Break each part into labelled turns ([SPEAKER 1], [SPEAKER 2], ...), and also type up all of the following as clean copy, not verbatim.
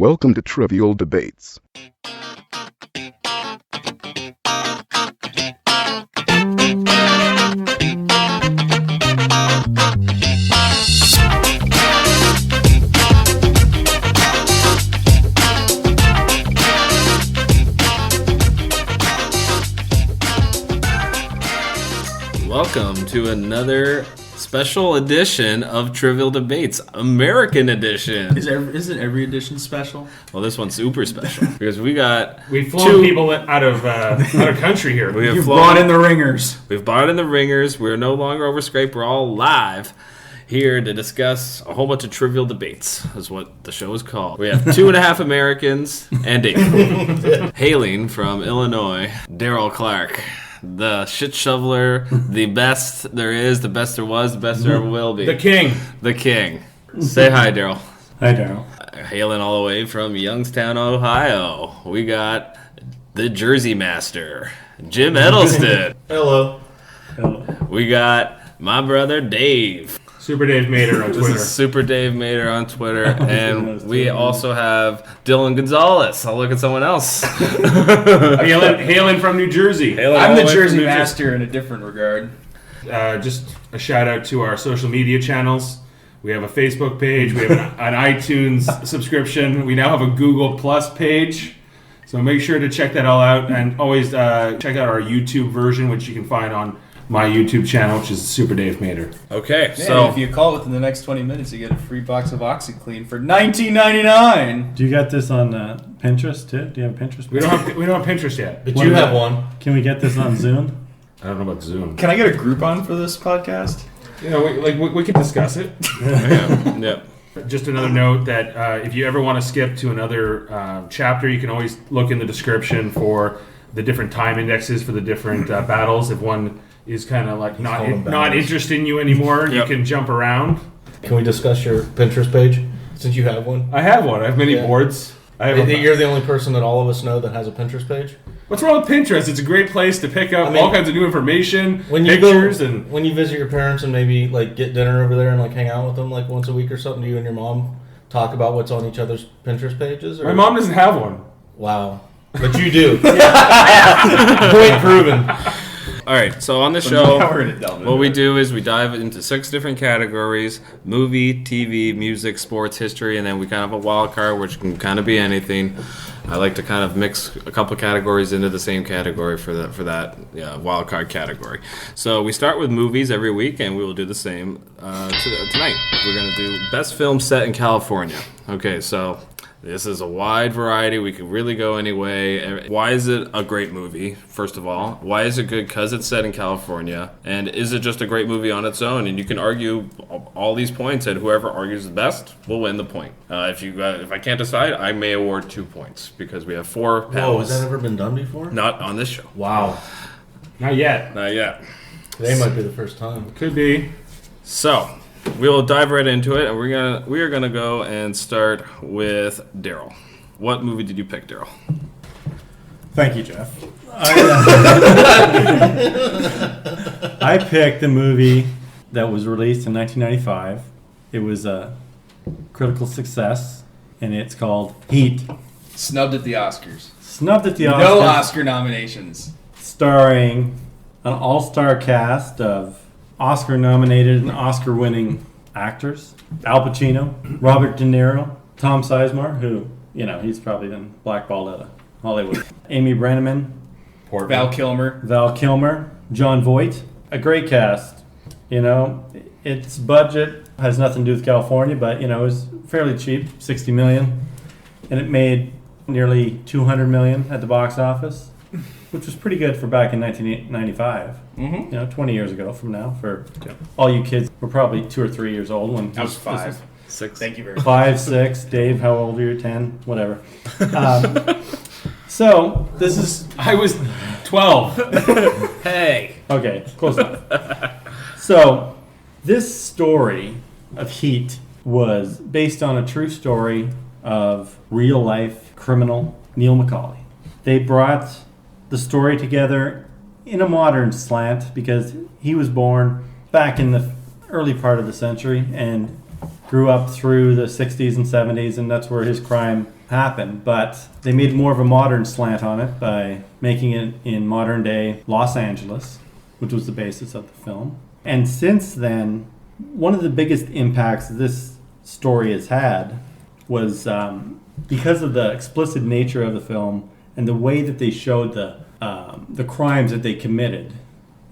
[SPEAKER 1] Welcome to Trivial Debates.
[SPEAKER 2] Welcome to another special edition of Trivial Debates, American edition.
[SPEAKER 3] Isn't every edition special?
[SPEAKER 2] Well, this one's super special because we've
[SPEAKER 4] flown people out of country here.
[SPEAKER 3] You've brought in the ringers.
[SPEAKER 2] We've brought in the ringers. We're no longer over Skype. We're all live here to discuss a whole bunch of trivial debates, is what the show is called. We have 2.5 Americans and Dave. Hailing from Illinois, Darryl Clarke. The shit shoveler, the best there is, the best there was, the best there ever will be.
[SPEAKER 4] The king.
[SPEAKER 2] The king. Say hi, Darryl.
[SPEAKER 3] Hi, Darryl.
[SPEAKER 2] Hailing all the way from Youngstown, Ohio, we got the Jersey Master, Jim Edelston.
[SPEAKER 5] Hello.
[SPEAKER 2] We got my brother, Dave.
[SPEAKER 4] Super Dave Mader on Twitter.
[SPEAKER 2] This is Super Dave Mader on Twitter. And we also have Dylan Gonzalez. I'll look at someone else.
[SPEAKER 4] Hailing from New Jersy.
[SPEAKER 3] I'm the Jersey Master in a different regard.
[SPEAKER 4] Just a shout out to our social media channels. We have a Facebook page. We have an iTunes subscription. We now have a Google Plus page. So make sure to check that all out. And always check out our YouTube version, which you can find on my YouTube channel, which is Super Dave Mader.
[SPEAKER 2] Okay,
[SPEAKER 3] so if you call within the next 20 minutes, you get a free box of OxyClean for $19.99.
[SPEAKER 6] Do you got this on Pinterest too? Do you have a Pinterest?
[SPEAKER 4] We don't have Pinterest yet,
[SPEAKER 5] but you have one.
[SPEAKER 6] Can we get this on Zoom?
[SPEAKER 4] I don't know about Zoom.
[SPEAKER 3] Can I get a Groupon for this podcast?
[SPEAKER 4] You know, we could discuss it.
[SPEAKER 2] Yeah.
[SPEAKER 4] Just another note that if you ever want to skip to another chapter, you can always look in the description for the different time indexes for the different battles. If one is kind of like not interesting you anymore, you can jump around.
[SPEAKER 5] Can we discuss your Pinterest page, since you have one?
[SPEAKER 4] I have one. I have many boards.
[SPEAKER 5] You're the only person that all of us know that has a Pinterest page?
[SPEAKER 4] What's wrong with Pinterest? It's a great place to pick up all kinds of new information,
[SPEAKER 5] when you visit your parents and maybe like get dinner over there and like hang out with them like once a week or something, do you and your mom talk about what's on each other's Pinterest pages? Or?
[SPEAKER 4] My mom doesn't have one.
[SPEAKER 5] Wow. But you do. Point proven.
[SPEAKER 2] All right, so on the show, what we do is we dive into 6 different categories: movie, TV, music, sports, history, and then we kind of have a wild card, which can kind of be anything. I like to kind of mix a couple categories into the same category for that wild card category. So we start with movies every week, and we will do the same tonight. We're going to do best film set in California. Okay, so this is a wide variety. We could really go any way. Why is it a great movie, first of all? Why is it good? Because it's set in California. And is it just a great movie on its own? And you can argue all these points, and whoever argues the best will win the point. If I can't decide, I may award 2 points because we have 4 panels.
[SPEAKER 5] Whoa, has that ever been done before?
[SPEAKER 2] Not on this show.
[SPEAKER 5] Wow.
[SPEAKER 4] Not yet.
[SPEAKER 5] Today might be the first time.
[SPEAKER 4] Could be.
[SPEAKER 2] So we'll dive right into it, and we are gonna go and start with Darryl. What movie did you pick, Darryl?
[SPEAKER 6] Thank you, Jeff. I picked the movie that was released in 1995. It was a critical success, and it's called Heat.
[SPEAKER 3] Snubbed at the Oscars.
[SPEAKER 6] No
[SPEAKER 3] Oscar nominations.
[SPEAKER 6] Starring an all-star cast of Oscar-nominated and Oscar-winning actors: Al Pacino, Robert De Niro, Tom Sizemore, who, he's probably been blackballed out of Hollywood, Amy Brenneman,
[SPEAKER 3] Val
[SPEAKER 6] Kilmer, John Voight. A great cast. Its budget has nothing to do with California, but, it was fairly cheap, $60 million, and it made nearly $200 million at the box office, which was pretty good for back in 1995. 20 years ago from now. For all you kids were probably 2 or 3 years old when
[SPEAKER 3] I was 5.
[SPEAKER 2] 6.
[SPEAKER 3] Thank you very much.
[SPEAKER 6] 5, 6. Dave, how old are you? 10, whatever. So this is.
[SPEAKER 4] I was 12.
[SPEAKER 2] Hey.
[SPEAKER 6] Okay, close enough. So this story of Heat was based on a true story of real life criminal Neil McCauley. They brought the story together in a modern slant because he was born back in the early part of the century and grew up through the 60s and 70s, and that's where his crime happened. But they made more of a modern slant on it by making it in modern day Los Angeles, which was the basis of the film. And since then, one of the biggest impacts this story has had was because of the explicit nature of the film and the way that they showed the crimes that they committed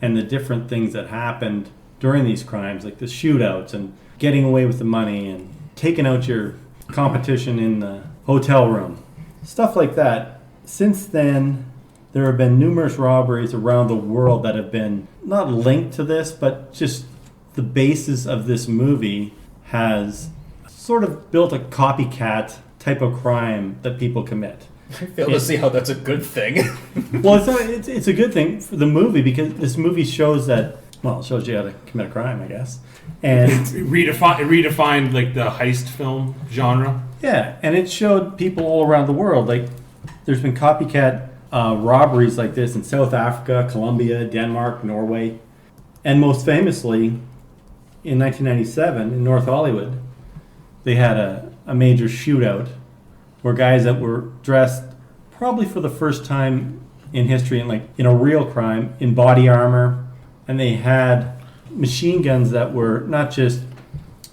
[SPEAKER 6] and the different things that happened during these crimes, like the shootouts and getting away with the money and taking out your competition in the hotel room, stuff like that. Since then, there have been numerous robberies around the world that have been not linked to this, but just the basis of this movie has sort of built a copycat type of crime that people commit.
[SPEAKER 3] I fail to see how that's a good thing.
[SPEAKER 6] Well, it's a good thing for the movie because this movie shows that, well, it shows you how to commit a crime, I guess. And
[SPEAKER 4] it redefined like the heist film genre.
[SPEAKER 6] Yeah, and it showed people all around the world. Like, there's been copycat robberies like this in South Africa, Colombia, Denmark, Norway. And most famously, in 1997, in North Hollywood, they had a major shootout where guys that were dressed probably for the first time in history in a real crime, in body armor, and they had machine guns that were not just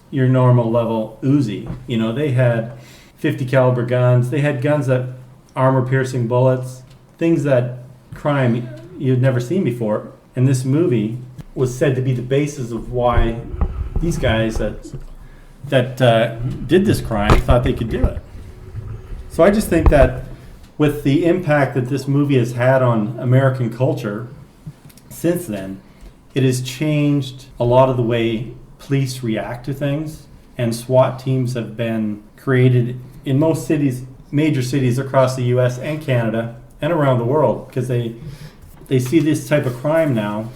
[SPEAKER 6] your normal level Uzi. You know, they had 50 caliber guns. They had guns that armor-piercing bullets, things that crime you'd never seen before. And this movie was said to be the basis of why these guys that did this crime thought they could do it. So I just think that with the impact that this movie has had on American culture since then, it has changed a lot of the way police react to things, and SWAT teams have been created in most cities, major cities across the U.S. and Canada and around the world, because they see this type of crime now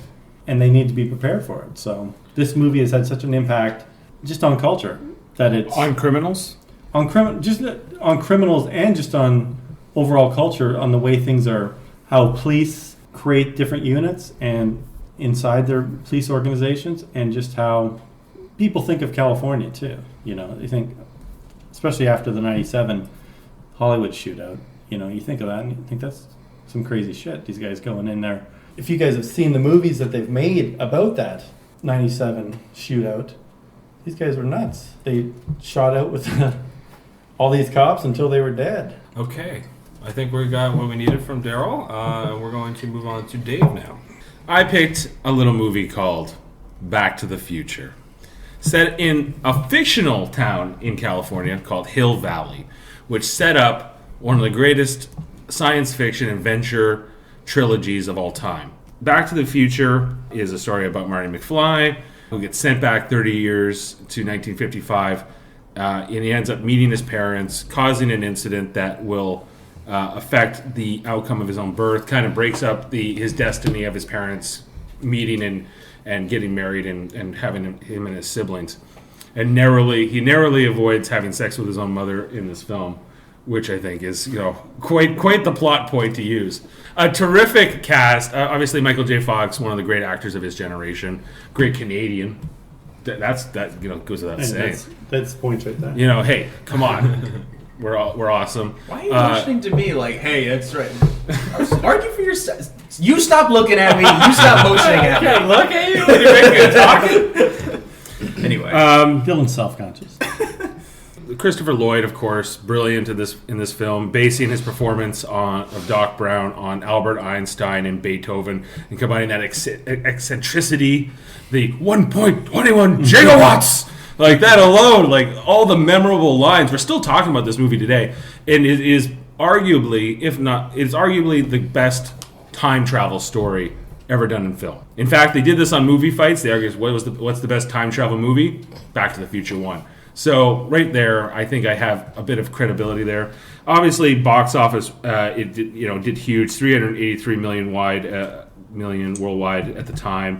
[SPEAKER 6] and they need to be prepared for it. So this movie has had such an impact just on culture that it's
[SPEAKER 4] on criminals,
[SPEAKER 6] on criminals and just on overall culture, on the way things are, how police create different units and inside their police organizations, and just how people think of California too. You know, they think, especially after the 97 Hollywood shootout, you know, you think of that and you think that's some crazy shit, these guys going in there. If you guys have seen the movies that they've made about that 97 shootout, these guys were nuts. They shot out with all these cops until they were dead.
[SPEAKER 2] Okay. I think we got what we needed from Darryl. We're going to move on to Dave now. I picked a little movie called Back to the Future, set in a fictional town in California called Hill Valley, which set up one of the greatest science fiction adventure trilogies of all time. Back to the Future is a story about Marty McFly, who gets sent back 30 years to 1955, and he ends up meeting his parents, causing an incident that will affect the outcome of his own birth, kind of breaks up his destiny of his parents meeting and getting married and having him and his siblings. And he narrowly avoids having sex with his own mother in this film, which I think is, you know, quite the plot point to use. A terrific cast. Obviously, Michael J. Fox, one of the great actors of his generation, great Canadian. That you know, goes without saying.
[SPEAKER 6] That's points right there.
[SPEAKER 2] You know, hey, come on. We're awesome.
[SPEAKER 3] Why are you motioning to me like, hey, that's right? Argue for yourself. You stop looking at me. You stop motioning at me.
[SPEAKER 2] I can't look at you when you're making talking. Anyway.
[SPEAKER 6] Dylan's self-conscious.
[SPEAKER 2] Christopher Lloyd, of course, brilliant in this film, basing his performance of Doc Brown on Albert Einstein and Beethoven, and combining that eccentricity, the 1.21 gigawatts, like that alone, like all the memorable lines. We're still talking about this movie today, and it is arguably, if not, it's arguably the best time travel story ever done in film. In fact, they did this on Movie Fights. They argued, what's the best time travel movie? Back to the Future 1. So right there, I think I have a bit of credibility there. Obviously, box office, it did huge, 383 million worldwide at the time.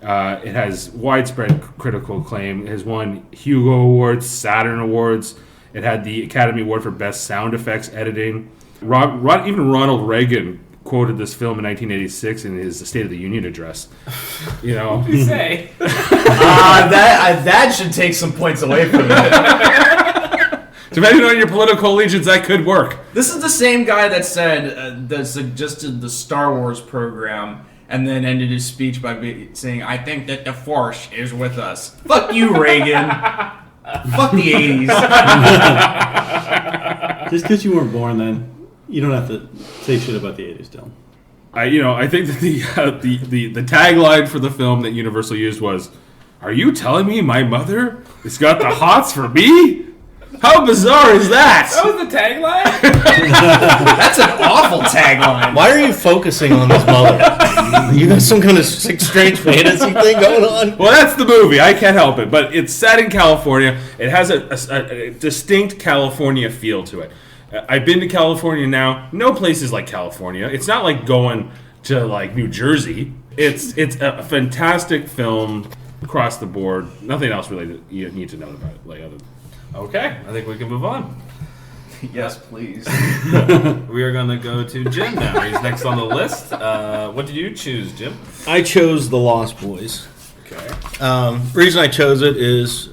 [SPEAKER 2] It has widespread critical acclaim. It has won Hugo Awards, Saturn Awards. It had the Academy Award for Best Sound Effects Editing. Even Ronald Reagan quoted this film in 1986 in his State of the Union address. You know,
[SPEAKER 3] What did he say? That should take some points away from it.
[SPEAKER 4] Depending on your political allegiance, that could work.
[SPEAKER 3] This is the same guy that said that suggested the Star Wars program, and then ended his speech by saying, "I think that the Force is with us." Fuck you, Reagan. Fuck the 80s.
[SPEAKER 6] Just because you weren't born then, you don't have to say shit about the 80s, Dylan.
[SPEAKER 4] I think that the tagline for the film that Universal used was, "Are you telling me my mother has got the hots for me?" How bizarre is that?
[SPEAKER 2] That was the tagline?
[SPEAKER 3] That's an awful tagline.
[SPEAKER 5] Why are you focusing on his mother? You got some kind of strange fantasy thing going on?
[SPEAKER 4] Well, that's the movie. I can't help it. But it's set in California. It has a distinct California feel to it. I've been to California now. No place is like California. It's not like going to like New Jersey. It's a fantastic film across the board. Nothing else really that you need to know about it. Like other.
[SPEAKER 2] Okay, I think we can move on.
[SPEAKER 3] Yes, please.
[SPEAKER 2] We are going to go to Jim now. He's next on the list. What did you choose, Jim?
[SPEAKER 5] I chose The Lost Boys.
[SPEAKER 2] Okay.
[SPEAKER 5] Reason I chose it is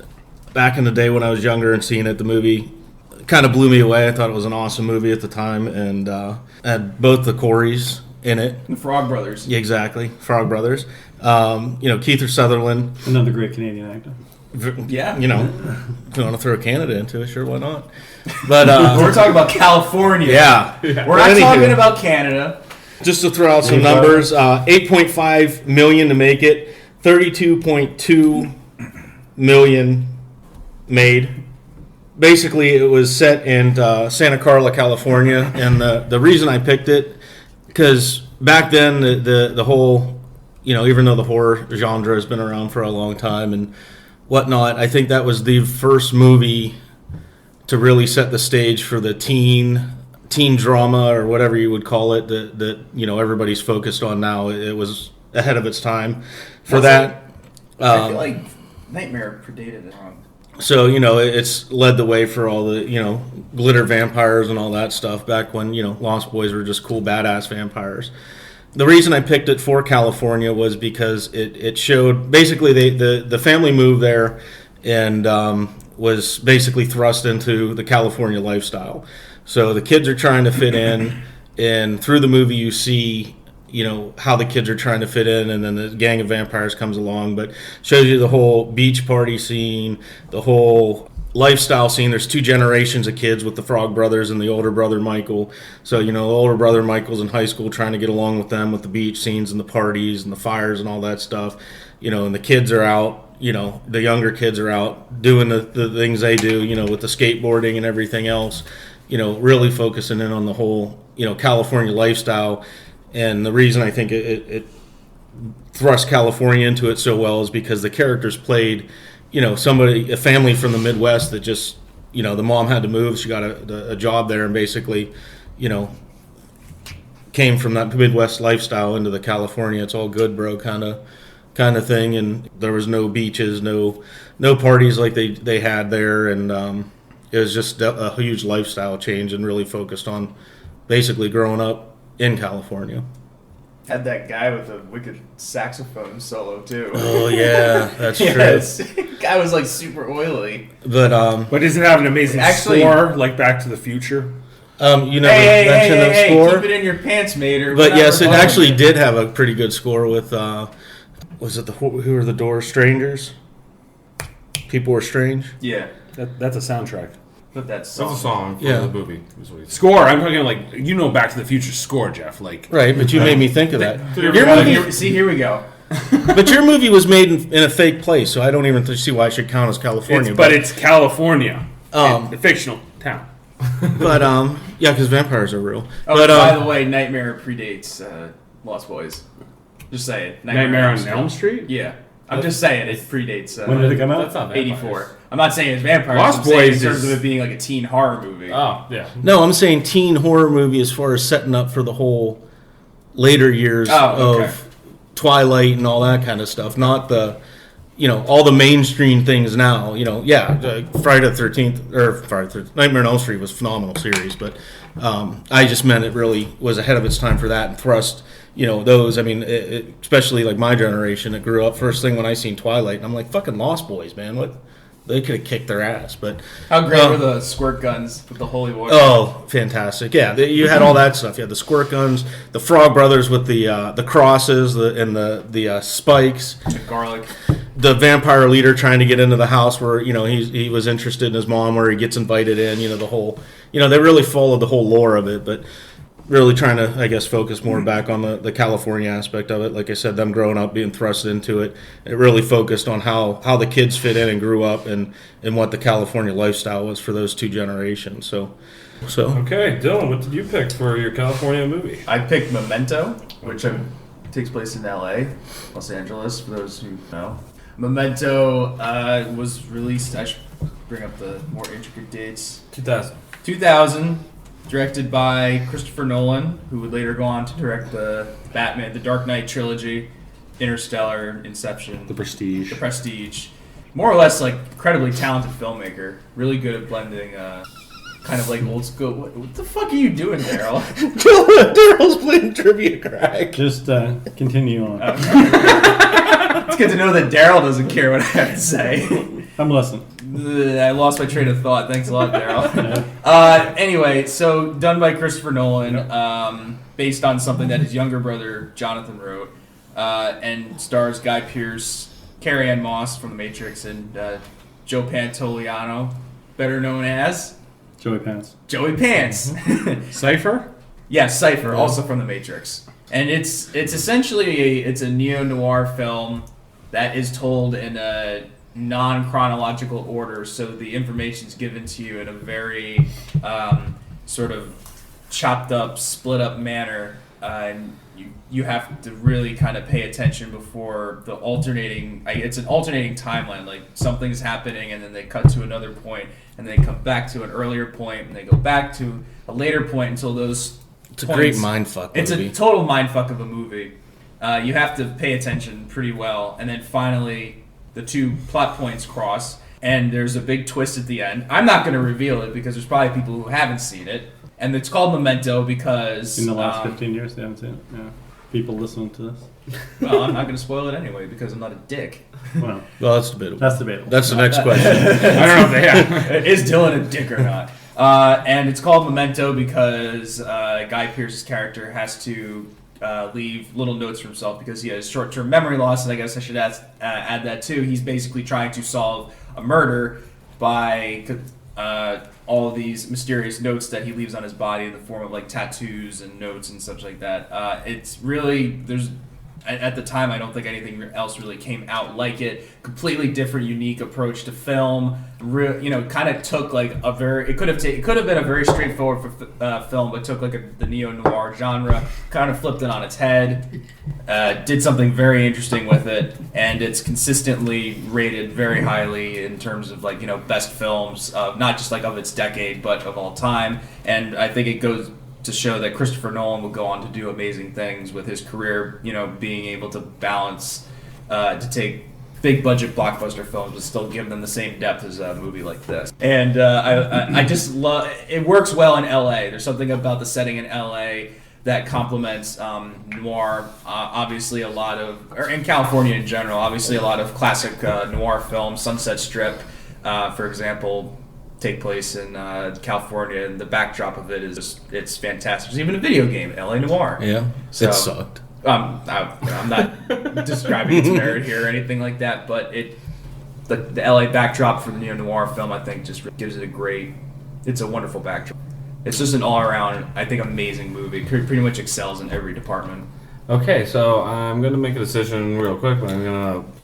[SPEAKER 5] back in the day when I was younger and seeing it, the movie kind of blew me away. I thought it was an awesome movie at the time, and had both the Coreys in it.
[SPEAKER 3] The Frog Brothers.
[SPEAKER 5] Yeah, exactly, Frog Brothers. Kiefer Sutherland.
[SPEAKER 6] Another great Canadian actor.
[SPEAKER 3] Yeah.
[SPEAKER 5] If you want to throw Canada into it, sure, why not? But
[SPEAKER 3] we're talking about California.
[SPEAKER 5] Yeah.
[SPEAKER 3] We're not talking about Canada.
[SPEAKER 5] Just to throw out some numbers, $8.5 million to make it, $32.2 million made. Basically, it was set in Santa Carla, California, and the reason I picked it, because back then the whole, even though the horror genre has been around for a long time and whatnot, I think that was the first movie to really set the stage for the teen drama or whatever you would call it that everybody's focused on now. It was ahead of its time for that.
[SPEAKER 3] I feel like Nightmare predated it.
[SPEAKER 5] So, it's led the way for all the, glitter vampires and all that stuff back when, Lost Boys were just cool, badass vampires. The reason I picked it for California was because it showed, basically, the family moved there and was basically thrust into the California lifestyle. So the kids are trying to fit in, and through the movie you see, how the kids are trying to fit in, and then the gang of vampires comes along, but shows you the whole beach party scene, the whole lifestyle scene. There's two generations of kids with the Frog Brothers and the older brother Michael. So, the older brother Michael's in high school trying to get along with them with the beach scenes and the parties and the fires and all that stuff. And the kids are out, the younger kids are out doing the things they do, with the skateboarding and everything else, really focusing in on the whole, California lifestyle. And the reason I think it thrust California into it so well is because the characters played, a family from the Midwest that just, the mom had to move. She got a job there and basically, came from that Midwest lifestyle into the California, it's all good, bro, kind of thing. And there was no beaches, no parties like they had there. And it was just a huge lifestyle change and really focused on basically growing up in California.
[SPEAKER 3] Had that guy with the wicked saxophone solo too.
[SPEAKER 5] Oh yeah, that's
[SPEAKER 3] yes.
[SPEAKER 5] true.
[SPEAKER 3] Guy was like super oily.
[SPEAKER 5] But
[SPEAKER 4] does it have an amazing score like Back to the Future?
[SPEAKER 5] You never mentioned the score.
[SPEAKER 3] Keep it in your pants, Mater.
[SPEAKER 5] But yes, it actually did have a pretty good score with was it Who Are the Doors? Strangers? People Were Strange?
[SPEAKER 3] Yeah.
[SPEAKER 4] That's a soundtrack.
[SPEAKER 3] But that's
[SPEAKER 2] a song for the movie.
[SPEAKER 4] Score. I'm talking like Back to the Future score, Jeff. Like
[SPEAKER 5] right, but you made me think of that.
[SPEAKER 3] Here we go.
[SPEAKER 5] But your movie was made in a fake place, so I don't even see why it should count as California.
[SPEAKER 4] But it's California, a fictional town.
[SPEAKER 5] But yeah, because vampires are real.
[SPEAKER 3] Oh,
[SPEAKER 5] but
[SPEAKER 3] by the way, Nightmare predates Lost Boys. Just say it.
[SPEAKER 4] Nightmare on Elm Street.
[SPEAKER 3] Yeah. I'm just saying it predates.
[SPEAKER 6] When did it come out?
[SPEAKER 2] That's not
[SPEAKER 3] 84. I'm not saying it's vampires.
[SPEAKER 4] Lost
[SPEAKER 3] I'm saying
[SPEAKER 4] Boys
[SPEAKER 3] in terms
[SPEAKER 4] is-
[SPEAKER 3] of it being like a teen horror movie.
[SPEAKER 2] Oh, yeah.
[SPEAKER 5] no, I'm saying teen horror movie as far as setting up for the whole later years of Twilight and all that kind of stuff. Not the, all the mainstream things now. Friday the 13th or Nightmare on Elm Street was a phenomenal series, but I just meant it really was ahead of its time for that and thrust, those. I mean, especially like my generation that grew up. First thing when I seen Twilight, and I'm like, fucking Lost Boys, man. What? They could have kicked their ass. But
[SPEAKER 3] how great were the squirt guns with the holy water?
[SPEAKER 5] Oh, fantastic! Yeah, you had all that stuff. You had the squirt guns, the Frog Brothers with the crosses, and the spikes,
[SPEAKER 3] the garlic.
[SPEAKER 5] The vampire leader trying to get into the house where he was interested in his mom, where he gets invited in. The whole they really followed the whole lore of it, but really trying to, I guess, focus more back on the California aspect of it. Like I said, them growing up, being thrust into it, it really focused on how the kids fit in and grew up, and what the California lifestyle was for those two generations. So.
[SPEAKER 2] Okay, Dylan, what did you pick for your California movie?
[SPEAKER 3] I picked Memento, which takes place in L.A., Los Angeles, for those who know. Memento was released, I should bring up the more intricate dates. 2000, directed by Christopher Nolan, who would later go on to direct the Batman, the Dark Knight trilogy, Interstellar, Inception.
[SPEAKER 4] The Prestige.
[SPEAKER 3] More or less, like, incredibly talented filmmaker. Really good at blending, kind of like old school. What the fuck are you doing, Daryl?
[SPEAKER 5] Daryl's playing trivia crack.
[SPEAKER 6] Just continue on.
[SPEAKER 3] It's good to know that Daryl doesn't care what I have to say.
[SPEAKER 6] I'm listening.
[SPEAKER 3] I lost my train of thought. Thanks a lot, Daryl. Anyway, so done by Christopher Nolan, based on something that his younger brother Jonathan wrote, and stars Guy Pearce, Carrie-Anne Moss from The Matrix, and Joe Pantoliano, better known as
[SPEAKER 6] Joey Pants.
[SPEAKER 4] Cypher?
[SPEAKER 3] Yeah, Cypher, also from The Matrix. And it's essentially a neo-noir film that is told in a non-chronological order, so the information's given to you in a very sort of chopped up, split up manner, and you have to really kind of pay attention before the alternating. It's an alternating timeline. Like something's happening, and then they cut to another point, and they come back to an earlier point, and they go back to a later point until those.
[SPEAKER 5] It's a great mindfuck movie.
[SPEAKER 3] It's a total mindfuck of a movie. You have to pay attention pretty well, and then finally the two plot points cross, and there's a big twist at the end. I'm not going to reveal it because there's probably people who haven't seen it, and it's called Memento because
[SPEAKER 6] in the last 15 years they haven't seen it. Yeah, people listening to this.
[SPEAKER 3] Well, I'm not going to spoil it anyway because I'm not a dick.
[SPEAKER 6] Well,
[SPEAKER 5] that's debatable.
[SPEAKER 6] That's debatable.
[SPEAKER 5] That's the next question.
[SPEAKER 4] I don't know if they
[SPEAKER 3] Is Dylan a dick or not? And it's called Memento because Guy Pearce's character has to leave little notes for himself because he has short-term memory loss, and I guess I should add that too. He's basically trying to solve a murder by all of these mysterious notes that he leaves on his body in the form of like tattoos and notes and such like that. It's really at the time, I don't think anything else really came out like it. Completely different, unique approach to film. Kind of took like a very. It could have been a very straightforward film, but took like the neo noir genre, kind of flipped it on its head. Did something very interesting with it, and it's consistently rated very highly in terms of like best films, not just like of its decade, but of all time. And I think it goes to show that Christopher Nolan will go on to do amazing things with his career, being able to balance, to take big budget blockbuster films but still give them the same depth as a movie like this. And I just love, it works well in LA. There's something about the setting in LA that complements noir. Obviously or in California in general, obviously a lot of classic noir films, Sunset Strip, for example, take place in California, and the backdrop of it is it's fantastic. There's even a video game, LA Noire.
[SPEAKER 5] Yeah,
[SPEAKER 3] so,
[SPEAKER 5] it sucked.
[SPEAKER 3] I'm not describing its merit here or anything like that, but the LA backdrop for the neo-noir film, I think, just gives it it's a wonderful backdrop. It's just an all-around, I think, amazing movie. Pretty much excels in every department.
[SPEAKER 2] Okay, so I'm going to make a decision real quick.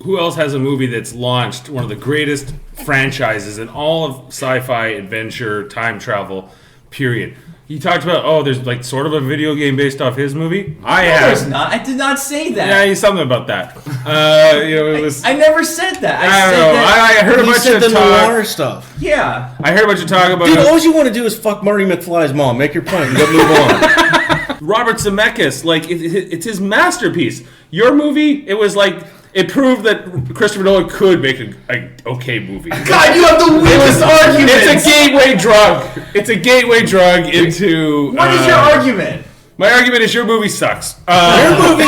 [SPEAKER 4] Who else has a movie that's launched one of the greatest franchises in all of sci-fi, adventure, time travel, period? He talked about, there's like sort of a video game based off his movie.
[SPEAKER 3] There's not. I did not say that.
[SPEAKER 4] Yeah, he's something about that.
[SPEAKER 3] I never said that.
[SPEAKER 4] I heard a bunch of
[SPEAKER 5] the
[SPEAKER 4] talk.
[SPEAKER 5] noir stuff.
[SPEAKER 3] Yeah.
[SPEAKER 4] I heard a bunch of talk about.
[SPEAKER 5] Dude, all you want to do is fuck Marty McFly's mom. Make your point and go move on.
[SPEAKER 4] Robert Zemeckis, like it's his masterpiece. Your movie, it was like it proved that Christopher Nolan could make an okay movie.
[SPEAKER 3] God, you have the weakest argument.
[SPEAKER 4] It's a gateway drug. It's a gateway drug into.
[SPEAKER 3] What is your argument?
[SPEAKER 4] My argument is your movie sucks.
[SPEAKER 5] Your movie,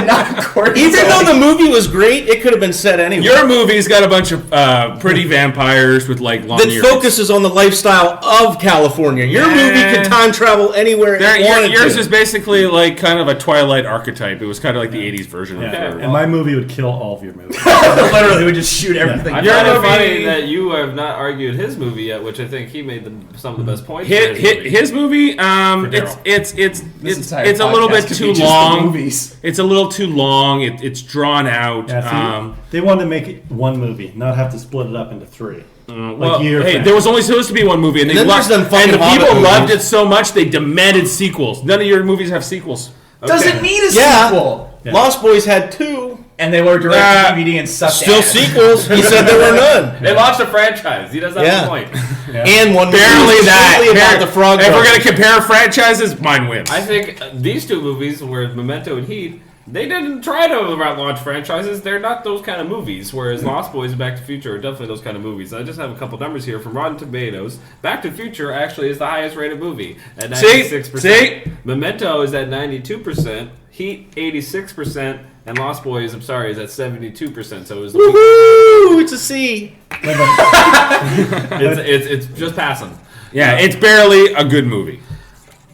[SPEAKER 3] Not according
[SPEAKER 5] even
[SPEAKER 3] to
[SPEAKER 5] though the movie was great, it could have been set anywhere.
[SPEAKER 4] Your movie's got a bunch of pretty vampires with like long
[SPEAKER 5] that
[SPEAKER 4] earrings.
[SPEAKER 5] focuses on the lifestyle of California. Your movie could time travel anywhere it wanted
[SPEAKER 4] yours
[SPEAKER 5] to.
[SPEAKER 4] is basically like kind of a Twilight archetype. It was kind of like the 80s version of
[SPEAKER 6] Yeah.
[SPEAKER 4] it.
[SPEAKER 6] And my movie would kill all of your movies.
[SPEAKER 3] Literally, we just shoot everything.
[SPEAKER 2] I
[SPEAKER 4] Your
[SPEAKER 2] find it
[SPEAKER 4] movie-
[SPEAKER 2] funny that you have not argued his movie yet, which I think he made some of the best points. for his movie.
[SPEAKER 4] It's a little bit too long. It's a little too long. It's drawn out.
[SPEAKER 6] Yeah, they wanted to make it one movie, not have to split it up into three.
[SPEAKER 4] Well,
[SPEAKER 6] Year
[SPEAKER 4] hey,
[SPEAKER 6] Fast.
[SPEAKER 4] there was only supposed to be one movie, and
[SPEAKER 5] And then there's them fucking
[SPEAKER 4] and the
[SPEAKER 5] Hobbit
[SPEAKER 4] people loved
[SPEAKER 5] movies.
[SPEAKER 4] it so much they demanded sequels. None of your movies have sequels.
[SPEAKER 3] Doesn't need a
[SPEAKER 5] Yeah.
[SPEAKER 3] sequel.
[SPEAKER 6] Yeah.
[SPEAKER 5] Lost Boys had 2.
[SPEAKER 3] And they were direct to DVD and sucked
[SPEAKER 5] Still
[SPEAKER 3] ass.
[SPEAKER 5] sequels. He said there were none.
[SPEAKER 2] They launched a franchise. He does have
[SPEAKER 5] Yeah.
[SPEAKER 2] a point.
[SPEAKER 5] And one
[SPEAKER 4] Barely
[SPEAKER 5] movie
[SPEAKER 4] that.
[SPEAKER 5] solely about the frog.
[SPEAKER 4] If we're
[SPEAKER 5] Brothers.
[SPEAKER 4] gonna compare franchises, mine wins.
[SPEAKER 2] I think these two movies, where Memento and Heat, they didn't try to launch franchises. They're not those kind of movies. Whereas Lost Boys and Back to the Future are definitely those kind of movies. I just have a couple numbers here from Rotten Tomatoes. Back to the Future actually is the highest rated movie at 96%.
[SPEAKER 4] See?
[SPEAKER 2] Memento is at 92%. Heat 86%. And Lost Boys, I'm sorry, is at 72%. So it was
[SPEAKER 5] Woohoo! It's a C.
[SPEAKER 2] it's just passing.
[SPEAKER 4] Yeah, it's barely a good movie.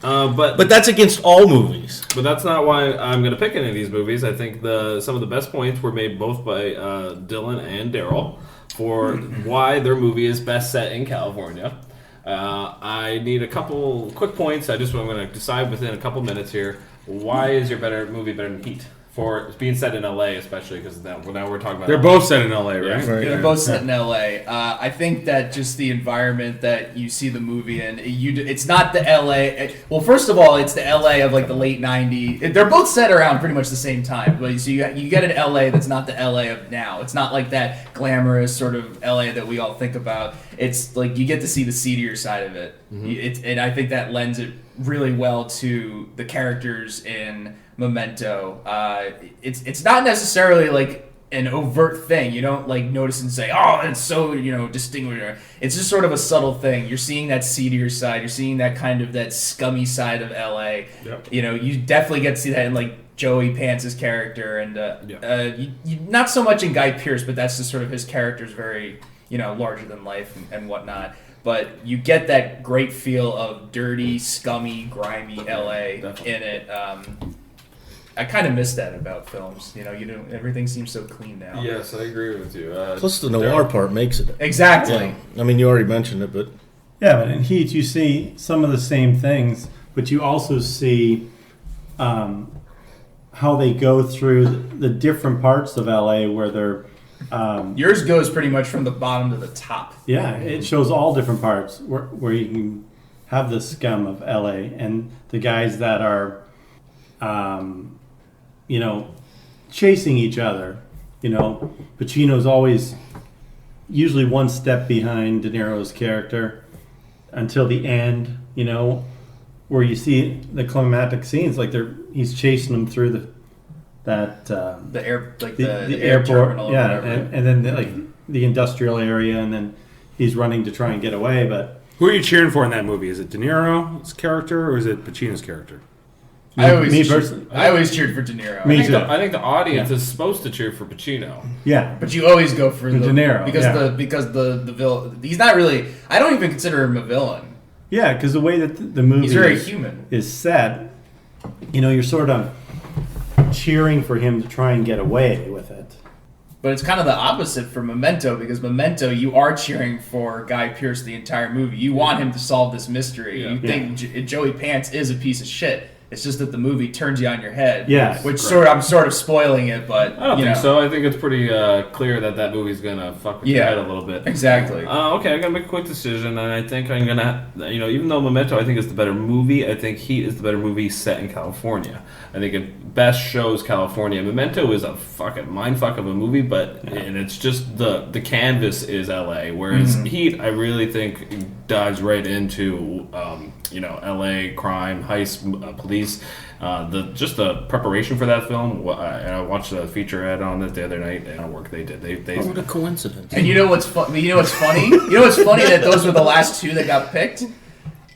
[SPEAKER 5] But that's against all movies.
[SPEAKER 2] But that's not why I'm going to pick any of these movies. I think some of the best points were made both by Dylan and Darryl for why their movie is best set in California. I need a couple quick points. I'm going to decide within a couple minutes here. Why is your movie better than Heat? For being set in LA, especially because now we're talking about.
[SPEAKER 4] They're
[SPEAKER 2] LA.
[SPEAKER 4] both set in LA, right?
[SPEAKER 2] Yeah.
[SPEAKER 5] Right.
[SPEAKER 3] They're both set in LA. I think that just the environment that you see the movie in, it's not the LA. Well, first of all, it's the LA of like the late '90s. They're both set around pretty much the same time. But so you get an LA that's not the LA of now. It's not like that glamorous sort of LA that we all think about. It's like you get to see the seedier side of it. And I think that lends it really well to the characters in Memento. It's not necessarily like an overt thing. You don't like notice and say, "Oh, it's so distinguished." It's just sort of a subtle thing. You're seeing that seedier side. You're seeing that kind of that scummy side of LA.
[SPEAKER 4] Yep.
[SPEAKER 3] You definitely get to see that in like Joey Pance's character, and you not so much in Guy Pearce, but that's just sort of his character's very larger than life and whatnot. But you get that great feel of dirty, scummy, grimy LA
[SPEAKER 2] Definitely.
[SPEAKER 3] in it. I kind of miss that about films. Everything seems so clean now.
[SPEAKER 2] Yes, I agree with you.
[SPEAKER 5] Plus the noir part makes it.
[SPEAKER 3] Exactly.
[SPEAKER 5] I mean, you already mentioned it, but
[SPEAKER 6] Yeah, but in Heat, you see some of the same things, but you also see how they go through the different parts of LA where they're.
[SPEAKER 3] Yours goes pretty much from the bottom to the top.
[SPEAKER 6] Yeah, it shows all different parts where you can have the scum of LA and the guys that are, chasing each other. Pacino's always usually one step behind De Niro's character until the end, where you see the climatic scenes, like he's chasing them through the
[SPEAKER 3] The
[SPEAKER 6] air
[SPEAKER 3] airport, terminal,
[SPEAKER 6] yeah,
[SPEAKER 3] or whatever.
[SPEAKER 6] and then the industrial area, and then he's running to try and get away. But
[SPEAKER 4] Who are you cheering for in that movie? Is it De Niro's character or is it Pacino's character?
[SPEAKER 3] I always
[SPEAKER 6] personally,
[SPEAKER 3] cheered for De Niro.
[SPEAKER 6] Me
[SPEAKER 2] I think
[SPEAKER 6] too.
[SPEAKER 2] I think the audience is supposed to cheer for Pacino.
[SPEAKER 6] yeah,
[SPEAKER 3] But you always go for
[SPEAKER 6] De Niro,
[SPEAKER 3] because
[SPEAKER 6] yeah.
[SPEAKER 3] the villain. He's not really. I don't even consider him a villain.
[SPEAKER 6] yeah, because the way that the movie
[SPEAKER 3] He's very human.
[SPEAKER 6] is set, you're sort of cheering for him to try and get away with it.
[SPEAKER 3] But it's kind of the opposite for Memento, because Memento, you are cheering for Guy Pearce the entire movie. You want him to solve this mystery.
[SPEAKER 2] Yeah.
[SPEAKER 3] You think Joey Pants is a piece of shit. It's just that the movie turns you on your head.
[SPEAKER 6] Yes.
[SPEAKER 3] Which I'm sort of spoiling it, but
[SPEAKER 2] I don't think so. I think it's pretty clear that movie's gonna fuck with your head a little bit.
[SPEAKER 3] Exactly.
[SPEAKER 2] Okay, I'm gonna make a quick decision, and I think I'm gonna, even though Memento I think is the better movie, I think Heat is the better movie set in California. I think it best shows California. Memento is a fucking mindfuck of a movie, and it's just the canvas is LA, whereas Heat I really think dives right into LA crime, heist, police. The preparation for that film. And I watched a featurette on it the other night, and the work they did.
[SPEAKER 5] what a coincidence.
[SPEAKER 3] And you know what's funny? You know what's funny that those were the last two that got picked.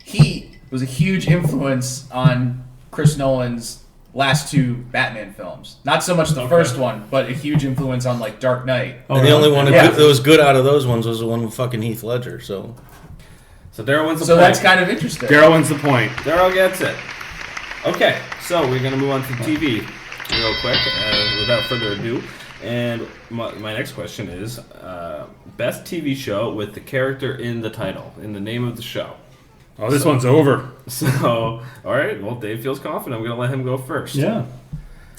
[SPEAKER 3] Heat was a huge influence on Chris Nolan's last 2 Batman films. Not so much the first one, but a huge influence on like Dark Knight.
[SPEAKER 5] And the only one that was good out of those ones was the one with fucking Heath Ledger. So
[SPEAKER 2] Darryl wins the point.
[SPEAKER 3] So that's kind of interesting.
[SPEAKER 4] Darryl wins the point.
[SPEAKER 2] Darryl gets it. Okay, so we're going to move on to TV real quick, without further ado. And my next question is, best TV show with the character in the title, in the name of the show.
[SPEAKER 4] Oh, this one's over.
[SPEAKER 2] So, all right, well, Dave feels confident. I'm going to let him go first.
[SPEAKER 6] Yeah.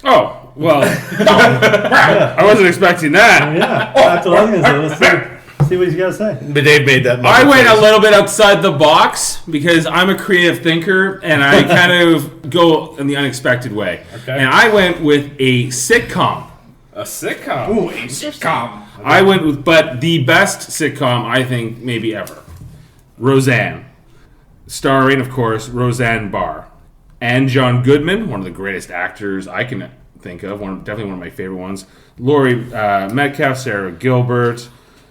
[SPEAKER 4] Oh, well, I wasn't expecting that.
[SPEAKER 6] Yeah. That's what I was going to say. Let's see what he's got to say.
[SPEAKER 5] But Dave made that.
[SPEAKER 4] I went a little bit outside the box because I'm a creative thinker and I kind of go in the unexpected way.
[SPEAKER 2] Okay.
[SPEAKER 4] And I went with a sitcom.
[SPEAKER 2] A sitcom?
[SPEAKER 3] Ooh, a sitcom.
[SPEAKER 4] I went with, but the best sitcom I think maybe ever. Roseanne. Starring, of course, Roseanne Barr. And John Goodman, one of the greatest actors I can think of. Definitely one of my favorite ones. Laurie Metcalf, Sarah Gilbert.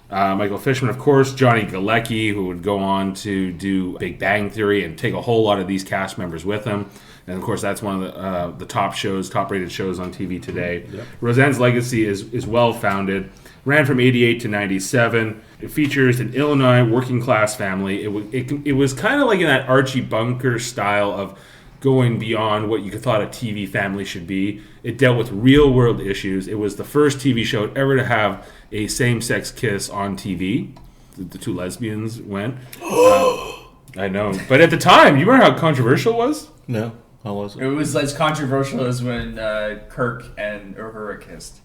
[SPEAKER 4] Michael Fishman, of course, Johnny Galecki, who would go on to do Big Bang Theory and take a whole lot of these cast members with him. And, of course, that's one of the top-rated shows on TV today. Yep. Roseanne's legacy is well-founded. Ran from 88 to 97. It features an Illinois working-class family. It was kind of like in that Archie Bunker style of going beyond what you thought a TV family should be. It dealt with real-world issues. It was the first TV show ever to have a same-sex kiss on TV. The 2 lesbians went. I know. But at the time, you remember how controversial it was?
[SPEAKER 5] No, how was it?
[SPEAKER 3] It was as controversial as when Kirk and Uhura kissed.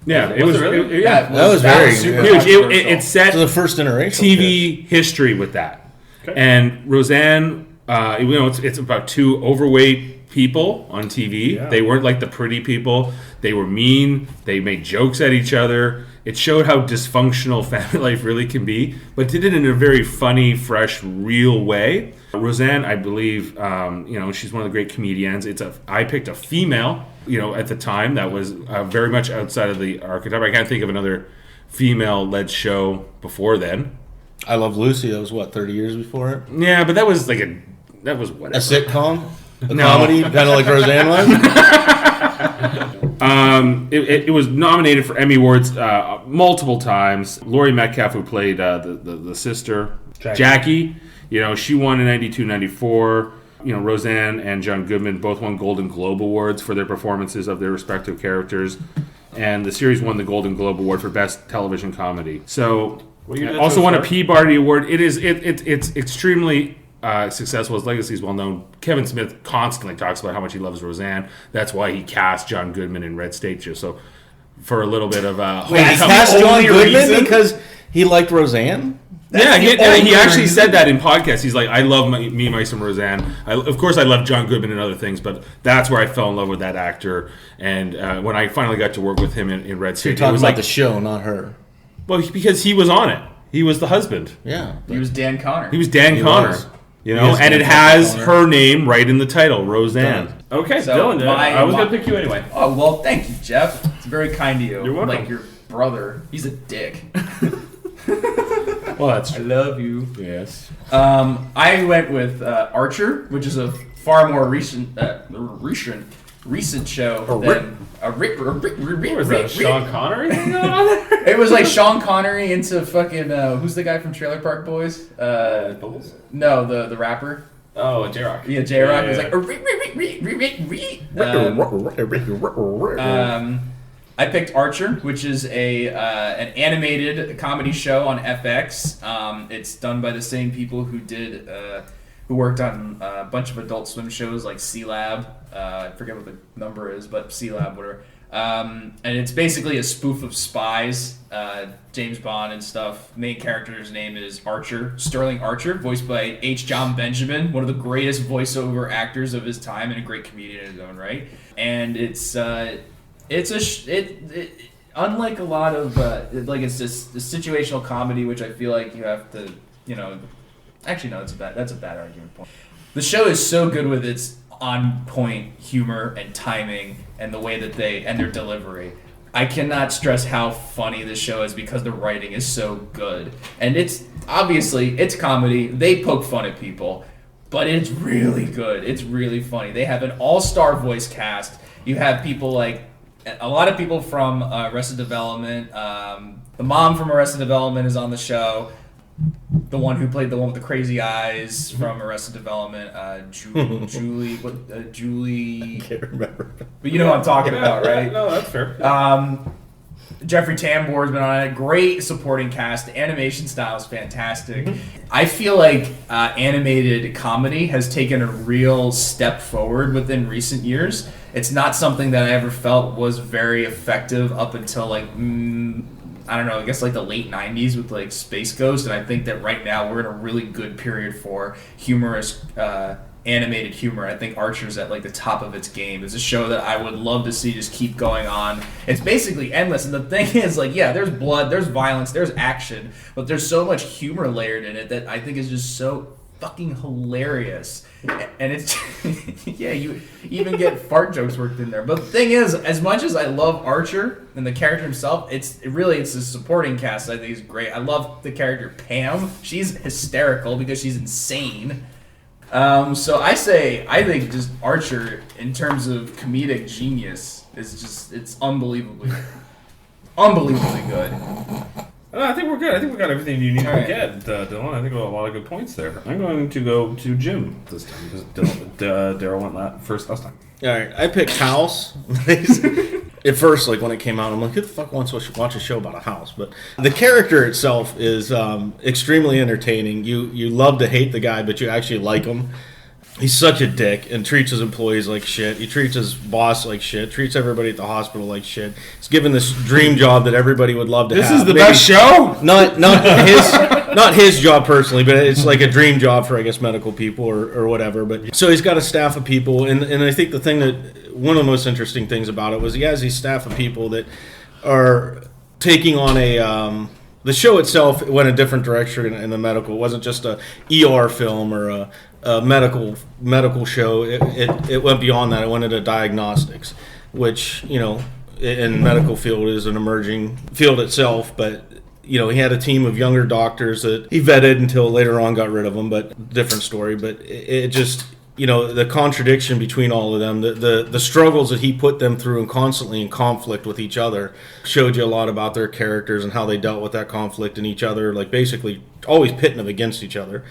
[SPEAKER 4] Yeah,
[SPEAKER 2] it was really.
[SPEAKER 3] That
[SPEAKER 5] was very
[SPEAKER 3] super
[SPEAKER 4] huge.
[SPEAKER 3] controversial.
[SPEAKER 4] It set
[SPEAKER 5] So the first generation
[SPEAKER 4] TV history with that.
[SPEAKER 2] Okay.
[SPEAKER 4] And Roseanne, it's about 2 overweight people on TV.
[SPEAKER 2] Yeah.
[SPEAKER 4] They weren't like the pretty people. They were mean. They made jokes at each other. It showed how dysfunctional family life really can be, but did it in a very funny, fresh, real way. Roseanne, I believe, she's one of the great comedians. I picked a female, at the time that was very much outside of the archetype. I can't think of another female-led show before then.
[SPEAKER 5] I Love Lucy. That was 30 years before it.
[SPEAKER 4] Yeah, but that was whatever.
[SPEAKER 5] A sitcom, a
[SPEAKER 4] No.
[SPEAKER 5] comedy, kind of like Roseanne was.
[SPEAKER 4] It was nominated for Emmy Awards multiple times. Laurie Metcalf, who played the sister, Jackie, she won in 92, 94. Roseanne and John Goodman both won Golden Globe Awards for their performances of their respective characters. And the series won the Golden Globe Award for Best Television Comedy. So, also won a Peabody Award. It's extremely successful. His legacy is well known. Kevin Smith constantly talks about how much he loves Roseanne. That's why he cast John Goodman in Red State Show. So, for a little bit of
[SPEAKER 5] he cast John Goodman because he liked Roseanne.
[SPEAKER 4] He actually said that in podcasts. He's like, I love me some Roseanne. Of course, I love John Goodman and other things, but that's where I fell in love with that actor. And when I finally got to work with him in Red State,
[SPEAKER 5] You're talking about the show, not her.
[SPEAKER 4] Well, because he was on it. He was the husband.
[SPEAKER 5] Yeah,
[SPEAKER 3] He was Dan Connor.
[SPEAKER 4] He was Dan Connor.
[SPEAKER 5] was.
[SPEAKER 4] And it has her name right in the title, Roseanne.
[SPEAKER 2] Okay,
[SPEAKER 3] So
[SPEAKER 2] Dylan, I was going to pick you anyway.
[SPEAKER 3] Oh, well, thank you, Jeff. It's very kind of you.
[SPEAKER 2] You're welcome.
[SPEAKER 3] Like your brother. He's a dick.
[SPEAKER 4] Well, that's
[SPEAKER 3] I love you.
[SPEAKER 4] yes.
[SPEAKER 3] I went with Archer, which is a far more recent show than
[SPEAKER 2] Was that Sean Connery thing going on there?
[SPEAKER 3] It was like Sean Connery into fucking who's the guy from Trailer Park Boys?
[SPEAKER 2] Bubbles?
[SPEAKER 3] No, the rapper.
[SPEAKER 2] Oh, J-Rock.
[SPEAKER 3] Yeah, J-Rock was like. I picked Archer, which is an animated comedy show on FX. It's done by the same people who worked on a bunch of Adult Swim shows like C-Lab. I forget what the number is, but C-Lab, whatever. And it's basically a spoof of spies, James Bond and stuff. Main character's name is Archer, Sterling Archer, voiced by H. John Benjamin, one of the greatest voiceover actors of his time and a great comedian in his own right. And it's unlike a lot of it's just a situational comedy, which I feel like you have to actually no, that's a bad argument point. The show is so good with its on point humor and timing and the way that their delivery. I cannot stress how funny this show is because the writing is so good, and it's obviously it's comedy. They poke fun at people. but it's really good. It's really funny. They have an all-star voice cast. You have people like a lot of people from Arrested Development. The mom from Arrested Development is on the show. The one who played the one with the crazy eyes from Arrested Development, Julie.
[SPEAKER 5] I can't remember.
[SPEAKER 3] But you know what I'm talking about, right?
[SPEAKER 2] No, that's fair.
[SPEAKER 3] Jeffrey Tambor's been on it. Great supporting cast. The animation style is fantastic. I feel like animated comedy has taken a real step forward within recent years. It's not something that I ever felt was very effective up until like I don't know, I guess like the late 90s with like Space Ghost, and I think that right now we're in a really good period for humorous animated humor. I think Archer's at like the top of its game. It's a show that I would love to see just keep going on. It's basically endless, and the thing is like, yeah, there's blood, there's violence, there's action, but there's so much humor layered in it that I think is just so fucking hilarious. And it's yeah, you even get fart jokes worked in there. But the thing is, as much as I love Archer and the character himself, it's the supporting cast I think is great. I love the character Pam. She's hysterical because she's insane. So I think just Archer in terms of comedic genius is just, it's unbelievably good.
[SPEAKER 2] I think we're good. I think we got everything you need to
[SPEAKER 3] right.
[SPEAKER 2] get, Dylan. I think we have a lot of good points there. I'm going to go to Jim this time because Darryl went first last time.
[SPEAKER 5] All right, I picked House. At first, like when it came out, I'm like, who the fuck wants to watch a show about a house? But the character itself is extremely entertaining. You love to hate the guy, but you actually like him. He's such a dick and treats his employees like shit. He treats his boss like shit. Treats everybody at the hospital like shit. He's given this dream job that everybody would love to have.
[SPEAKER 4] This is the best show?
[SPEAKER 5] Not his job personally, but it's like a dream job for, I guess, medical people or whatever. But so he's got a staff of people, and I think the thing that one of the most interesting things about it was he has these staff of people that are taking on a. The show itself went a different direction in the medical. It wasn't just a ER film or a medical show. It went beyond that. It went into diagnostics, which, you know, in medical field is an emerging field itself. But, you know, he had a team of younger doctors that he vetted until later on got rid of them, but different story. But it just, you know, the contradiction between all of them, the struggles that he put them through and constantly in conflict with each other showed you a lot about their characters and how they dealt with that conflict in each other, like basically always pitting them against each other.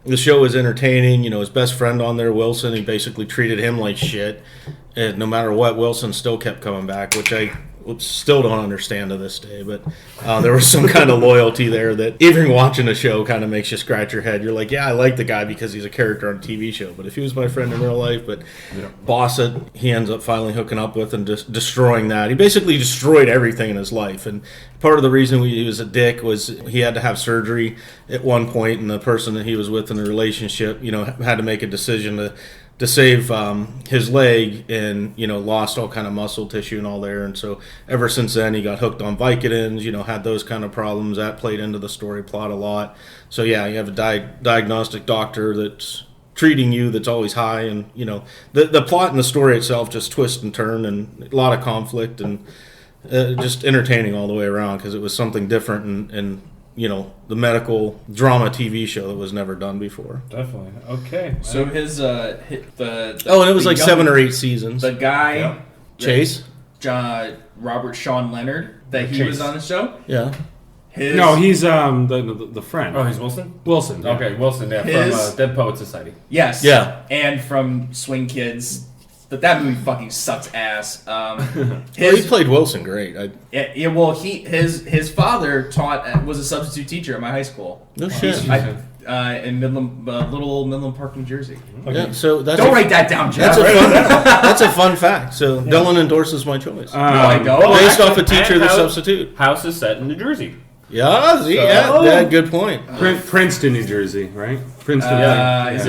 [SPEAKER 5] The show was entertaining. You know, his best friend on there, Wilson, he basically treated him like shit. And no matter what, Wilson still kept coming back, which I still don't understand to this day. But there was some kind of loyalty there that even watching a show kind of makes you scratch your head. You're like, yeah, I like the guy because he's a character on a TV show. But if he was my friend in real life, but Bossett, he ends up finally hooking up with and just destroying that. He basically destroyed everything in his life. And part of the reason he was a dick was he had to have surgery at one point, and the person that he was with in the relationship, you know, had to make a decision to save his leg, and, you know, lost all kind of muscle tissue and all there. And so ever since then he got hooked on Vicodins, you know, had those kind of problems. That played into the story plot a lot. So yeah, you have a diagnostic doctor that's treating you that's always high, and, you know, the plot and the story itself just twist and turn, and a lot of conflict, and just entertaining all the way around because it was something different and you know, the medical drama TV show that was never done before.
[SPEAKER 2] Definitely. Okay.
[SPEAKER 3] So and
[SPEAKER 5] it was like 7 or 8 seasons.
[SPEAKER 3] The guy,
[SPEAKER 5] Chase,
[SPEAKER 3] Robert Sean Leonard, that he was on the show.
[SPEAKER 5] Yeah.
[SPEAKER 4] No, he's the friend.
[SPEAKER 2] Oh, he's Wilson?
[SPEAKER 4] Wilson.
[SPEAKER 2] Yeah. Okay, Wilson, yeah, from Dead Poets Society.
[SPEAKER 3] Yes.
[SPEAKER 5] Yeah.
[SPEAKER 3] And from Swing Kids. But that movie fucking sucks ass.
[SPEAKER 5] He played Wilson great.
[SPEAKER 3] His father was a substitute teacher at my high school.
[SPEAKER 5] No shit.
[SPEAKER 3] In Little Midland Park, New Jersey.
[SPEAKER 5] Okay. Yeah, so
[SPEAKER 3] don't write that down, Jeff.
[SPEAKER 5] That's a fun fact. So yeah. Dylan endorses my choice. Based off a teacher that's substitute.
[SPEAKER 2] House is set in New Jersey.
[SPEAKER 5] Yeah, good point.
[SPEAKER 4] Princeton, New Jersey, right? Princeton,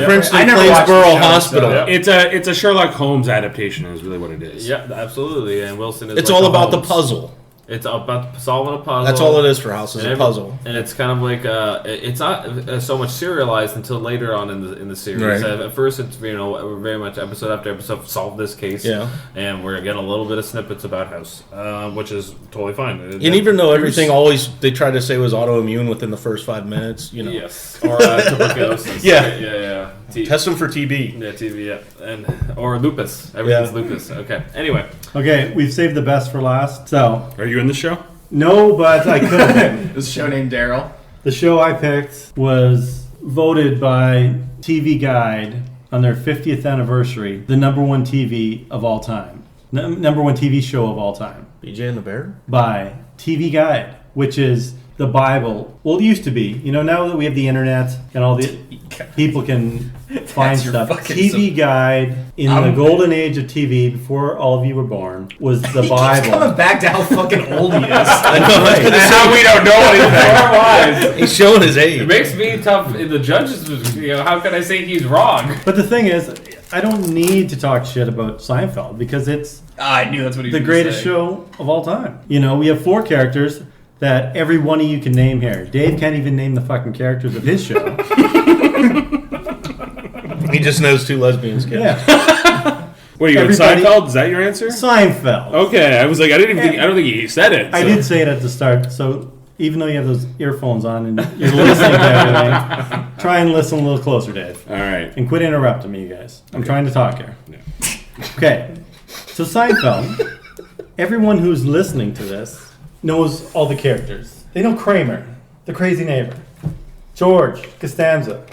[SPEAKER 5] Princeton Plainsboro Hospital.
[SPEAKER 4] Yeah. It's a Sherlock Holmes adaptation, is really what it is.
[SPEAKER 2] Yeah, absolutely. And Wilson is.
[SPEAKER 5] It's all about the puzzle.
[SPEAKER 2] It's about solving a puzzle.
[SPEAKER 5] That's all it is for House, is a puzzle.
[SPEAKER 2] And it's kind of like it's not so much serialized until later on in the series.
[SPEAKER 5] Right.
[SPEAKER 2] At first, it's we're very much episode after episode solve this case.
[SPEAKER 5] Yeah.
[SPEAKER 2] And we're getting a little bit of snippets about House, which is totally fine.
[SPEAKER 5] And even though everything they tried to say was autoimmune within the first 5 minutes, you know.
[SPEAKER 2] Yes. Or tuberculosis.
[SPEAKER 5] Yeah.
[SPEAKER 2] Yeah.
[SPEAKER 5] Test them for TB.
[SPEAKER 2] Yeah, TB, yeah. Or lupus. Everything's lupus. Okay. Anyway.
[SPEAKER 6] Okay, we've saved the best for last. So,
[SPEAKER 4] Are you in the show?
[SPEAKER 6] no, but I could have.
[SPEAKER 3] This show named Darryl.
[SPEAKER 6] The show I picked was voted by TV Guide on their 50th anniversary, the number one TV of all time. Number one TV show of all time.
[SPEAKER 5] BJ and the Bear?
[SPEAKER 6] By TV Guide, which is the Bible. Well, it used to be. You know, now that we have the internet and all the people can find stuff. TV Guide in the golden age of TV, before all of you were born, was the Bible.
[SPEAKER 3] He's coming back to how fucking old he is.
[SPEAKER 5] I know.
[SPEAKER 2] And how we don't know anything.
[SPEAKER 5] He's showing his age.
[SPEAKER 2] It makes me tough in the judges. How can I say he's wrong?
[SPEAKER 6] But the thing is, I don't need to talk shit about Seinfeld because it's
[SPEAKER 3] I knew that's what he was
[SPEAKER 6] the greatest show of all time. You know, we have 4 characters that every one of you can name here. Dave can't even name the fucking characters of his show.
[SPEAKER 5] He just knows 2 lesbians.
[SPEAKER 6] Yeah.
[SPEAKER 4] Wait, you in Seinfeld? Is that your answer?
[SPEAKER 6] Seinfeld.
[SPEAKER 4] Okay, I was like, I don't think he said it.
[SPEAKER 6] I did say it at the start, so even though you have those earphones on and you're listening to everything, try and listen a little closer, Dave.
[SPEAKER 4] All right.
[SPEAKER 6] And quit interrupting me, you guys. I'm trying to talk here.
[SPEAKER 4] Yeah.
[SPEAKER 6] Okay. So Seinfeld, everyone who's listening to this knows all the characters. They know Kramer, the crazy neighbor, George Costanza,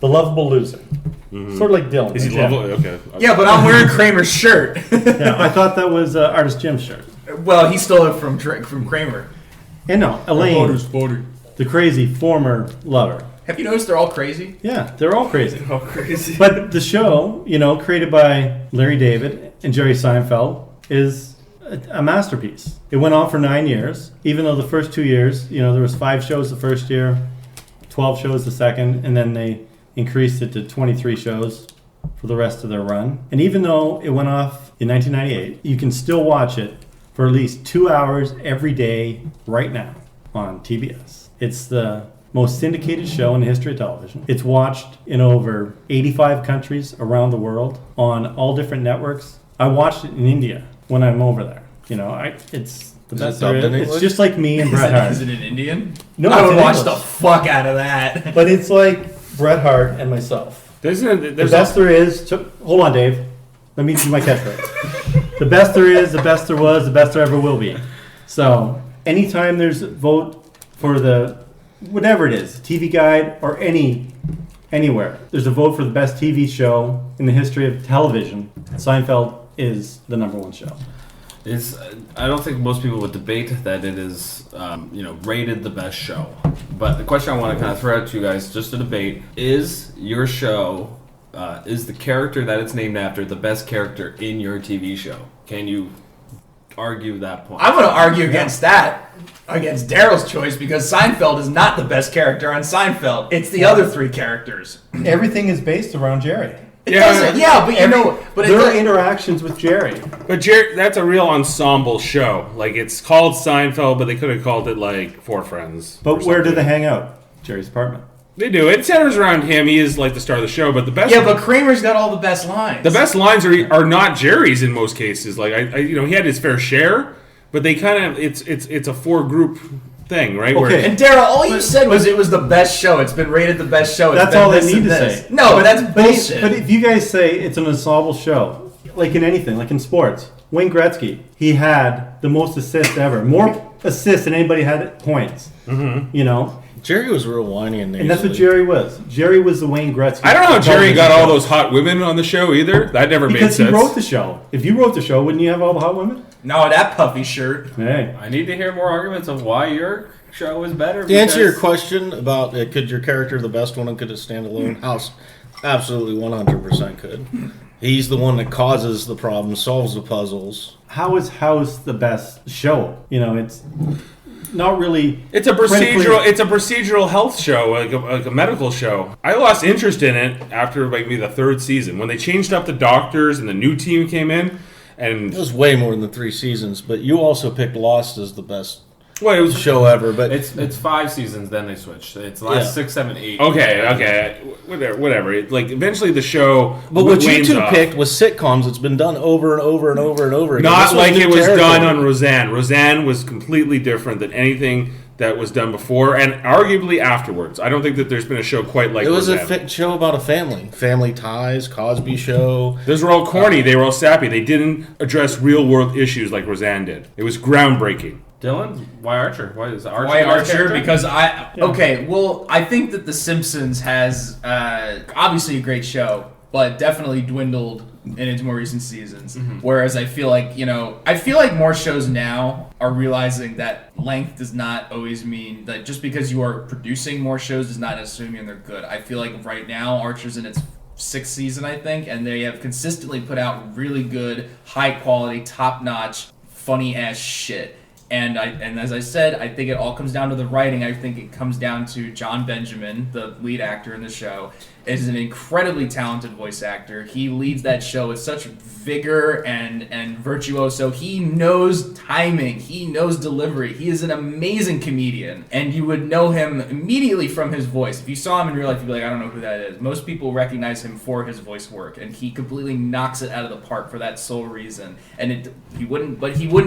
[SPEAKER 6] the lovable loser. Mm-hmm. Sort of like Dylan.
[SPEAKER 4] Is he lovable? Okay.
[SPEAKER 3] Yeah, but I'm wearing Kramer's shirt.
[SPEAKER 6] Yeah, I thought that was Artist Jim's shirt.
[SPEAKER 3] Well, he stole it from Kramer.
[SPEAKER 6] And no, Elaine, the crazy former lover.
[SPEAKER 3] Have you noticed they're all crazy?
[SPEAKER 6] Yeah, they're all crazy.
[SPEAKER 3] They're all crazy.
[SPEAKER 6] But the show, you know, created by Larry David and Jerry Seinfeld, is a masterpiece. It went on for 9 years, even though the first 2 years, you know, there was 5 shows the first year, 12 shows the second, and then they increased it to 23 shows for the rest of their run. And even though it went off in 1998, you can still watch it for at least 2 hours every day right now on TBS. It's the most syndicated show in the history of television. It's watched in over 85 countries around the world on all different networks. I watched it in India when I'm over there. You know, it's the best there is. It's just like me and Bret Hart.
[SPEAKER 3] Is it in Indian?
[SPEAKER 6] No,
[SPEAKER 3] I would watch
[SPEAKER 6] English.
[SPEAKER 3] the fuck out of that.
[SPEAKER 6] But it's like Bret Hart and myself. The best there is. Hold on, Dave. Let me do my catchphrase. The best there is, the best there was, the best there ever will be. So anytime there's a vote for the whatever it is, TV Guide or anywhere, there's a vote for the best TV show in the history of television, Seinfeld is the number one show.
[SPEAKER 2] I don't think most people would debate that it is, rated the best show. But the question I want to kind of throw out to you guys, just to debate, is your show, is the character that it's named after the best character in your TV show? Can you argue that point?
[SPEAKER 3] I'm going to argue against that, against Darryl's choice, because Seinfeld is not the best character on Seinfeld. It's the other 3 characters.
[SPEAKER 6] Everything is based around Jerry.
[SPEAKER 3] But
[SPEAKER 6] their interactions with Jerry.
[SPEAKER 4] But Jerry, that's a real ensemble show. Like, it's called Seinfeld, but they could have called it like Four Friends.
[SPEAKER 6] But where do they hang out? Jerry's apartment.
[SPEAKER 4] They do. It centers around him. He is like the star of the show. But the best.
[SPEAKER 3] Yeah, but Kramer's got all the best lines.
[SPEAKER 4] The best lines are not Jerry's in most cases. Like he had his fair share, but they kind of it's a 4-group thing, right?
[SPEAKER 6] Okay.
[SPEAKER 3] And Darryl, all you said was it was the best show. It's been rated the best show.
[SPEAKER 6] That's all they need to say.
[SPEAKER 3] No, but that's bullshit.
[SPEAKER 6] But if you guys say it's an ensemble show, like in anything, like in sports, Wayne Gretzky, he had the most assists ever. More assists than anybody had at points. Mm-hmm. You know?
[SPEAKER 5] Jerry was real whiny and nasally.
[SPEAKER 6] And that's what Jerry was. Jerry was the Wayne Gretzky.
[SPEAKER 4] I don't know how Jerry got all those hot women on the show either. That never made sense.
[SPEAKER 6] Because he wrote the show. If you wrote the show, wouldn't you have all the hot women?
[SPEAKER 3] No, that puffy shirt.
[SPEAKER 6] Hey.
[SPEAKER 2] I need to hear more arguments of why your show is better.
[SPEAKER 5] To answer your question about could your character the best one and could it stand alone? House absolutely 100% could. He's the one that causes the problem, solves the puzzles.
[SPEAKER 6] How is House the best show? You know, it's not really.
[SPEAKER 4] It's a procedural. It's a procedural health show, like a medical show. I lost interest in it after maybe the 3rd season when they changed up the doctors and the new team came in. And
[SPEAKER 5] it was way more than the 3 seasons. But you also picked Lost as the best.
[SPEAKER 4] Well, it was
[SPEAKER 5] show ever, but
[SPEAKER 2] it's 5 seasons. Then they switched. It's the last 6, 7, 8.
[SPEAKER 4] Okay, whatever. Eventually the show.
[SPEAKER 5] But what you two picked was sitcoms. It's been done over and over and over and over again.
[SPEAKER 4] Not like it was done on Roseanne. Roseanne was completely different than anything that was done before and arguably afterwards. I don't think that there's been a show quite like
[SPEAKER 5] It was
[SPEAKER 4] Roseanne.
[SPEAKER 5] a show about a family ties, Cosby Show.
[SPEAKER 4] Those were all corny. They were all sappy. They didn't address real world issues like Roseanne did. It was groundbreaking.
[SPEAKER 2] Dylan, why Archer? Why is Archer?
[SPEAKER 3] Why
[SPEAKER 2] your
[SPEAKER 3] Archer?
[SPEAKER 2] character?
[SPEAKER 3] Because I think that The Simpsons has obviously a great show, but definitely dwindled in its more recent seasons. Whereas I feel like more shows now are realizing that length does not always mean that just because you are producing more shows does not necessarily mean they're good. I feel like right now Archer's in its 6th season, I think, and they have consistently put out really good, high quality, top notch, funny ass shit. And as I said, I think it all comes down to the writing. I think it comes down to John Benjamin, the lead actor in the show, is an incredibly talented voice actor. He leads that show with such vigor and virtuoso. He knows timing. He knows delivery. He is an amazing comedian. And you would know him immediately from his voice. If you saw him in real life, you'd be like, I don't know who that is. Most people recognize him for his voice work. And he completely knocks it out of the park for that sole reason. And he wouldn't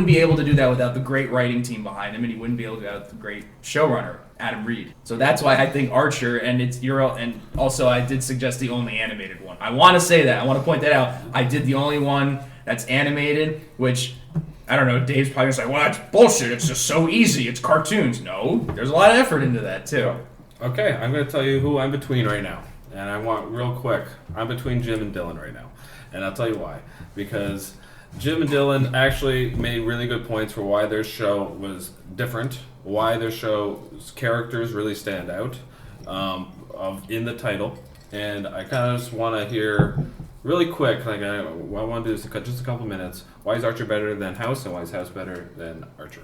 [SPEAKER 3] be able to do that without the great writing team behind him. And he wouldn't be able to do that without the great showrunner, Adam Reed. So that's why I think Archer, and also I did suggest the only animated one. I want to say that. I want to point that out. I did the only one that's animated, which, I don't know, Dave's probably going to say, well, that's bullshit. It's just so easy. It's cartoons. No, there's a lot of effort into that, too.
[SPEAKER 2] Okay, I'm going to tell you who I'm between right now. And I want real quick. I'm between Jim and Dylan right now. And I'll tell you why. Because Jim and Dylan actually made really good points for why their show was different, why their show's characters really stand out in the title. And I kind of just want to hear really quick, like I want to do this in just a couple minutes, why is Archer better than House and why is House better than Archer?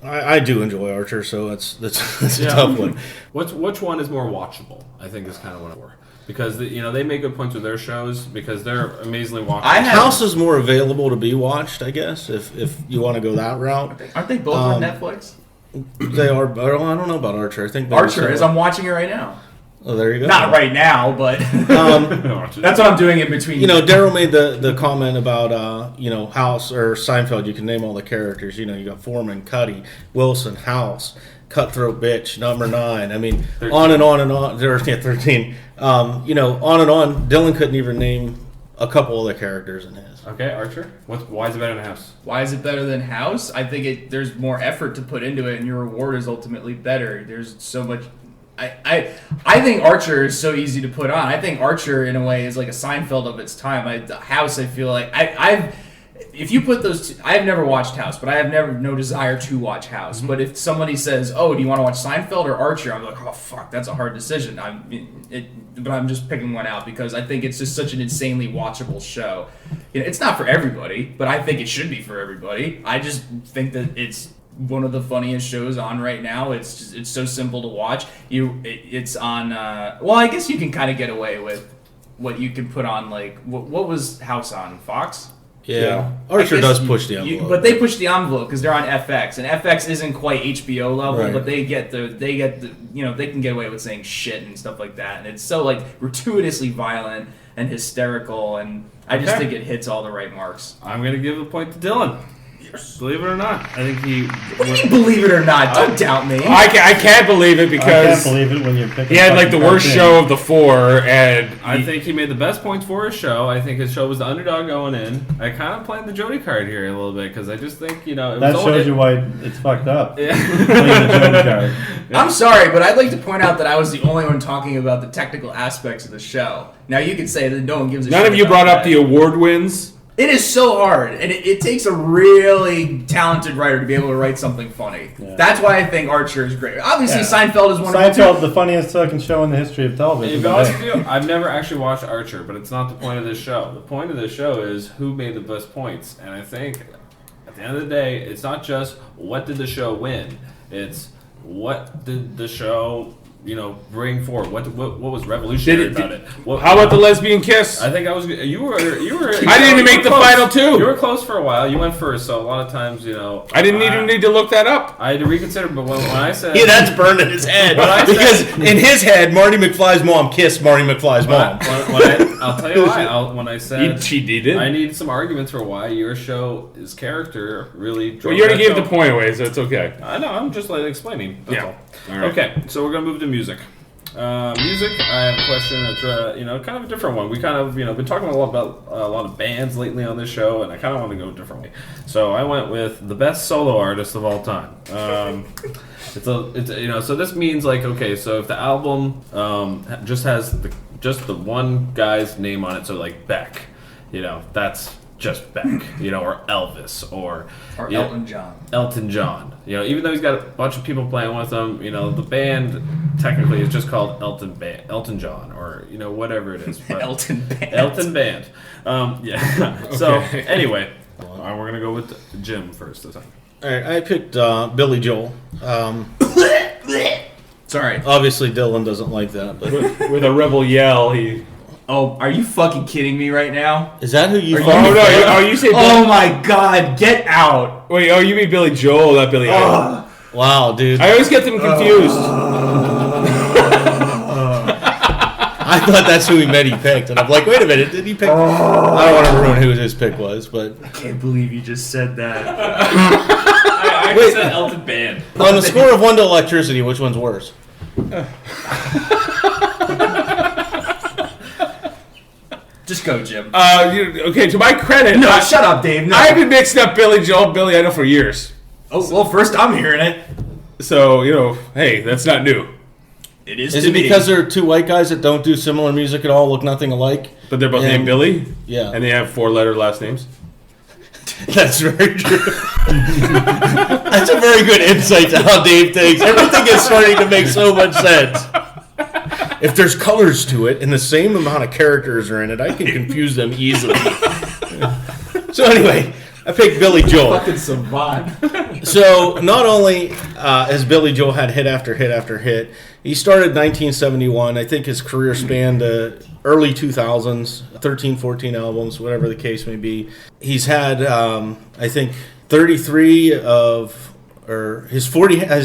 [SPEAKER 5] I do enjoy Archer, so that's a tough one.
[SPEAKER 2] Which one is more watchable? I think is kind of what I'm for. Because they make good points with their shows because they're amazingly watchable.
[SPEAKER 5] House is more available to be watched, I guess, if you want to go that route.
[SPEAKER 3] Aren't they both on Netflix?
[SPEAKER 5] They are. I don't know about Archer. I think
[SPEAKER 3] Archer is. I'm watching it right now.
[SPEAKER 5] Oh, there you go.
[SPEAKER 3] Not right now, but that's what I'm doing in between.
[SPEAKER 5] Daryl made the comment about House or Seinfeld. You can name all the characters. You got Foreman, Cuddy, Wilson, House, Cutthroat Bitch, Number 9. I mean, 13. On and on and on. There's 13. On and on. Dylan couldn't even name a couple of the characters in his.
[SPEAKER 2] Okay, Archer. Why is it better than House?
[SPEAKER 3] Why is it better than House? I think there's more effort to put into it, and your reward is ultimately better. There's so much. I think Archer is so easy to put on. I think Archer, in a way, is like a Seinfeld of its time. House, I feel like if you put those two, I've never watched House, but I have no desire to watch House. But if somebody says, "Oh, do you want to watch Seinfeld or Archer?" I'm like, "Oh, fuck, that's a hard decision." But I'm just picking one out because I think it's just such an insanely watchable show. It's not for everybody, but I think it should be for everybody. I just think that it's one of the funniest shows on right now. It's so simple to watch. It's on. Well, I guess you can kind of get away with what you can put on. Like what was House on Fox?
[SPEAKER 5] Yeah. Archer does push the envelope,
[SPEAKER 3] but they push the envelope because they're on FX, and FX isn't quite HBO level, right. But they can get away with saying shit and stuff like that, and it's so like gratuitously violent and hysterical, and I just think it hits all the right marks.
[SPEAKER 2] I'm gonna give a point to Dylan. Believe it or not, I think he.
[SPEAKER 3] What do you mean, believe it or not? Don't doubt me.
[SPEAKER 4] I can't believe it because
[SPEAKER 6] I can't believe it when you're picking.
[SPEAKER 4] He had like the worst show of the 4, and
[SPEAKER 2] I think he made the best points for his show. I think his show was the underdog going in. I kind of played the Jody card here a little bit because I just think
[SPEAKER 6] that shows you why it's fucked up.
[SPEAKER 2] Yeah.
[SPEAKER 6] Playing the Jody card.
[SPEAKER 3] Yeah. I'm sorry, but I'd like to point out that I was the only one talking about the technical aspects of the show. Now you could say that no one gives a shit.
[SPEAKER 4] None of you brought up the award wins.
[SPEAKER 3] It is so hard, and it takes a really talented writer to be able to write something funny. Yeah. That's why I think Archer is great. Obviously, Seinfeld is one of the
[SPEAKER 6] Seinfeld, the funniest fucking show in the history of television.
[SPEAKER 2] I've never actually watched Archer, but it's not the point of this show. The point of this show is who made the best points, and I think at the end of the day, it's not just what did the show win. It's what did the show bring forward? What was revolutionary about it?
[SPEAKER 4] How about the lesbian kiss?
[SPEAKER 2] I think I was. You were.
[SPEAKER 4] I didn't even make the final two.
[SPEAKER 2] You were close for a while. You went first, so a lot of times,
[SPEAKER 4] I didn't even need to look that up.
[SPEAKER 2] I had to reconsider, but when I said,
[SPEAKER 5] that's burned in his head because in his head, Marty McFly's mom kissed Marty McFly's mom.
[SPEAKER 2] I'll tell you why. When I said
[SPEAKER 4] she did.
[SPEAKER 2] I need some arguments for why your show's character really.
[SPEAKER 4] Well, you already gave the point away, so it's okay.
[SPEAKER 2] I know. I'm just explaining. That's all.
[SPEAKER 4] All right.
[SPEAKER 2] Okay, so we're gonna move to music. Music. I have a question that's kind of a different one. We kind of been talking a lot about a lot of bands lately on this show, and I kind of want to go a different way. So I went with the best solo artist of all time. So this means okay, so if the album just has the one guy's name on it, so like Beck, that's just Beck, or Elvis, or
[SPEAKER 3] Elton John.
[SPEAKER 2] Elton John. Even though he's got a bunch of people playing with him, the band technically is just called Elton John, or whatever it is. But
[SPEAKER 3] Elton Band.
[SPEAKER 2] Elton Band. Yeah.
[SPEAKER 4] Okay.
[SPEAKER 2] So anyway, we're gonna go with Jim first this time.
[SPEAKER 5] All right, I picked Billy Joel.
[SPEAKER 3] Sorry.
[SPEAKER 5] Obviously, Dylan doesn't like that, but
[SPEAKER 4] with a rebel yell, he.
[SPEAKER 3] Oh, are you fucking kidding me right now?
[SPEAKER 5] Is that who you?
[SPEAKER 4] You say?
[SPEAKER 3] Oh my God! Get out!
[SPEAKER 4] Wait, you mean Billy Joel, not Billy?
[SPEAKER 5] Wow, dude!
[SPEAKER 4] I always get them confused.
[SPEAKER 5] I thought that's who he meant he picked, and I'm like, wait a minute, did he pick? I don't want to ruin who his pick was, but
[SPEAKER 3] I can't believe you just said that.
[SPEAKER 2] I said Elton Band.
[SPEAKER 5] On the score of 1 to electricity, which one's worse?
[SPEAKER 3] Just go, Jim.
[SPEAKER 4] Okay, to my credit,
[SPEAKER 3] No, shut up, Dave. No.
[SPEAKER 4] I've been mixing up Billy Joel, Billy Idol for years.
[SPEAKER 3] Oh, well, first I'm hearing it.
[SPEAKER 4] So, hey, that's not new.
[SPEAKER 3] It is.
[SPEAKER 5] Is
[SPEAKER 3] to
[SPEAKER 5] it
[SPEAKER 3] me.
[SPEAKER 5] because there are two white guys that don't do similar music at all, look nothing alike?
[SPEAKER 4] But they're both named Billy?
[SPEAKER 5] Yeah.
[SPEAKER 4] And they have 4-letter last names?
[SPEAKER 5] That's very true. That's a very good insight to how Dave thinks. Everything is starting to make so much sense. If there's colors to it and the same amount of characters are in it, I can confuse them easily. So anyway, I picked Billy Joel.
[SPEAKER 3] Fucking savant.
[SPEAKER 5] So not only has Billy Joel had hit after hit after hit, he started in 1971. I think his career spanned early 2000s, 13, 14 albums, whatever the case may be. He's had, I think, 33 has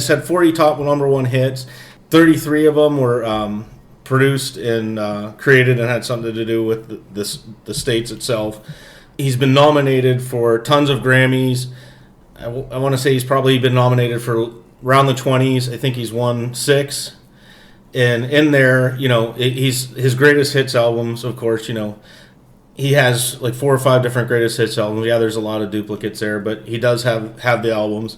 [SPEAKER 5] had 40 top number one hits. 33 of them were produced and created and had something to do with the States itself. He's been nominated for tons of Grammys. I want to say he's probably been nominated for around the 20s. I think he's won 6. And in there, he's his greatest hits albums, of course, he has like 4 or 5 different greatest hits albums. Yeah, there's a lot of duplicates there, but he does have the albums.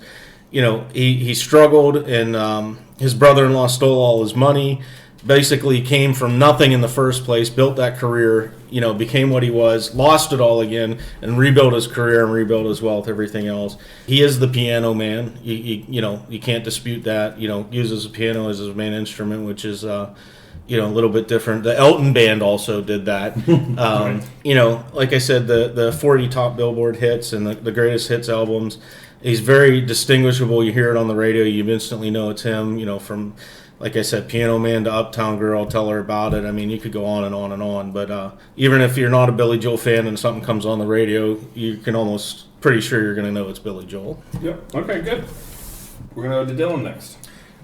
[SPEAKER 5] He struggled, and his brother-in-law stole all his money. Basically came from nothing in the first place, built that career, became what he was, lost it all again, and rebuilt his career and rebuilt his wealth, everything else. He is the piano man. You can't dispute that. Uses the piano as his main instrument, which is a little bit different. The Elton Band also did that. Like I said, the 40 top Billboard hits and the greatest hits albums. He's very distinguishable. You hear it on the radio, you instantly know it's him. From, like I said, Piano Man to Uptown Girl, Tell Her About It. I mean, you could go on and on and on. But even if you're not a Billy Joel fan and something comes on the radio, you can almost pretty sure you're going to know it's Billy Joel.
[SPEAKER 2] Yep. Okay, good. We're going to go to Dylan next.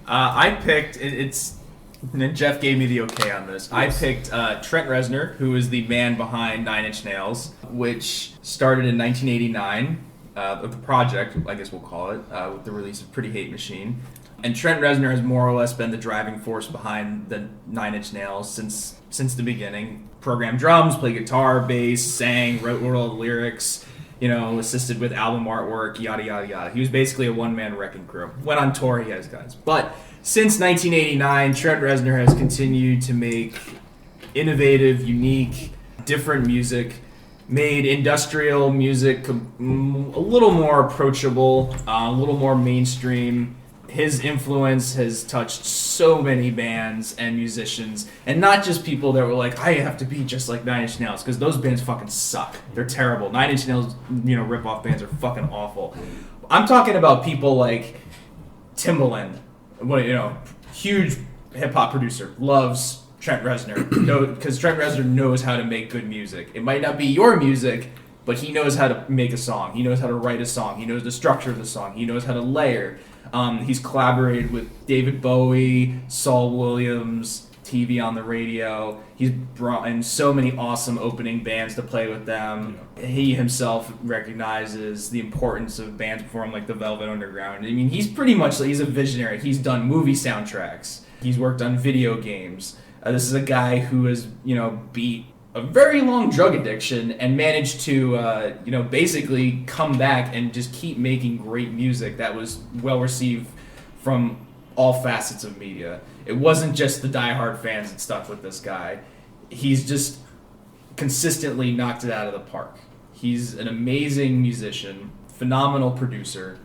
[SPEAKER 3] I picked, and Jeff gave me the okay on this. Yes. I picked Trent Reznor, who is the man behind 9 Inch Nails, which started in 1989. The project, I guess we'll call it, with the release of Pretty Hate Machine. And Trent Reznor has more or less been the driving force behind the 9 Inch Nails since the beginning. Programmed drums, played guitar, bass, sang, wrote all the lyrics, assisted with album artwork, yada, yada, yada. He was basically a one-man wrecking crew. Went on tour, he has guys. But since 1989, Trent Reznor has continued to make innovative, unique, different music, made industrial music a little more approachable, a little more mainstream. His influence has touched so many bands and musicians, and not just people that were like, I have to be just like 9 Inch Nails, because those bands fucking suck. They're terrible. 9 Inch Nails, rip-off bands are fucking awful. I'm talking about people like Timbaland, huge hip hop producer, loves Trent Reznor, because Trent Reznor knows how to make good music. It might not be your music, but he knows how to make a song. He knows how to write a song. He knows the structure of the song. He knows how to layer. He's collaborated with David Bowie, Saul Williams, TV on the radio. He's brought in so many awesome opening bands to play with them. He himself recognizes the importance of bands performing like the Velvet Underground. I mean, he's a visionary. He's done movie soundtracks. He's worked on video games. This is a guy who has, beat a very long drug addiction and managed to, basically come back and just keep making great music that was well received from all facets of media. It wasn't just the diehard fans that stuck with this guy. He's just consistently knocked it out of the park. He's an amazing musician, phenomenal producer,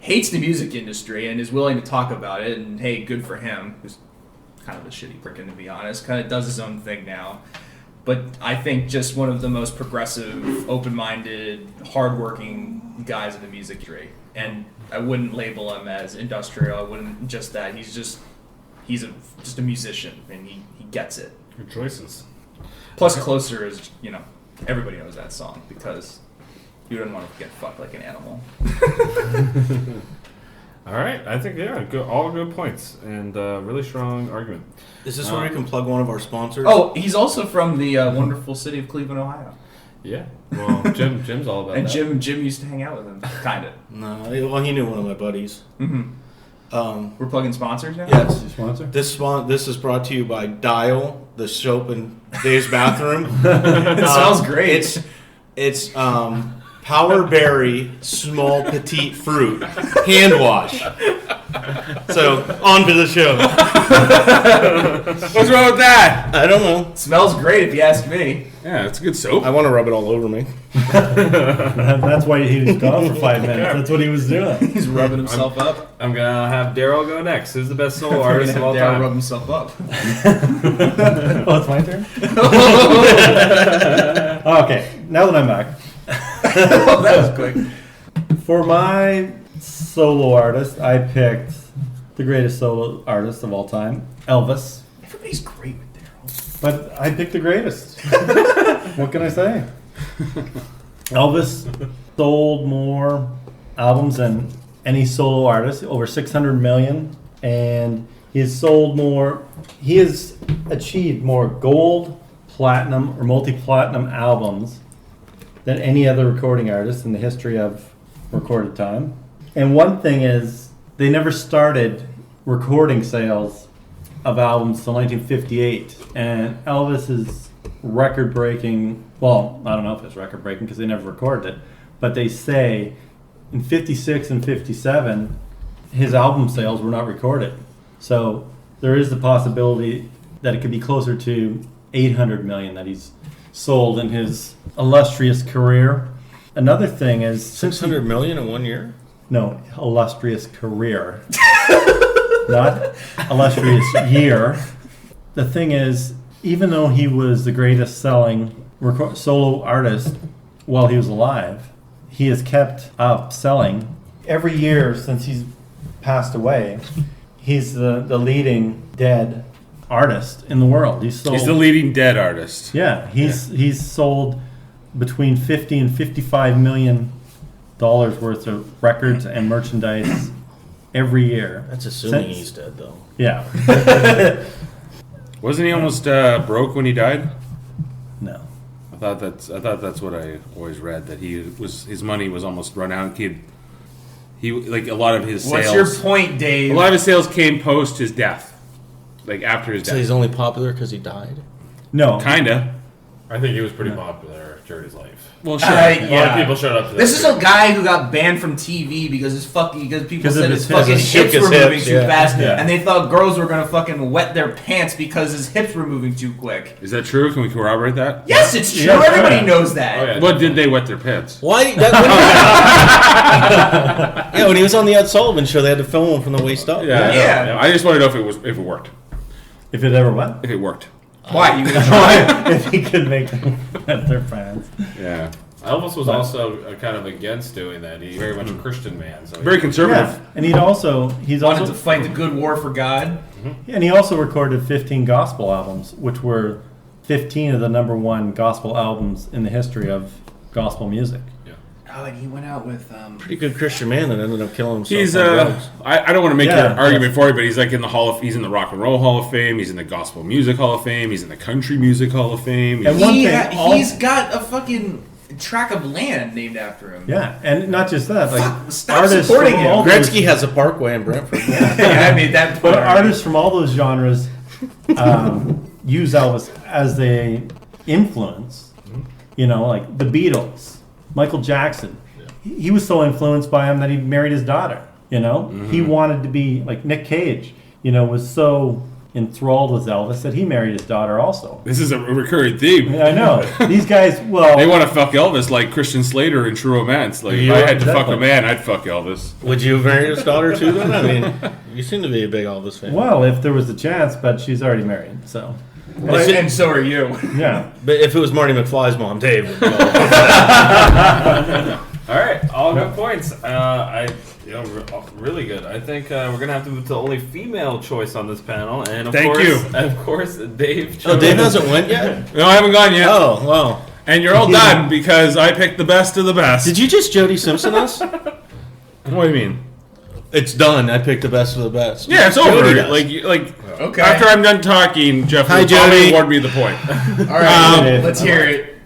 [SPEAKER 3] hates the music industry and is willing to talk about it, and hey, good for him. He's kind of a shitty prick, to be honest. Kind of does his own thing now. But I think just one of the most progressive, open-minded, hardworking guys in the music industry. And I wouldn't label him as industrial. I wouldn't just that. He's just a musician, and he gets it.
[SPEAKER 4] Good choices.
[SPEAKER 3] Plus, Closer is, everybody knows that song because you don't want to get fucked like an animal.
[SPEAKER 2] All right, I think all good points and really strong argument.
[SPEAKER 5] Is this where we can plug one of our sponsors?
[SPEAKER 3] Oh, he's also from the wonderful city of Cleveland, Ohio.
[SPEAKER 2] Yeah, well, Jim's all about
[SPEAKER 3] and
[SPEAKER 2] that.
[SPEAKER 3] And Jim used to hang out with him, kind of.
[SPEAKER 5] No, well, he knew one of my buddies.
[SPEAKER 3] Mm-hmm. We're plugging sponsors now?
[SPEAKER 5] Yes.
[SPEAKER 6] Sponsor?
[SPEAKER 5] This is brought to you by Dial, the soap in Dave's bathroom.
[SPEAKER 3] It smells great.
[SPEAKER 5] It's Power Berry Small Petite Fruit Hand Wash. So, on to the show.
[SPEAKER 2] What's wrong with that?
[SPEAKER 5] I don't know.
[SPEAKER 3] It smells great if you ask me.
[SPEAKER 2] Yeah, it's a good soap.
[SPEAKER 5] I want to rub it all over me.
[SPEAKER 6] That's why he was gone for 5 minutes. That's what he was doing.
[SPEAKER 3] He's rubbing himself up.
[SPEAKER 2] I'm gonna have Darryl go next. Who's the best solo artist of all
[SPEAKER 3] Darryl
[SPEAKER 2] time?
[SPEAKER 3] rub himself up.
[SPEAKER 6] Oh, it's my turn? Okay, now that I'm back.
[SPEAKER 3] That was quick.
[SPEAKER 6] For my solo artist, I picked the greatest solo artist of all time, Elvis.
[SPEAKER 3] Everybody's great with Darryl.
[SPEAKER 6] But I picked the greatest. What can I say? Elvis sold more albums than any solo artist, over 600 million, and he has achieved more gold, platinum, or multi-platinum albums than any other recording artist in the history of recorded time. And one thing is, they never started recording sales of albums till 1958, and Elvis's record-breaking, well, I don't know if it's record-breaking because they never recorded it, but they say in 56 and 57, his album sales were not recorded. So there is the possibility that it could be closer to 800 million that he's sold in his illustrious career. Another thing is...
[SPEAKER 5] 600 million in 1 year?
[SPEAKER 6] No, illustrious career. Not illustrious year. The thing is, even though he was the greatest selling solo artist while he was alive, he has kept up selling. Every year since he's passed away, he's the leading dead artist in the world.
[SPEAKER 4] He's the leading dead artist.
[SPEAKER 6] Yeah, he's sold between 50 and 55 million dollars worth of records and merchandise every year.
[SPEAKER 5] That's assuming he's dead, though.
[SPEAKER 6] Yeah.
[SPEAKER 4] Wasn't he almost broke when he died?
[SPEAKER 6] No.
[SPEAKER 4] I thought that's what I always read, that his money was almost run out. He like a lot of his sales.
[SPEAKER 3] What's your point, Dave?
[SPEAKER 4] A lot of his sales came post his death, like after his death.
[SPEAKER 5] So he's only popular because he died?
[SPEAKER 6] No.
[SPEAKER 4] Kinda.
[SPEAKER 2] I think he was pretty popular during his life.
[SPEAKER 4] Well, sure.
[SPEAKER 2] A lot of people showed up to that.
[SPEAKER 3] This is a guy who got banned from TV because people said his fucking
[SPEAKER 5] his
[SPEAKER 3] hips were moving too fast,
[SPEAKER 6] Yeah.
[SPEAKER 3] and they thought girls were gonna fucking wet their pants because his hips were moving too quick.
[SPEAKER 4] Is that true? Can we corroborate that?
[SPEAKER 3] Yes, it's true.
[SPEAKER 6] Yeah,
[SPEAKER 3] Everybody
[SPEAKER 6] yeah.
[SPEAKER 3] knows that.
[SPEAKER 2] Oh, yeah.
[SPEAKER 4] What did they wet their pants?
[SPEAKER 5] Why? When he was on the Ed Sullivan show, they had to film him from the waist up.
[SPEAKER 3] Yeah.
[SPEAKER 4] I just want to know if it worked.
[SPEAKER 6] If it ever went?
[SPEAKER 4] If it worked.
[SPEAKER 3] Why? You gonna try?
[SPEAKER 6] If he could make them at their fans.
[SPEAKER 4] Yeah.
[SPEAKER 2] Elvis was also kind of against doing that. He's very much a Christian man. So
[SPEAKER 4] Very conservative.
[SPEAKER 6] Yeah, and he's also
[SPEAKER 3] Wanted to fight the good war for God.
[SPEAKER 6] and he also recorded 15 gospel albums, which were 15 of the #1 gospel albums in the history of gospel music.
[SPEAKER 3] Oh, and he went out with
[SPEAKER 5] Pretty good Christian man that ended up killing himself.
[SPEAKER 4] He's
[SPEAKER 5] on drugs.
[SPEAKER 4] I don't want to make
[SPEAKER 6] Yeah,
[SPEAKER 4] an argument for it, but he's like in the he's in the Rock and Roll Hall of Fame. He's in the Gospel Music Hall of Fame. He's in the Country Music Hall of Fame.
[SPEAKER 6] And one thing,
[SPEAKER 3] he's got a fucking tract of land named after him.
[SPEAKER 6] yeah, and not just that, like
[SPEAKER 3] Stop
[SPEAKER 6] artists
[SPEAKER 3] supporting
[SPEAKER 6] from
[SPEAKER 3] him.
[SPEAKER 6] all those,
[SPEAKER 5] Gretzky has a parkway in Brentford.
[SPEAKER 3] I made that
[SPEAKER 6] but
[SPEAKER 3] point.
[SPEAKER 6] artists from all those genres use Elvis as a influence. You know, like the Beatles, Michael Jackson. He was so influenced by him that he married his daughter. You know, he wanted to be like Nick Cage. You know, was so enthralled with Elvis that he married his daughter also.
[SPEAKER 4] This is a recurring theme.
[SPEAKER 6] I know these guys. Well,
[SPEAKER 4] They want to fuck Elvis like Christian Slater in True Romance. Like, if I had to fuck
[SPEAKER 6] exactly.
[SPEAKER 4] a man, I'd fuck Elvis.
[SPEAKER 5] Would you marry his daughter too? Then I mean, you seem to be a big Elvis fan.
[SPEAKER 6] well, if there was a chance, but she's already married, so
[SPEAKER 3] And so are you.
[SPEAKER 6] yeah.
[SPEAKER 5] But if it was Marty McFly's mom, Dave. Would go.
[SPEAKER 2] All right, all good points. Really good. I think we're gonna have to move to the only female choice on this panel, and of course, Dave.
[SPEAKER 5] Oh, Dave hasn't went yet.
[SPEAKER 4] No, I haven't gone yet.
[SPEAKER 5] Oh, wow.
[SPEAKER 4] And you're all done because I picked the best of the best.
[SPEAKER 5] Did you just Jody Simpson us?
[SPEAKER 4] What do you mean?
[SPEAKER 5] It's done. I picked the best of the best.
[SPEAKER 4] Yeah, it's
[SPEAKER 5] Jody
[SPEAKER 4] over.
[SPEAKER 5] does.
[SPEAKER 4] Like
[SPEAKER 3] Okay.
[SPEAKER 4] after I'm done talking, Jeff
[SPEAKER 5] Hi,
[SPEAKER 4] will probably
[SPEAKER 5] Jody.
[SPEAKER 4] award me the point.
[SPEAKER 3] All right, let's hear it.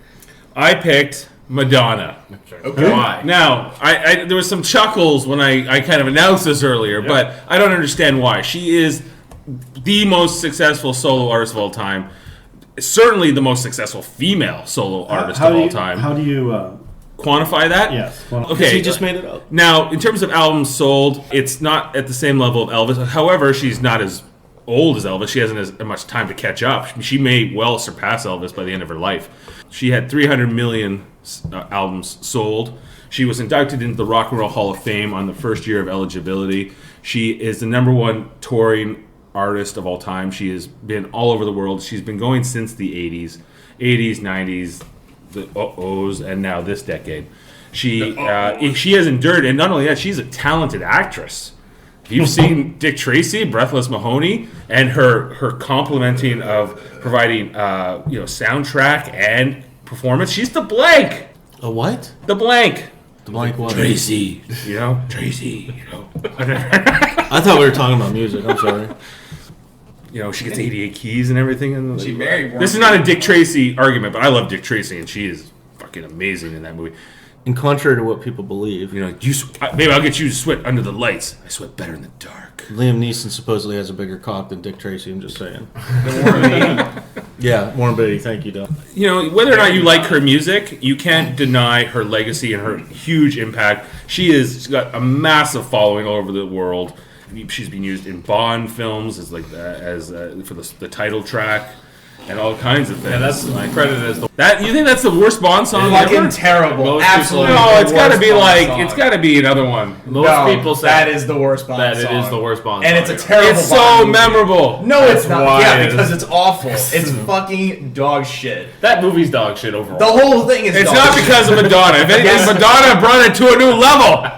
[SPEAKER 4] I picked Madonna.
[SPEAKER 3] Okay.
[SPEAKER 4] Why? Now, I there was some chuckles when I kind of announced this earlier, but I don't understand why. She is the most successful solo artist of all time. Certainly the most successful female solo artist of all time.
[SPEAKER 6] How do you?
[SPEAKER 4] Quantify that?
[SPEAKER 6] Yes.
[SPEAKER 4] Okay.
[SPEAKER 5] He just made it up.
[SPEAKER 4] Now, in terms of albums sold, it's not at the same level of Elvis. However, she's not as old as Elvis. She hasn't as much time to catch up. She may well surpass Elvis by the end of her life. She had 300 million albums sold. She was inducted into the Rock and Roll Hall of Fame on the first year of eligibility. She is the #1 touring artist of all time. She has been all over the world. She's been going since the 80s, 90s, the O's, and now this decade. She has endured, and not only that, she's a talented actress. If you've seen Dick Tracy, Breathless Mahoney, and her complimenting of providing soundtrack and performance, she's the blank.
[SPEAKER 5] A what?
[SPEAKER 4] The blank.
[SPEAKER 5] The blank what?
[SPEAKER 4] Tracy. Tracy.
[SPEAKER 5] I thought we were talking about music. I'm sorry.
[SPEAKER 4] She gets 88 keys and everything. And
[SPEAKER 3] She married one.
[SPEAKER 4] this is not a Dick Tracy argument, but I love Dick Tracy, and she is fucking amazing in that movie.
[SPEAKER 5] And contrary to what people believe,
[SPEAKER 4] Maybe I'll get you to sweat under the lights. I sweat better in the dark.
[SPEAKER 5] Liam Neeson supposedly has a bigger cock than Dick Tracy. I'm just saying. Yeah, Warren Beatty. Thank you, Doug.
[SPEAKER 4] Whether or not you like her music, you can't deny her legacy and her huge impact. She's got a massive following all over the world. She's been used in Bond films as for the title track and all kinds of things.
[SPEAKER 2] Yeah, that's credited as the
[SPEAKER 4] That you think that's the worst Bond song
[SPEAKER 3] Fucking
[SPEAKER 4] ever?
[SPEAKER 3] terrible.
[SPEAKER 2] Most
[SPEAKER 3] Absolutely.
[SPEAKER 2] people-
[SPEAKER 4] No, it's got to
[SPEAKER 3] the
[SPEAKER 4] be
[SPEAKER 3] worst
[SPEAKER 4] like
[SPEAKER 3] Bond
[SPEAKER 4] it's
[SPEAKER 3] song.
[SPEAKER 4] got to be another one.
[SPEAKER 2] most
[SPEAKER 3] No,
[SPEAKER 2] people say
[SPEAKER 3] that is the worst Bond
[SPEAKER 2] that
[SPEAKER 3] song.
[SPEAKER 2] it is the worst Bond
[SPEAKER 3] And
[SPEAKER 2] song
[SPEAKER 3] it's a
[SPEAKER 2] ever.
[SPEAKER 3] terrible
[SPEAKER 4] It's so
[SPEAKER 3] Bond movie.
[SPEAKER 4] memorable.
[SPEAKER 3] No, it's not.
[SPEAKER 2] why
[SPEAKER 3] Yeah,
[SPEAKER 2] it is.
[SPEAKER 3] because it's awful. It's fucking dog shit.
[SPEAKER 2] That movie's dog shit overall.
[SPEAKER 3] The whole thing is
[SPEAKER 4] It's
[SPEAKER 3] dog
[SPEAKER 4] not
[SPEAKER 3] shit.
[SPEAKER 4] because of Madonna. If anything,
[SPEAKER 3] Yes.
[SPEAKER 4] Madonna brought it to a new level.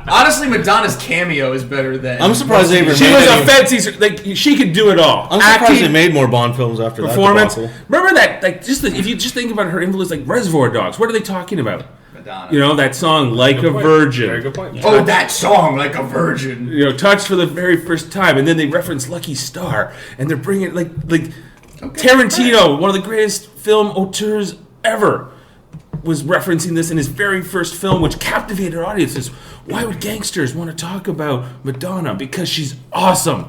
[SPEAKER 3] Honestly, Madonna's cameo is better than...
[SPEAKER 5] I'm surprised they even
[SPEAKER 4] She
[SPEAKER 5] made
[SPEAKER 4] was
[SPEAKER 5] any-
[SPEAKER 4] a fancy. She could do it all.
[SPEAKER 5] I'm surprised they made more Bond films after
[SPEAKER 4] performance.
[SPEAKER 5] that debacle.
[SPEAKER 4] Remember that? If you just think about her influence, like Reservoir Dogs. What are they talking about?
[SPEAKER 3] Madonna.
[SPEAKER 4] That song, "Like a Virgin."
[SPEAKER 2] Very good point.
[SPEAKER 3] Oh, that song, Like a Virgin.
[SPEAKER 4] Touched for the very first time, and then they reference Lucky Star, and they're bringing like Tarantino, one of the greatest film auteurs ever, was referencing this in his very first film, which captivated audiences. Why would gangsters want to talk about Madonna? Because she's awesome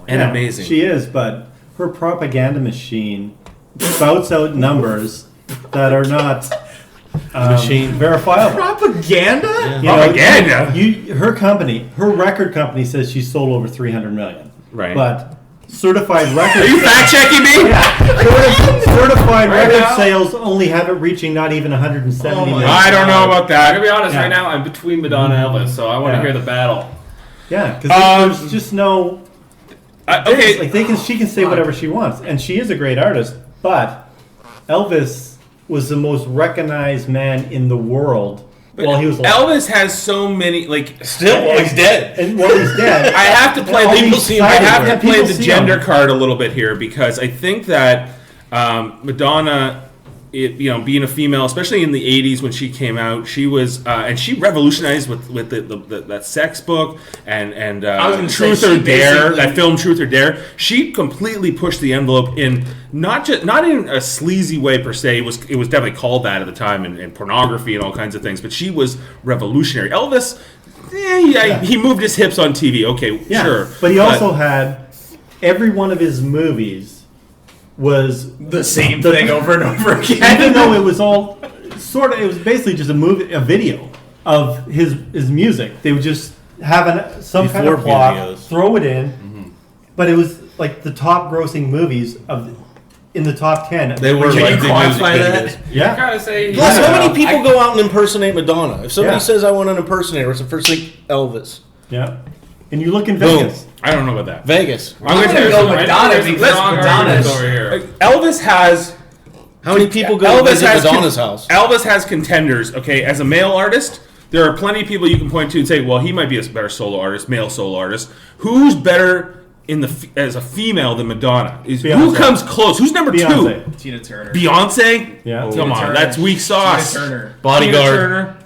[SPEAKER 4] and amazing.
[SPEAKER 6] She is, but her propaganda machine spouts out numbers that are not verifiable.
[SPEAKER 3] Propaganda?
[SPEAKER 6] You know,
[SPEAKER 4] Propaganda?
[SPEAKER 6] her record company says she sold over 300 million.
[SPEAKER 4] Right.
[SPEAKER 6] But certified record
[SPEAKER 4] Are you fact checking me?
[SPEAKER 6] certified record sales only have it reaching not even 170 million.
[SPEAKER 4] I don't know about
[SPEAKER 2] I'm
[SPEAKER 4] that.
[SPEAKER 2] gonna be honest.
[SPEAKER 6] Yeah.
[SPEAKER 2] Right now, I'm between Madonna and Elvis, so I want to
[SPEAKER 6] Yeah.
[SPEAKER 2] hear the battle.
[SPEAKER 6] Yeah, because there's just no.
[SPEAKER 4] Okay.
[SPEAKER 6] Like she can say whatever she wants, and she is a great artist. But Elvis was the most recognized man in the world while he was alive.
[SPEAKER 4] Elvis has so many, like,
[SPEAKER 5] Still, while he's dead.
[SPEAKER 6] And while he's dead,
[SPEAKER 4] I have to play
[SPEAKER 6] People
[SPEAKER 4] the
[SPEAKER 6] see
[SPEAKER 4] gender
[SPEAKER 6] him.
[SPEAKER 4] card a little bit here because I think that Madonna, being a female, especially in the '80s when she came out, she was and she revolutionized with that sex book and Truth or Dare, that film Truth or Dare. She completely pushed the envelope in not in a sleazy way per se. It was definitely called that at the time in pornography and all kinds of things. But she was revolutionary. Elvis, he moved his hips on TV. Okay, sure,
[SPEAKER 6] but he also had every one of his movies was
[SPEAKER 3] the same thing over and over again.
[SPEAKER 6] Even though it was all it was basically just a video of his music. They would just have some kind of plot,
[SPEAKER 5] videos.
[SPEAKER 6] throw it in, but it was like the top grossing movies in the top 10.
[SPEAKER 5] They were
[SPEAKER 3] Can
[SPEAKER 5] like
[SPEAKER 3] you
[SPEAKER 5] the
[SPEAKER 3] quantify
[SPEAKER 5] music
[SPEAKER 3] that?
[SPEAKER 5] videos.
[SPEAKER 6] Yeah.
[SPEAKER 2] Gotta say,
[SPEAKER 5] Plus, how many people go out and impersonate Madonna? If somebody
[SPEAKER 6] Yeah.
[SPEAKER 5] says, I want an impersonator, what's the first thing? Elvis.
[SPEAKER 6] Yeah. And you look in
[SPEAKER 5] Boom.
[SPEAKER 6] Vegas.
[SPEAKER 4] I don't know about that.
[SPEAKER 5] Vegas.
[SPEAKER 3] I'm going to go Madonna because Madonna's
[SPEAKER 2] over here.
[SPEAKER 4] Elvis has.
[SPEAKER 5] How many people go to visit Madonna's house?
[SPEAKER 4] Elvis has contenders. Okay, as a male artist, there are plenty of people you can point to and say, well, he might be a better solo artist, male solo artist. Who's better as a female than Madonna? Who
[SPEAKER 6] Beyonce.
[SPEAKER 4] comes close? Who's number
[SPEAKER 6] Beyonce.
[SPEAKER 4] two?
[SPEAKER 3] Tina Turner.
[SPEAKER 4] Beyonce?
[SPEAKER 6] Yeah.
[SPEAKER 4] Come
[SPEAKER 3] Tina
[SPEAKER 4] on,
[SPEAKER 3] Turner.
[SPEAKER 4] that's weak sauce.
[SPEAKER 3] Tina Turner.
[SPEAKER 5] Bodyguard.
[SPEAKER 4] Tina Turner.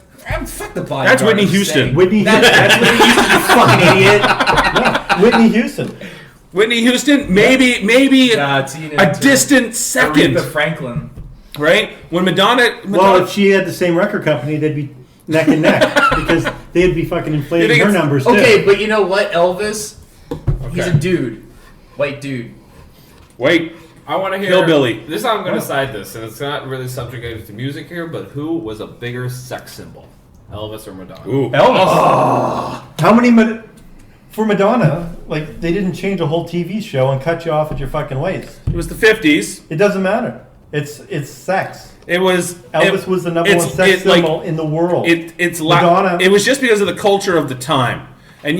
[SPEAKER 3] Fuck the Bodyguard.
[SPEAKER 4] That's Whitney
[SPEAKER 3] I'm
[SPEAKER 4] Houston.
[SPEAKER 3] saying.
[SPEAKER 6] Whitney
[SPEAKER 3] That's Whitney Houston, you fucking idiot.
[SPEAKER 6] Whitney Houston.
[SPEAKER 4] Whitney Houston, maybe
[SPEAKER 3] Tina
[SPEAKER 4] a
[SPEAKER 3] Turner.
[SPEAKER 4] distant second,
[SPEAKER 3] Aretha Franklin.
[SPEAKER 4] right? When Madonna
[SPEAKER 6] Well, if she had the same record company, they'd be neck and neck because they'd be fucking
[SPEAKER 4] You
[SPEAKER 6] inflating
[SPEAKER 4] think
[SPEAKER 6] her
[SPEAKER 4] it's-
[SPEAKER 6] numbers too.
[SPEAKER 3] Okay, but you know what? Elvis, he's a
[SPEAKER 4] Okay.
[SPEAKER 3] dude. White dude.
[SPEAKER 4] wait,
[SPEAKER 2] I want to hear
[SPEAKER 4] Hillbilly.
[SPEAKER 2] This is how I'm going to side this, and it's not really subjugated to music here. But who was a bigger sex symbol, Elvis or Madonna?
[SPEAKER 4] ooh,
[SPEAKER 6] Elvis. How many for Madonna? Like they didn't change a whole TV show and cut you off at your fucking waist.
[SPEAKER 4] it was the '50s.
[SPEAKER 6] It doesn't matter. It's sex.
[SPEAKER 4] It was
[SPEAKER 6] Elvis was the number one sex symbol in the world. Madonna.
[SPEAKER 4] It was just because of the culture of the time, and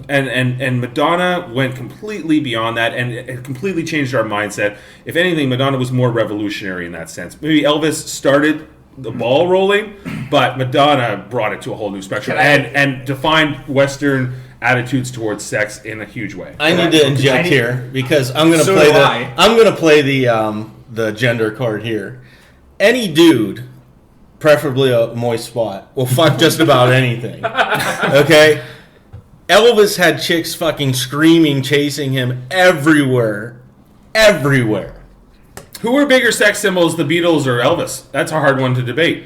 [SPEAKER 4] and Madonna went completely beyond that, and it completely changed our mindset. If anything, Madonna was more revolutionary in that sense. Maybe Elvis started the ball rolling, but Madonna brought it to a whole new spectrum and defined Western attitudes towards sex in a huge way.
[SPEAKER 5] I need to inject here because I'm going to
[SPEAKER 3] So
[SPEAKER 5] play
[SPEAKER 3] do I.
[SPEAKER 5] I'm going to play the gender card here. Any dude, preferably a moist spot, will fuck just about anything. Okay? Elvis had chicks fucking screaming, chasing him everywhere. Everywhere.
[SPEAKER 4] Who were bigger sex symbols, the Beatles or Elvis? That's a hard one to debate,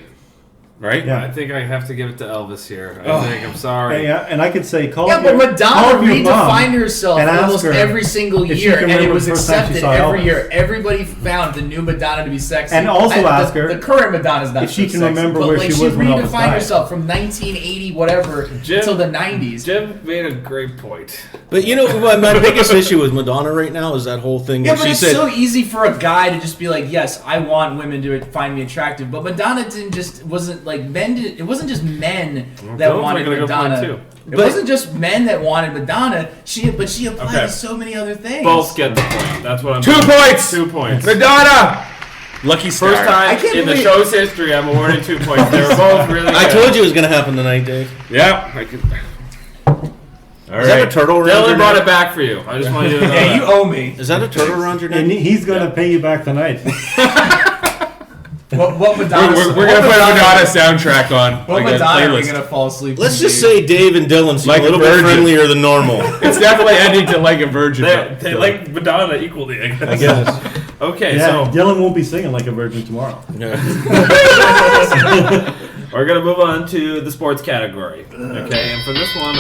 [SPEAKER 4] right?
[SPEAKER 6] Yeah.
[SPEAKER 2] I think I have to give it to Elvis here. I'm sorry.
[SPEAKER 6] Yeah, and I could say call
[SPEAKER 3] Yeah,
[SPEAKER 6] up
[SPEAKER 3] but
[SPEAKER 6] your- call
[SPEAKER 3] Madonna
[SPEAKER 6] up your mom
[SPEAKER 3] redefined herself
[SPEAKER 6] and ask
[SPEAKER 3] almost
[SPEAKER 6] her
[SPEAKER 3] every single
[SPEAKER 6] if she
[SPEAKER 3] year,
[SPEAKER 6] can
[SPEAKER 3] and it
[SPEAKER 6] remember
[SPEAKER 3] was
[SPEAKER 6] the first time she
[SPEAKER 3] accepted
[SPEAKER 6] saw
[SPEAKER 3] every
[SPEAKER 6] Elvis.
[SPEAKER 3] year. Everybody found the new Madonna to be sexy.
[SPEAKER 6] And also ask her
[SPEAKER 3] the current Madonna's not
[SPEAKER 6] if she
[SPEAKER 3] so
[SPEAKER 6] can
[SPEAKER 3] sexy,
[SPEAKER 6] remember
[SPEAKER 3] but
[SPEAKER 6] where
[SPEAKER 3] like
[SPEAKER 6] she was when Elvis
[SPEAKER 3] redefined
[SPEAKER 6] died.
[SPEAKER 3] herself from 1980 whatever till the 90s.
[SPEAKER 2] Jim made a great point.
[SPEAKER 5] But you know, my biggest issue with Madonna right now is that whole thing
[SPEAKER 3] Yeah,
[SPEAKER 5] where
[SPEAKER 3] but
[SPEAKER 5] she
[SPEAKER 3] it's
[SPEAKER 5] said,
[SPEAKER 3] so easy for a guy to just be like, yes, I want women to find me attractive. But Madonna wasn't like men. It wasn't just men that
[SPEAKER 2] Dylan's
[SPEAKER 3] wanted
[SPEAKER 2] making a good point,
[SPEAKER 3] Madonna.
[SPEAKER 2] too.
[SPEAKER 3] It wasn't just men that wanted Madonna. She applied
[SPEAKER 4] Okay.
[SPEAKER 3] to so many other things.
[SPEAKER 2] Both get the point. That's what I'm
[SPEAKER 4] 2
[SPEAKER 2] saying.
[SPEAKER 4] points!
[SPEAKER 2] 2 points.
[SPEAKER 4] Madonna! Lucky star.
[SPEAKER 2] First
[SPEAKER 3] I
[SPEAKER 2] time
[SPEAKER 3] can't
[SPEAKER 2] in the
[SPEAKER 3] believe-
[SPEAKER 2] show's history, I'm awarded 2 points. They were both really good.
[SPEAKER 5] I told you it was going to happen tonight, Dave.
[SPEAKER 4] Yeah. I could. All
[SPEAKER 5] Is that a turtle around
[SPEAKER 2] Dylan
[SPEAKER 5] your
[SPEAKER 2] brought
[SPEAKER 5] neck?
[SPEAKER 2] it back for you. I just want you to know
[SPEAKER 3] Yeah, you
[SPEAKER 2] that.
[SPEAKER 3] owe me.
[SPEAKER 5] Is that a turtle around your neck?
[SPEAKER 6] And he's going to pay you back tonight.
[SPEAKER 3] What Madonna?
[SPEAKER 4] We're going to put a Madonna soundtrack on.
[SPEAKER 3] What
[SPEAKER 4] like a
[SPEAKER 3] Madonna are we
[SPEAKER 4] playlist.
[SPEAKER 3] gonna fall asleep?
[SPEAKER 5] Let's
[SPEAKER 3] to?
[SPEAKER 5] just say Dave and Dylan seem
[SPEAKER 4] Like
[SPEAKER 5] a little
[SPEAKER 4] a
[SPEAKER 5] bit
[SPEAKER 4] virgin.
[SPEAKER 5] friendlier than normal.
[SPEAKER 4] It's definitely ending to like a virgin.
[SPEAKER 2] They like Madonna equally, I guess.
[SPEAKER 5] I guess.
[SPEAKER 2] Okay,
[SPEAKER 6] Yeah,
[SPEAKER 2] so
[SPEAKER 6] Dylan won't be singing like a virgin tomorrow.
[SPEAKER 2] we're gonna move on to the sports category. Okay, and for this one,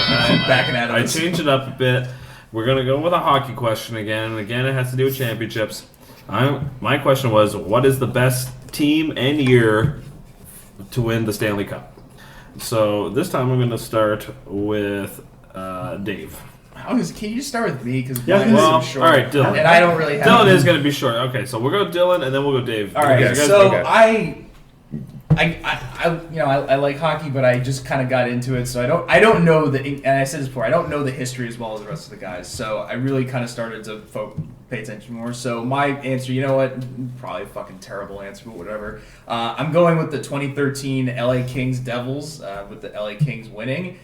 [SPEAKER 3] Backing out of
[SPEAKER 2] I
[SPEAKER 3] this.
[SPEAKER 2] changed it up a bit. We're gonna go with a hockey question again, and again it has to do with championships. My question was, what is the best team and year to win the Stanley Cup? So this time I'm gonna start with Dave.
[SPEAKER 3] Can you just start with me? Because
[SPEAKER 6] Yeah,
[SPEAKER 3] mine is
[SPEAKER 2] Well,
[SPEAKER 3] so
[SPEAKER 2] all
[SPEAKER 3] short.
[SPEAKER 2] right, Dylan.
[SPEAKER 3] And I don't really have.
[SPEAKER 2] Dylan is going to be short. Okay, so we'll go Dylan, and then we'll go Dave.
[SPEAKER 3] All right,
[SPEAKER 2] Okay,
[SPEAKER 3] so
[SPEAKER 4] okay.
[SPEAKER 3] I like hockey, but I just kind of got into it, so I don't know and I said this before, I don't know the history as well as the rest of the guys, so I really kind of started to pay attention more. So my answer, you know what, probably a fucking terrible answer, but whatever. I'm going with the 2013 LA Kings Devils, with the LA Kings winning.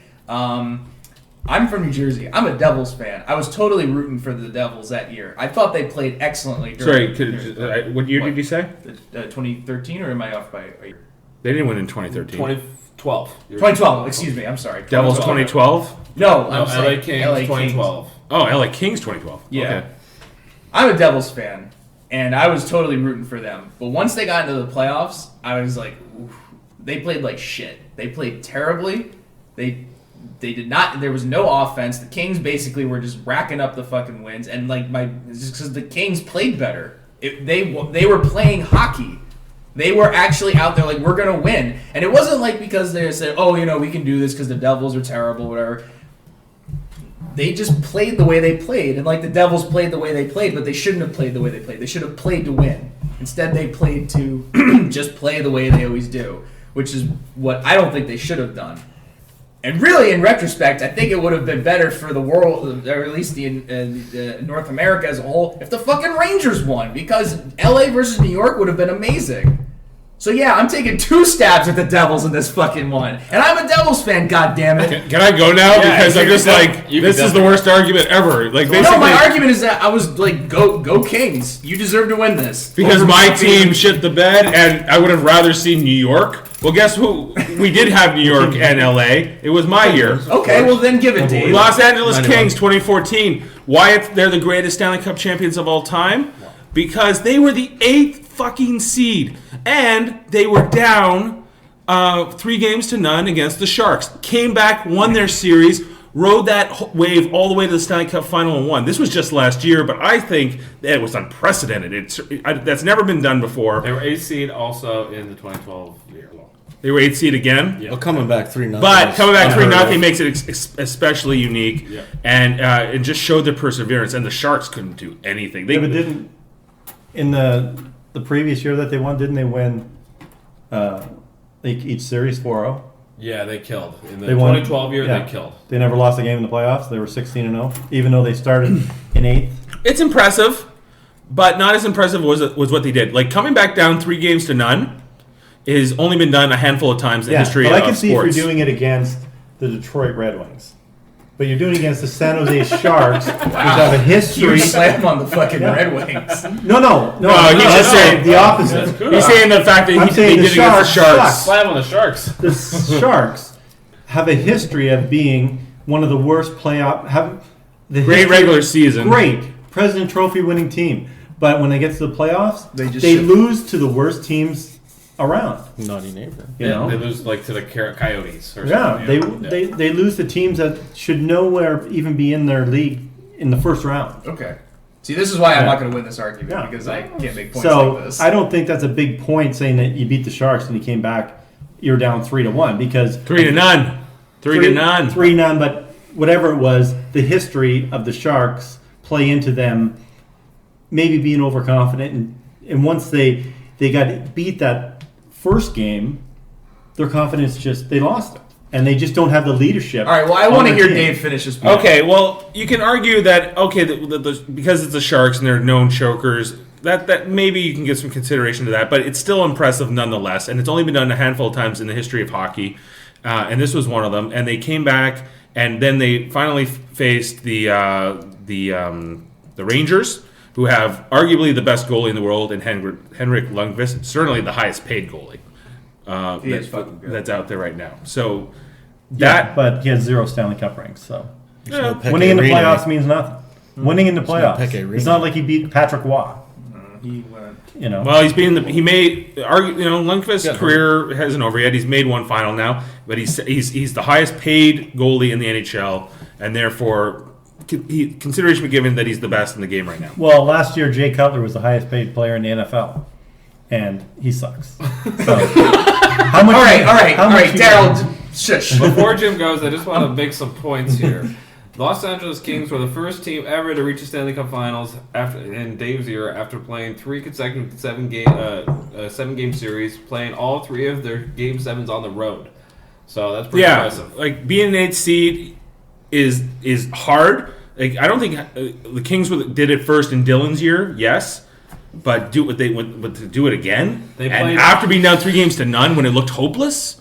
[SPEAKER 3] I'm from New Jersey. I'm a Devils fan. I was totally rooting for the Devils that year. I thought they played excellently.
[SPEAKER 4] What year did you say?
[SPEAKER 3] 2013, or am I off by a year?
[SPEAKER 4] They didn't win in 2013.
[SPEAKER 2] 2012.
[SPEAKER 3] 2012, excuse me, I'm sorry.
[SPEAKER 4] Devils 2012?
[SPEAKER 3] No,
[SPEAKER 2] I'm
[SPEAKER 3] sorry.
[SPEAKER 2] LA Kings
[SPEAKER 3] LA
[SPEAKER 2] 2012.
[SPEAKER 4] Oh, LA Kings 2012.
[SPEAKER 3] Yeah.
[SPEAKER 4] Okay.
[SPEAKER 3] I'm a Devils fan, and I was totally rooting for them. But once they got into the playoffs, I was like, oof, they played like shit. They played terribly. They did not. There was no offense. The Kings basically were just racking up the fucking wins, and just because the Kings played better. They were playing hockey. They were actually out there like, we're gonna win, and it wasn't like because they said, oh, we can do this because the Devils are terrible, whatever. They just played the way they played, and like the Devils played the way they played, but they shouldn't have played the way they played. They should have played to win. Instead, they played to just play the way they always do, which is what I don't think they should have done. And really, in retrospect, I think it would have been better for the world, or at least the North America as a whole, if the fucking Rangers won, because LA versus New York would have been amazing. So yeah, I'm taking 2 stabs at the Devils in this fucking one, and I'm a Devils fan. God damn it!
[SPEAKER 4] Can I go now? Because I'm just this is the worst argument ever. Like, basically,
[SPEAKER 3] no, my argument is that I was like, go Kings! You deserve to win this
[SPEAKER 4] because my team shit the bed, and I would have rather seen New York. Well, guess who? We did have New York and LA. It was my year.
[SPEAKER 3] Okay, well then give it, Dave.
[SPEAKER 4] Los Angeles Kings 2014. Why they're the greatest Stanley Cup champions of all time? Because they were the 8th fucking seed, and they were down 3-0 against the Sharks. Came back, won their series, rode that wave all the way to the Stanley Cup final and won. This was just last year, but I think that it was unprecedented. That's never been done before.
[SPEAKER 2] They were 8th seed also in the 2012 year.
[SPEAKER 4] They were 8th seed again.
[SPEAKER 5] Well, coming back 3-0.
[SPEAKER 4] But coming back 3-0 makes it especially unique,
[SPEAKER 2] yeah.
[SPEAKER 4] And it just showed their perseverance. And the Sharks couldn't do anything. They
[SPEAKER 6] but didn't in the previous year that they won, didn't they win each series 4-0?
[SPEAKER 2] Yeah, they killed. In the
[SPEAKER 6] they won,
[SPEAKER 2] 2012 year,
[SPEAKER 6] yeah.
[SPEAKER 2] They killed.
[SPEAKER 6] They never lost a game in the playoffs. They were 16-0, even though they started in 8th.
[SPEAKER 4] It's impressive, but not as impressive was what they did. Like, coming back down 3-0 has only been done a handful of times in the history of sports.
[SPEAKER 6] But I can see if you're doing it against the Detroit Red Wings. But you're doing it against the San Jose Sharks, which have a history.
[SPEAKER 3] You slam on the fucking Red Wings.
[SPEAKER 6] No.
[SPEAKER 4] He's just saying
[SPEAKER 6] the opposite.
[SPEAKER 4] He's saying the fact that he did it against the Sharks.
[SPEAKER 2] Slam on the Sharks.
[SPEAKER 6] The Sharks have a history of being one of the worst
[SPEAKER 4] Great regular season.
[SPEAKER 6] Great President Trophy winning team. But when they get to the playoffs, they lose to the worst teams around.
[SPEAKER 5] Naughty neighbor.
[SPEAKER 2] They lose like to the Coyotes. Or
[SPEAKER 6] something. They lose to teams that should nowhere even be in their league in the first round.
[SPEAKER 3] Okay. See, this is why I'm not going to win this argument, because I can't make points like this.
[SPEAKER 6] I don't think that's a big point saying that you beat the Sharks and you came back, you're down 3-1 because
[SPEAKER 4] 3-0.
[SPEAKER 6] 3-0, but whatever it was, the history of the Sharks play into them maybe being overconfident, and once they got beat that first game, their confidence they lost it. And they just don't have the leadership.
[SPEAKER 3] All right, well, I want to hear Dave finish his point.
[SPEAKER 4] Okay, well, you can argue that, because it's the Sharks and they're known chokers, that maybe you can give some consideration to that, but it's still impressive nonetheless, and it's only been done a handful of times in the history of hockey, and this was one of them, and they came back, and then they finally faced the Rangers, who have arguably the best goalie in the world, and Henrik Lundqvist, certainly the highest paid goalie that's out there right now. So
[SPEAKER 6] but he has 0 Stanley Cup rings. So winning in the playoffs means nothing. Winning in the playoffs, it's not like he beat Patrick Waugh.
[SPEAKER 4] Well, Lundqvist's career hasn't over yet. He's made one final now, but he's the highest paid goalie in the NHL, and therefore consideration be given that he's the best in the game right now.
[SPEAKER 6] Well, last year Jay Cutler was the highest paid player in the NFL, and he sucks. So, how much?
[SPEAKER 3] All right, Darryl, shush.
[SPEAKER 2] Before Jim goes, I just want to make some points here. Los Angeles Kings were the first team ever to reach the Stanley Cup Finals in Dave's era after playing 3 consecutive 7-game series, playing all 3 of their Game 7s on the road. So that's pretty impressive.
[SPEAKER 4] Like being an 8th seed is hard. Like I don't think the Kings did it first in Dylan's year, yes, but to do it again after being down 3-0 when it looked hopeless.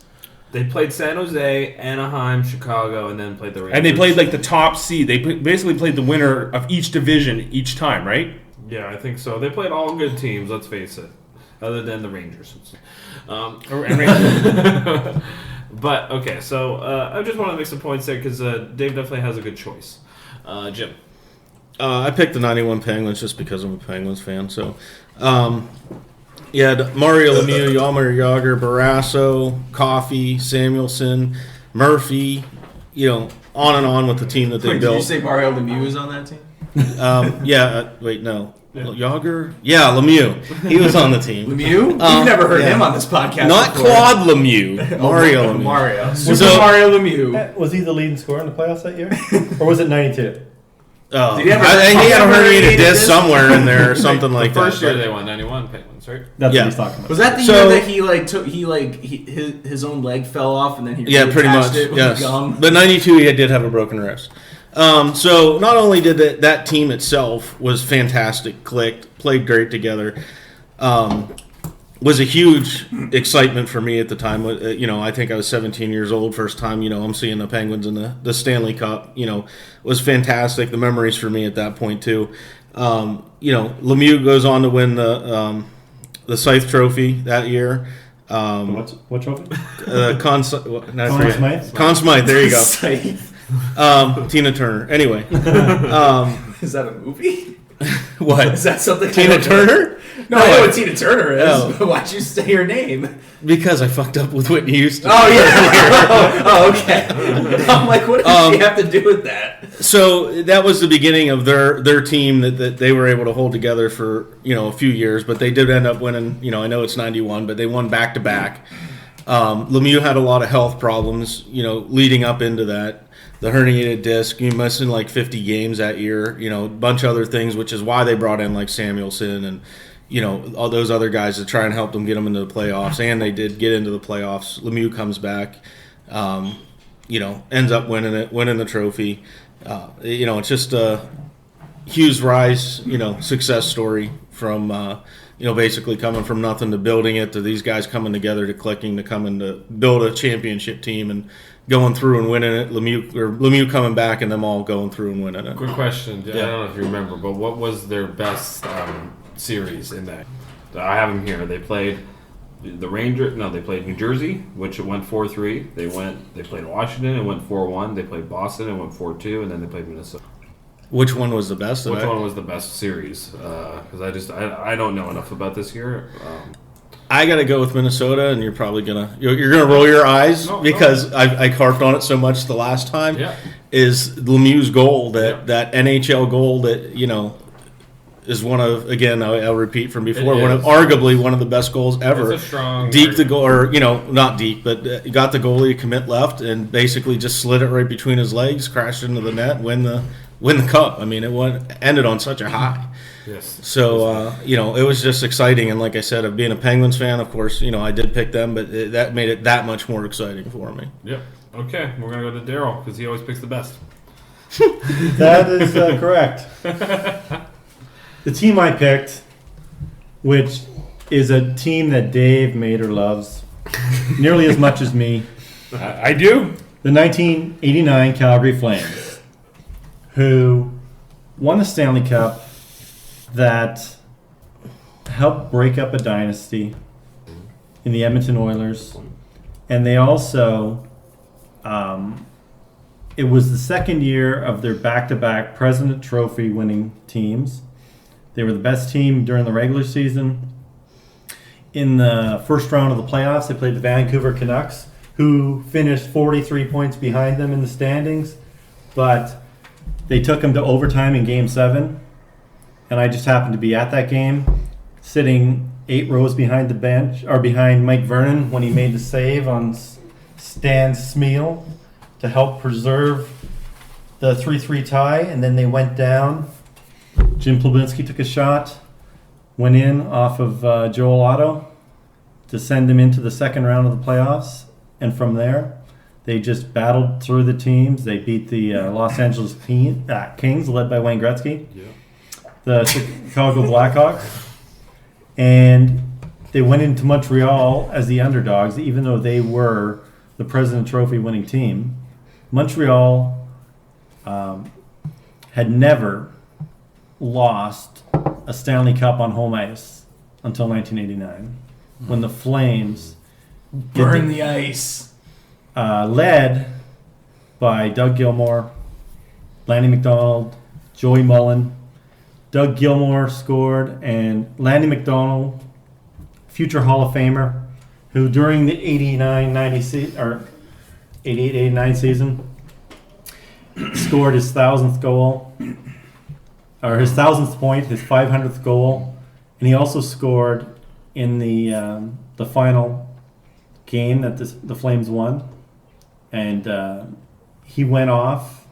[SPEAKER 2] They played San Jose, Anaheim, Chicago, and then played the Rangers.
[SPEAKER 4] And they played like the top seed. They basically played the winner of each division each time, right?
[SPEAKER 2] Yeah, I think so. They played all good teams, let's face it, other than the Rangers. But, okay, so I just want to make some points there because Dave definitely has a good choice. Jim?
[SPEAKER 5] I picked the 91 Penguins just because I'm a Penguins fan. So, Mario Lemieux, Jaromir Jagr, Barrasso, Coffey, Samuelson, Murphy, on and on with the team that they built.
[SPEAKER 3] Did you say Mario Lemieux was on that team?
[SPEAKER 5] Wait, no. Jagr? Yeah, Lemieux. He was on the team.
[SPEAKER 3] Lemieux? You've never heard him on this podcast
[SPEAKER 5] Not
[SPEAKER 3] before.
[SPEAKER 5] Claude Lemieux. Mario Lemieux.
[SPEAKER 3] Mario. Mario Lemieux.
[SPEAKER 6] Was he the leading scorer in the playoffs that year? Or was it 92?
[SPEAKER 5] Oh, I think he had a herniated disc somewhere in there or something like that.
[SPEAKER 2] First year they won 91 Penguins, right?
[SPEAKER 6] That's what he's talking about.
[SPEAKER 3] Was that the year that his own leg fell off and then he
[SPEAKER 5] pretty much.
[SPEAKER 3] it with
[SPEAKER 5] Yes.
[SPEAKER 3] gum?
[SPEAKER 5] But 92 he did have a broken wrist. So not only did that team itself was fantastic, clicked, played great together, was a huge excitement for me at the time. I think I was 17 years old first time. I'm seeing the Penguins in the Stanley Cup. Was fantastic. The memories for me at that point too. Lemieux goes on to win the Scythe Trophy that year.
[SPEAKER 6] What trophy?
[SPEAKER 5] Conn Smythe.
[SPEAKER 6] Conn
[SPEAKER 5] Smythe. There you go.
[SPEAKER 3] Scythe.
[SPEAKER 5] Tina Turner. Anyway,
[SPEAKER 3] Is that a movie?
[SPEAKER 5] what
[SPEAKER 3] Is that something?
[SPEAKER 5] Tina Turner?
[SPEAKER 3] No, I know what Tina Turner is.
[SPEAKER 5] Oh.
[SPEAKER 3] Why'd you say her name?
[SPEAKER 5] Because I fucked up with Whitney Houston.
[SPEAKER 3] Oh, yeah. Okay. I'm like, what does she have to do with that?
[SPEAKER 5] So that was the beginning of their team that they were able to hold together for, a few years. But they did end up winning, I know it's 91, but they won back-to-back. Lemieux had a lot of health problems, leading up into that. The herniated disc, missing like 50 games that year, a bunch of other things, which is why they brought in like Samuelson and, all those other guys to try and help them get them into the playoffs. And they did get into the playoffs. Lemieux comes back, ends up winning the trophy. It's just a huge rise, success story from, basically coming from nothing to building it to these guys coming together to clicking to coming to build a championship team and going through and winning it. Lemieux coming back and them all going through and winning it.
[SPEAKER 2] Quick question. I don't know if you remember, but what was their best series in that? I have them here. They played the Rangers. No, they played New Jersey, which it went 4-3. They played Washington and went 4-1. They played Boston and went 4-2, and then they played Minnesota.
[SPEAKER 5] Which one was the best?
[SPEAKER 2] Which one was the best series? Because I don't know enough about this year.
[SPEAKER 5] I got to go with Minnesota, and you're probably gonna roll your eyes because I harped on it so much the last time.
[SPEAKER 2] Yeah.
[SPEAKER 5] Is Lemieux's goal that NHL goal that is one of, again, I'll repeat from before, arguably one of the best goals ever.
[SPEAKER 2] It's a strong
[SPEAKER 5] deep the goal, or not deep, but got the goalie to commit left and basically just slid it right between his legs, crashed into the net, win the cup. I mean, ended on such a high.
[SPEAKER 2] Yes.
[SPEAKER 5] So, it was just exciting. And like I said, of being a Penguins fan, of course, I did pick them, but that made it that much more exciting for me.
[SPEAKER 2] Yep. Okay, we're going to go to Darryl because he always picks the best.
[SPEAKER 6] That is correct. The team I picked, which is a team that Dave Mader loves nearly as much as me.
[SPEAKER 4] I do.
[SPEAKER 6] The 1989 Calgary Flames, who won the Stanley Cup that helped break up a dynasty in the Edmonton Oilers. And they also, it was the second year of their back-to-back President Trophy winning teams. They were the best team during the regular season. In the first round of the playoffs, they played the Vancouver Canucks, who finished 43 points behind them in the standings. But they took them to overtime in Game 7. And I just happened to be at that game, sitting 8 rows behind the bench, or behind Mike Vernon when he made the save on Stan Smeal to help preserve the 3-3 tie, and then they went down. Jim Plebinski took a shot, went in off of Joel Otto to send him into the second round of the playoffs. And from there, they just battled through the teams. They beat the Los Angeles Kings, led by Wayne Gretzky, the Chicago Blackhawks. And they went into Montreal as the underdogs, even though they were the President Trophy winning team. Montreal had never lost a Stanley Cup on home ice until 1989, when the Flames
[SPEAKER 3] Burn the ice.
[SPEAKER 6] Led by Doug Gilmour, Lanny McDonald, Joey Mullen. Doug Gilmour scored, and Lanny McDonald, future Hall of Famer, who during the 89-90 season, or 88-89 season, scored his 1,000th goal, or his 1,000th point, his 500th goal, and he also scored in the final game that the Flames won, and he went off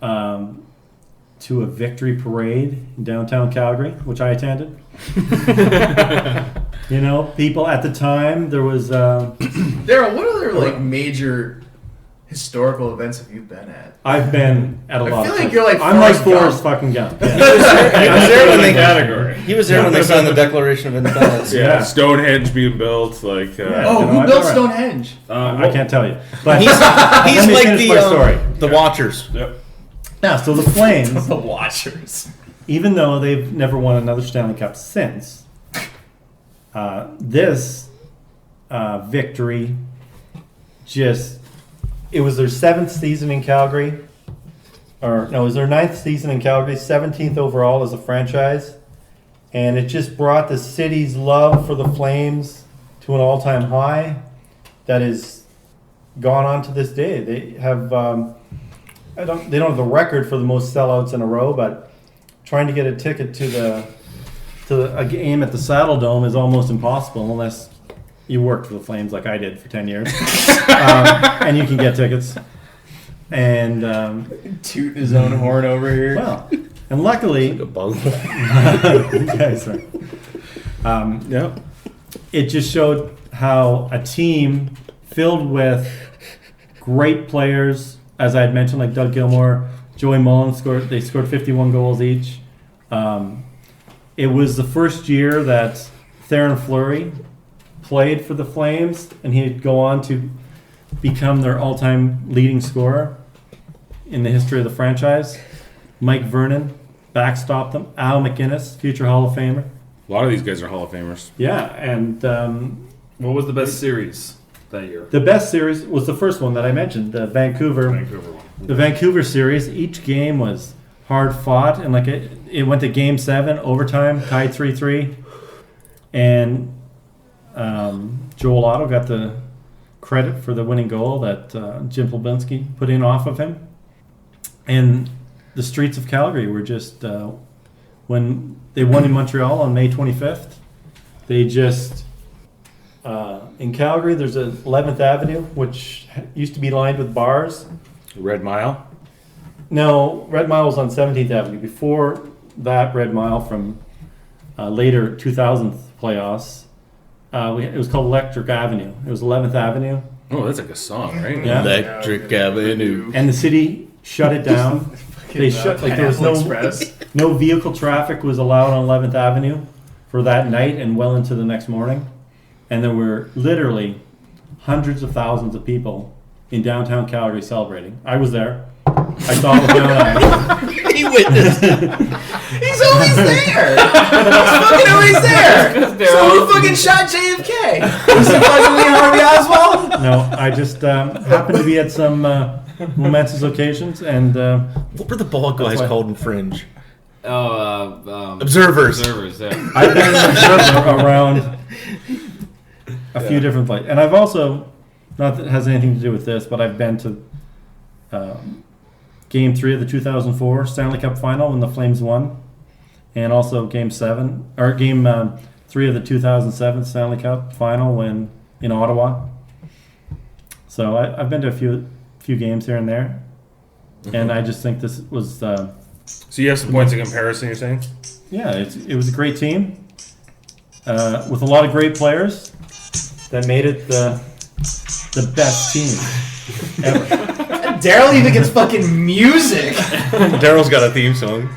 [SPEAKER 6] to a victory parade in downtown Calgary, which I attended. You know, people at the time, there was...
[SPEAKER 3] Darryl, what other major historical events have you been at?
[SPEAKER 6] I've been at a lot.
[SPEAKER 3] I feel like you're like
[SPEAKER 6] I'm like Forrest fucking Gump.
[SPEAKER 5] He was there when they
[SPEAKER 4] category.
[SPEAKER 5] He was there when they signed the Declaration of Independence.
[SPEAKER 4] Yeah, Stonehenge being built. Like,
[SPEAKER 3] who built Stonehenge?
[SPEAKER 6] I can't tell you. But
[SPEAKER 5] he's like
[SPEAKER 6] story.
[SPEAKER 5] The Watchers.
[SPEAKER 4] Yep.
[SPEAKER 6] Now, so the Flames,
[SPEAKER 3] The Watchers.
[SPEAKER 6] even though they've never won another Stanley Cup since, this victory it was their 7th season in Calgary. Or, no, it was their 9th season in Calgary, 17th overall as a franchise. And it just brought the city's love for the Flames to an all-time high that is gone on to this day. They have, they don't have the record for the most sellouts in a row, but trying to get a ticket to a game at the Saddle Dome is almost impossible unless you worked for the Flames like I did for 10 years. And you can get tickets. And
[SPEAKER 3] Toot his own horn over here.
[SPEAKER 6] well, and luckily,
[SPEAKER 5] A bug.
[SPEAKER 6] guys, it just showed how a team filled with great players, as I had mentioned, like Doug Gilmour, Joey Mullen scored 51 goals each. It was the first year that Theoren Fleury played for the Flames, and he'd go on to become their all-time leading scorer in the history of the franchise. Mike Vernon backstopped them. Al McInnes, future Hall of Famer.
[SPEAKER 4] A lot of these guys are Hall of Famers.
[SPEAKER 6] Yeah, and
[SPEAKER 2] What was the best series that year?
[SPEAKER 6] the best series was the first one that I mentioned, the Vancouver
[SPEAKER 4] one.
[SPEAKER 6] The Vancouver series. Each game was hard fought, and it went to Game 7, overtime, tied 3-3, and Joel Otto got the credit for the winning goal that Jim Plebinski put in off of him. And the streets of Calgary were just, when they won in Montreal on May 25th, they just, in Calgary, there's an 11th Avenue, which used to be lined with bars.
[SPEAKER 4] Red Mile.
[SPEAKER 6] No, Red Mile was on 17th Avenue. Before that Red Mile, from later 2000th playoffs, it was called Electric Avenue. It was 11th Avenue.
[SPEAKER 4] Oh, that's like a song, right?
[SPEAKER 6] Yeah.
[SPEAKER 5] Electric Avenue.
[SPEAKER 6] And the city shut it down. They shut, there was no vehicle traffic was allowed on 11th Avenue for that night and well into the next morning. And there were literally hundreds of thousands of people in downtown Calgary celebrating. I was there. I saw it with my own eyes.
[SPEAKER 5] He witnessed it.
[SPEAKER 3] He's always there. He's fucking always there. So who fucking shot JFK? Was it fucking Lee Harvey Oswald?
[SPEAKER 6] No, I just happened to be at some momentous occasions, and
[SPEAKER 5] What were the bald guys
[SPEAKER 6] why-
[SPEAKER 5] called in Fringe? Observers.
[SPEAKER 2] Observers, yeah.
[SPEAKER 6] I've been around a few different places. And I've also, not that it has anything to do with this, but I've been to Game 3 of the 2004 Stanley Cup Final when the Flames won, and also Game 3 of the 2007 Stanley Cup Final when in Ottawa. So I've been to a few games here and there. and I just think this was.
[SPEAKER 4] So you have some points of comparison, you're saying?
[SPEAKER 6] Yeah, it was a great team with a lot of great players that made it the best team ever.
[SPEAKER 3] Daryl even gets fucking music.
[SPEAKER 5] Daryl's got a theme song.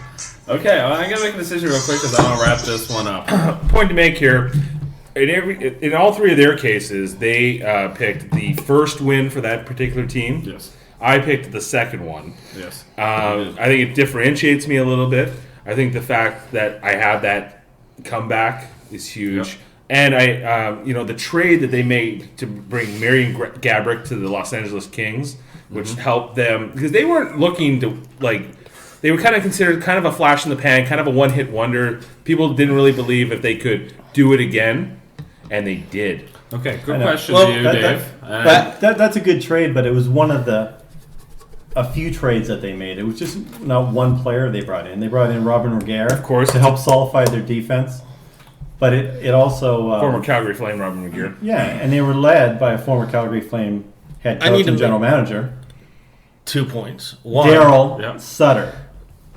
[SPEAKER 2] Okay, well, I'm gonna make a decision real quick because I want to wrap this one up.
[SPEAKER 4] Point to make here. In all three of their cases, they picked the first win for that particular team.
[SPEAKER 2] Yes.
[SPEAKER 4] I picked the second one.
[SPEAKER 2] Yes.
[SPEAKER 4] I think it differentiates me a little bit. I think the fact that I have that comeback is huge. Yep. And the trade that they made to bring Marion Gabrick to the Los Angeles Kings, which helped them, because they weren't looking to, they were kind of considered kind of a flash in the pan, kind of a one-hit wonder. People didn't really believe if they could do it again, and they did.
[SPEAKER 2] Okay, good question to you, Dave.
[SPEAKER 6] That's a good trade, but it was one of a few trades that they made. It was just not one player they brought in. They brought in Robin Regehr,
[SPEAKER 4] of course,
[SPEAKER 6] to help solidify their defense. But it also
[SPEAKER 4] former Calgary Flame Robin Regehr.
[SPEAKER 6] Yeah, and they were led by a former Calgary Flame head coach and general manager.
[SPEAKER 5] 2 points. One,
[SPEAKER 6] Daryl Sutter,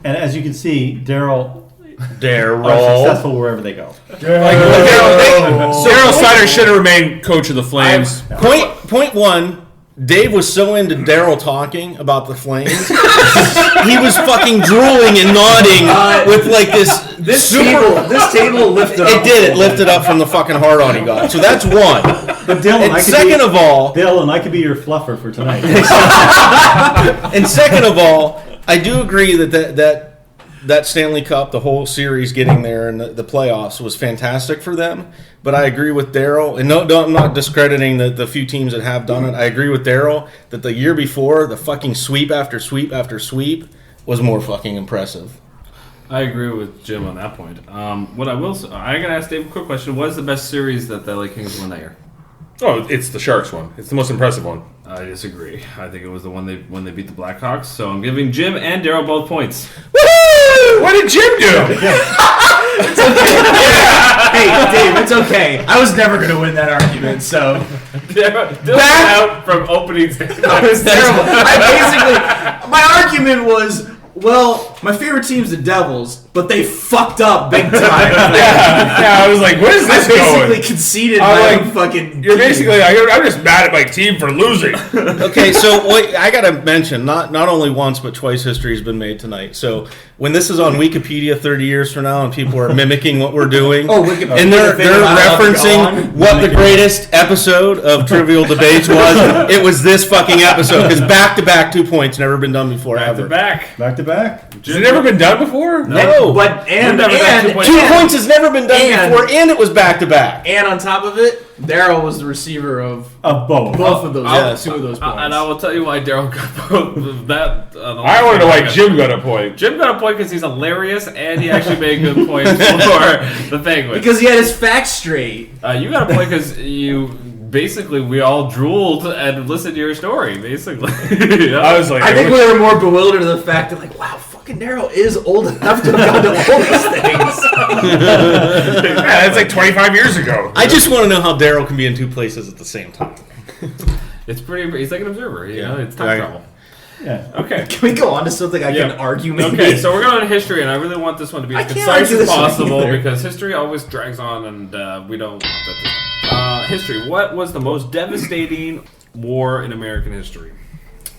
[SPEAKER 6] and as you can see, Daryl are successful wherever they go.
[SPEAKER 4] Daryl Sutter should have remained coach of the Flames.
[SPEAKER 5] Point one. Dave was so into Daryl talking about the Flames, he was fucking drooling and nodding with this
[SPEAKER 3] table lifted up.
[SPEAKER 5] It lifted up from the fucking hard on he got. So that's one.
[SPEAKER 6] But Dylan,
[SPEAKER 5] Dylan,
[SPEAKER 6] I could be your fluffer for tonight.
[SPEAKER 5] And second of all, I do agree that Stanley Cup, the whole series getting there and the playoffs was fantastic for them. But I agree with Daryl, and no, I'm not discrediting the few teams that have done it. I agree with Daryl that the year before, the fucking sweep after sweep after sweep was more fucking impressive.
[SPEAKER 2] I agree with Jim on that point. What I will say, I'm going to ask Dave a quick question. What is the best series that the LA Kings won that year?
[SPEAKER 4] Oh, it's the Sharks one. It's the most impressive one.
[SPEAKER 2] I disagree. I think it was the one when they beat the Blackhawks. So I'm giving Jim and Daryl both points.
[SPEAKER 4] Woo! What did Jim do?
[SPEAKER 3] It's okay. Hey, Dave, it's okay. I was never going to win that argument, so.
[SPEAKER 2] Dylan out from opening statement.
[SPEAKER 3] That was terrible. My argument was, well, my favorite team's the Devils, but they fucked up big time.
[SPEAKER 4] Yeah, I was like, what is this
[SPEAKER 3] I basically
[SPEAKER 4] going?
[SPEAKER 3] conceded my own fucking
[SPEAKER 4] You're
[SPEAKER 3] team.
[SPEAKER 4] basically I'm just mad at my team for losing.
[SPEAKER 5] Okay, so I got to mention, not only once, but twice history has been made tonight. So when this is on Wikipedia 30 years from now and people are mimicking what we're doing, and they're referencing what the greatest episode of Trivial Debates was, it was this fucking episode. Because back-to-back 2 points, never been done before ever.
[SPEAKER 2] Back.
[SPEAKER 4] Has it never been done before?
[SPEAKER 5] No.
[SPEAKER 3] And
[SPEAKER 5] 2 points has never been done before, and it was back-to-back.
[SPEAKER 3] And on top of it, Daryl was the receiver of
[SPEAKER 6] both
[SPEAKER 3] of those.
[SPEAKER 5] Yes.
[SPEAKER 3] 2 of those points.
[SPEAKER 2] And I will tell you why Daryl got both of that.
[SPEAKER 4] I want to know why Jim got a point.
[SPEAKER 2] Jim got a point because he's hilarious and he actually made good points for the Penguins.
[SPEAKER 3] Because he had his facts straight.
[SPEAKER 2] You got a point because we all drooled and listened to your story, basically. Yeah.
[SPEAKER 4] I was like,
[SPEAKER 3] I think we were more bewildered of the fact that, wow, fucking Daryl is old enough to have gone to all these things.
[SPEAKER 4] Yeah, that's like 25 years ago.
[SPEAKER 5] I just want to know how Daryl can be in 2 places at the same time.
[SPEAKER 2] It's pretty. He's like an observer. You know, it's time
[SPEAKER 5] Right.
[SPEAKER 2] travel.
[SPEAKER 6] Yeah.
[SPEAKER 2] Okay.
[SPEAKER 3] Can we go on to something I can argue maybe?
[SPEAKER 2] Okay, so we're going on history, and I really want this one to be
[SPEAKER 3] I
[SPEAKER 2] as
[SPEAKER 3] can't
[SPEAKER 2] concise
[SPEAKER 3] argue
[SPEAKER 2] as
[SPEAKER 3] this one
[SPEAKER 2] possible
[SPEAKER 3] either.
[SPEAKER 2] because history always drags on, and we don't want that this time. History. What was the most devastating war in American history?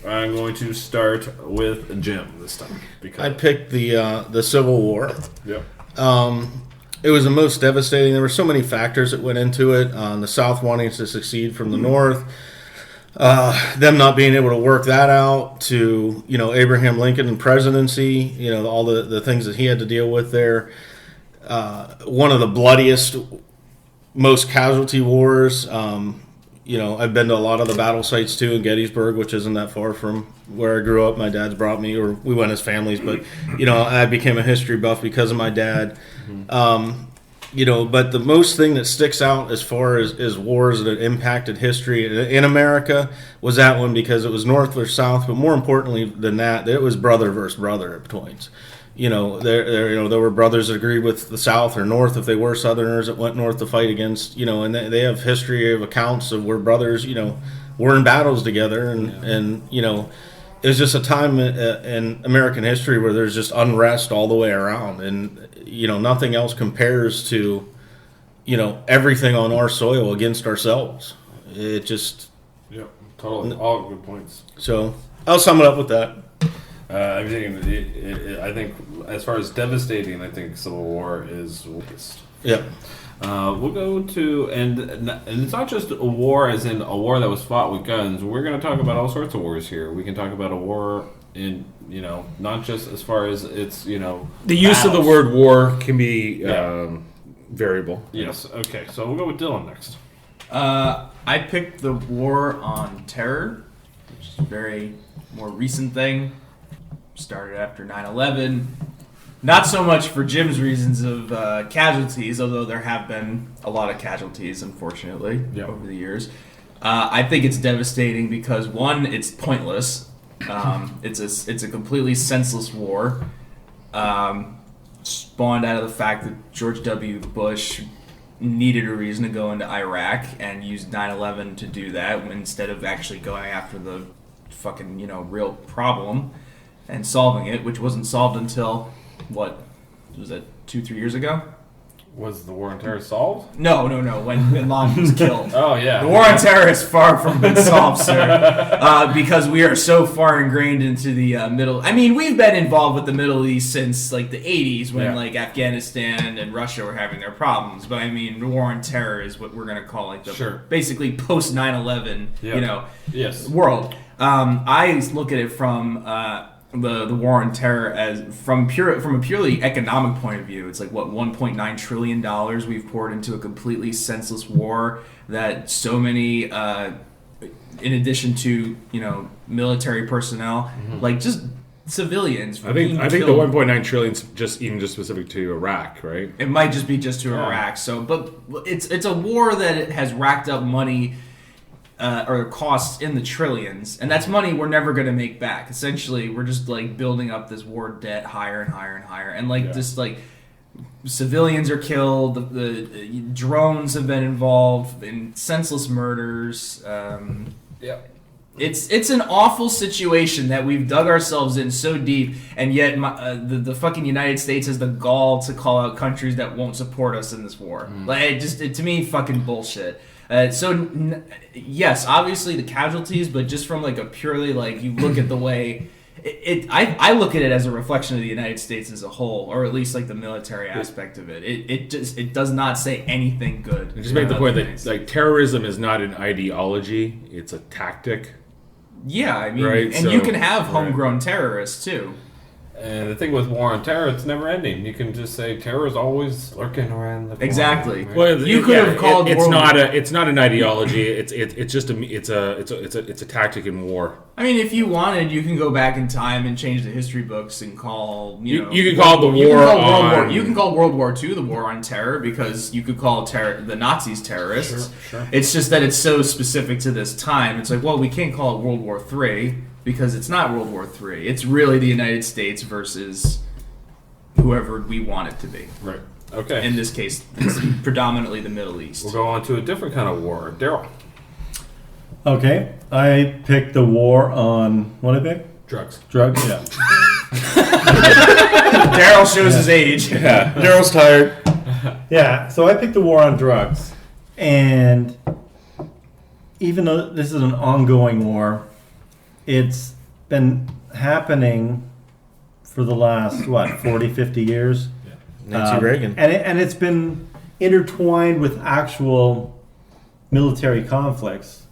[SPEAKER 2] I'm going to start with Jim this time. Because
[SPEAKER 5] I picked the Civil War.
[SPEAKER 2] Yep.
[SPEAKER 5] It was the most devastating. There were so many factors that went into it. The South wanting to succeed from the North, them not being able to work that out, to Abraham Lincoln and presidency. All the things that he had to deal with there. One of the bloodiest, most casualty wars. I've been to a lot of the battle sites too in Gettysburg, which isn't that far from where I grew up. My dad's brought me, or we went as families, but I became a history buff because of my dad. But the most thing that sticks out as far as wars that impacted history in America was that one, because it was North versus South, but more importantly than that, it was brother versus brother at points. There were brothers that agreed with the South or North if they were Southerners that went North to fight against, and they have history of accounts of where brothers, were in battles together, and it's just a time in American history where there's just unrest all the way around, and nothing else compares to everything on our soil against ourselves. It just
[SPEAKER 2] totally all good points.
[SPEAKER 5] So I'll sum it up with that.
[SPEAKER 2] I think as far as devastating, I think Civil War is weakest.
[SPEAKER 5] Yeah.
[SPEAKER 2] We'll go to, and it's not just a war as in a war that was fought with guns. We're going to talk about all sorts of wars here. We can talk about a war in, not just as far as it's,
[SPEAKER 4] the use of the word war can be variable.
[SPEAKER 2] Yes. Okay. So we'll go with Dylan next.
[SPEAKER 3] I picked the war on terror, which is a very more recent thing. Started after 9/11. Not so much for Jim's reasons of casualties, although there have been a lot of casualties, unfortunately, over the years. I think it's devastating because, one, it's pointless. It's a completely senseless war, spawned out of the fact that George W. Bush needed a reason to go into Iraq and used 9/11 to do that instead of actually going after the fucking, real problem and solving it, which wasn't solved until, what, was it 2-3 years ago?
[SPEAKER 2] Was the war on terror solved?
[SPEAKER 3] No. When Bin Laden was killed.
[SPEAKER 2] Oh, yeah.
[SPEAKER 3] The war on terror is far from been solved, sir. Because we are so far ingrained into the middle. I mean, we've been involved with the Middle East since like the 80s when like Afghanistan and Russia were having their problems. But I mean, the war on terror is what we're going to call like the basically post 9/11, world. I look at it from the war on terror as from a purely economic point of view. It's like what $1.9 trillion we've poured into a completely senseless war that so many, in addition to military personnel, like just civilians.
[SPEAKER 4] I think the 1.9 trillion is just specific to Iraq, right?
[SPEAKER 3] It might just be just to Iraq. So, but it's a war that has racked up money. Or costs in the trillions, and that's money we're never going to make back. Essentially, we're just like building up this war debt higher and higher and higher, and like just like civilians are killed. The drones have been involved in senseless murders. It's an awful situation that we've dug ourselves in so deep, and yet the fucking United States has the gall to call out countries that won't support us in this war. Like to me, fucking bullshit. Yes, obviously the casualties, but just from like a purely like you look at the way I look at it as a reflection of the United States as a whole, or at least like the military aspect of it. It does not say anything good.
[SPEAKER 4] And just make the point that like terrorism is not an ideology; it's a tactic.
[SPEAKER 3] Yeah, I mean, and you can have homegrown terrorists too.
[SPEAKER 2] And the thing with war on terror, it's never ending. You can just say terror is always lurking around the corner.
[SPEAKER 3] Exactly.
[SPEAKER 2] Right?
[SPEAKER 4] Well, you could have called it's not an ideology. It's just a tactic in war.
[SPEAKER 3] I mean, if you wanted, you can go back in time and change the history books and call
[SPEAKER 4] you can call the war
[SPEAKER 3] you can call World War II the war on terror because you could call the Nazis terrorists.
[SPEAKER 4] Sure.
[SPEAKER 3] It's just that it's so specific to this time. It's like, well, we can't call it World War III. Because it's not World War III. It's really the United States versus whoever we want it to be.
[SPEAKER 2] Right. Okay.
[SPEAKER 3] In this case, it's predominantly the Middle East.
[SPEAKER 2] We'll go on to a different kind of war. Darryl.
[SPEAKER 6] Okay. I picked the war on... What did I pick?
[SPEAKER 4] Drugs.
[SPEAKER 6] Drugs, yeah.
[SPEAKER 3] Darryl shows his age.
[SPEAKER 5] Yeah. Darryl's tired.
[SPEAKER 6] Yeah, so I picked the war on drugs. And even though this is an ongoing war... It's been happening for the last, 40, 50 years?
[SPEAKER 5] Yeah. Nancy Reagan.
[SPEAKER 6] And it's been intertwined with actual military conflicts.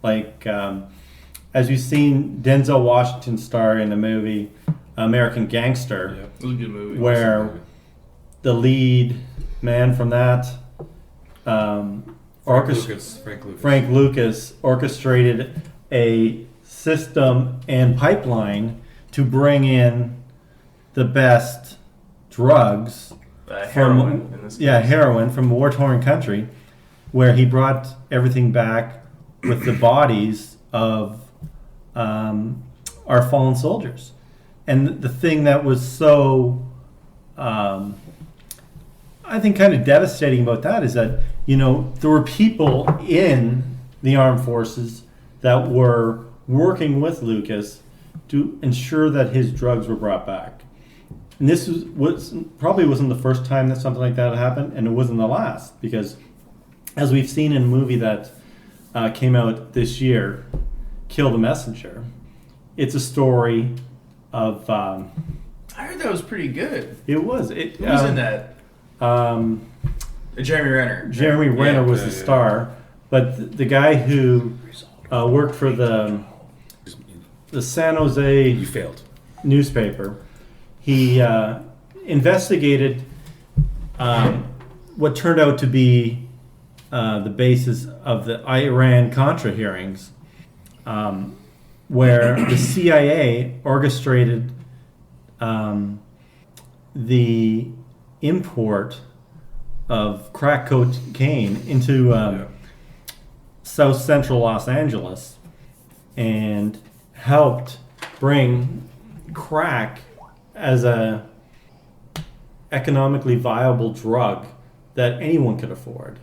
[SPEAKER 6] Like, as you've seen Denzel Washington star in the movie American Gangster.
[SPEAKER 3] Yeah, it was a good movie.
[SPEAKER 6] Where the lead man from that, Frank Lucas orchestrated a system and pipeline to bring in the best drugs,
[SPEAKER 3] heroin in this case.
[SPEAKER 6] Heroin from a war-torn country, where he brought everything back with the bodies of our fallen soldiers. And the thing that was so, I think, kind of devastating about that is that, there were people in the armed forces that were working with Lucas to ensure that his drugs were brought back. And this probably wasn't the first time that something like that happened, and it wasn't the last, because as we've seen in a movie that came out this year, Kill the Messenger, it's a story of...
[SPEAKER 3] I heard that was pretty good.
[SPEAKER 6] It was.
[SPEAKER 3] Who was in that? Jeremy Renner.
[SPEAKER 6] Jeremy Renner was the star, but the guy who worked for the San Jose
[SPEAKER 4] You failed.
[SPEAKER 6] newspaper, he investigated what turned out to be the basis of the Iran-Contra hearings, where the CIA orchestrated the import of crack cocaine into South Central Los Angeles and helped bring crack as a economically viable drug that anyone could afford.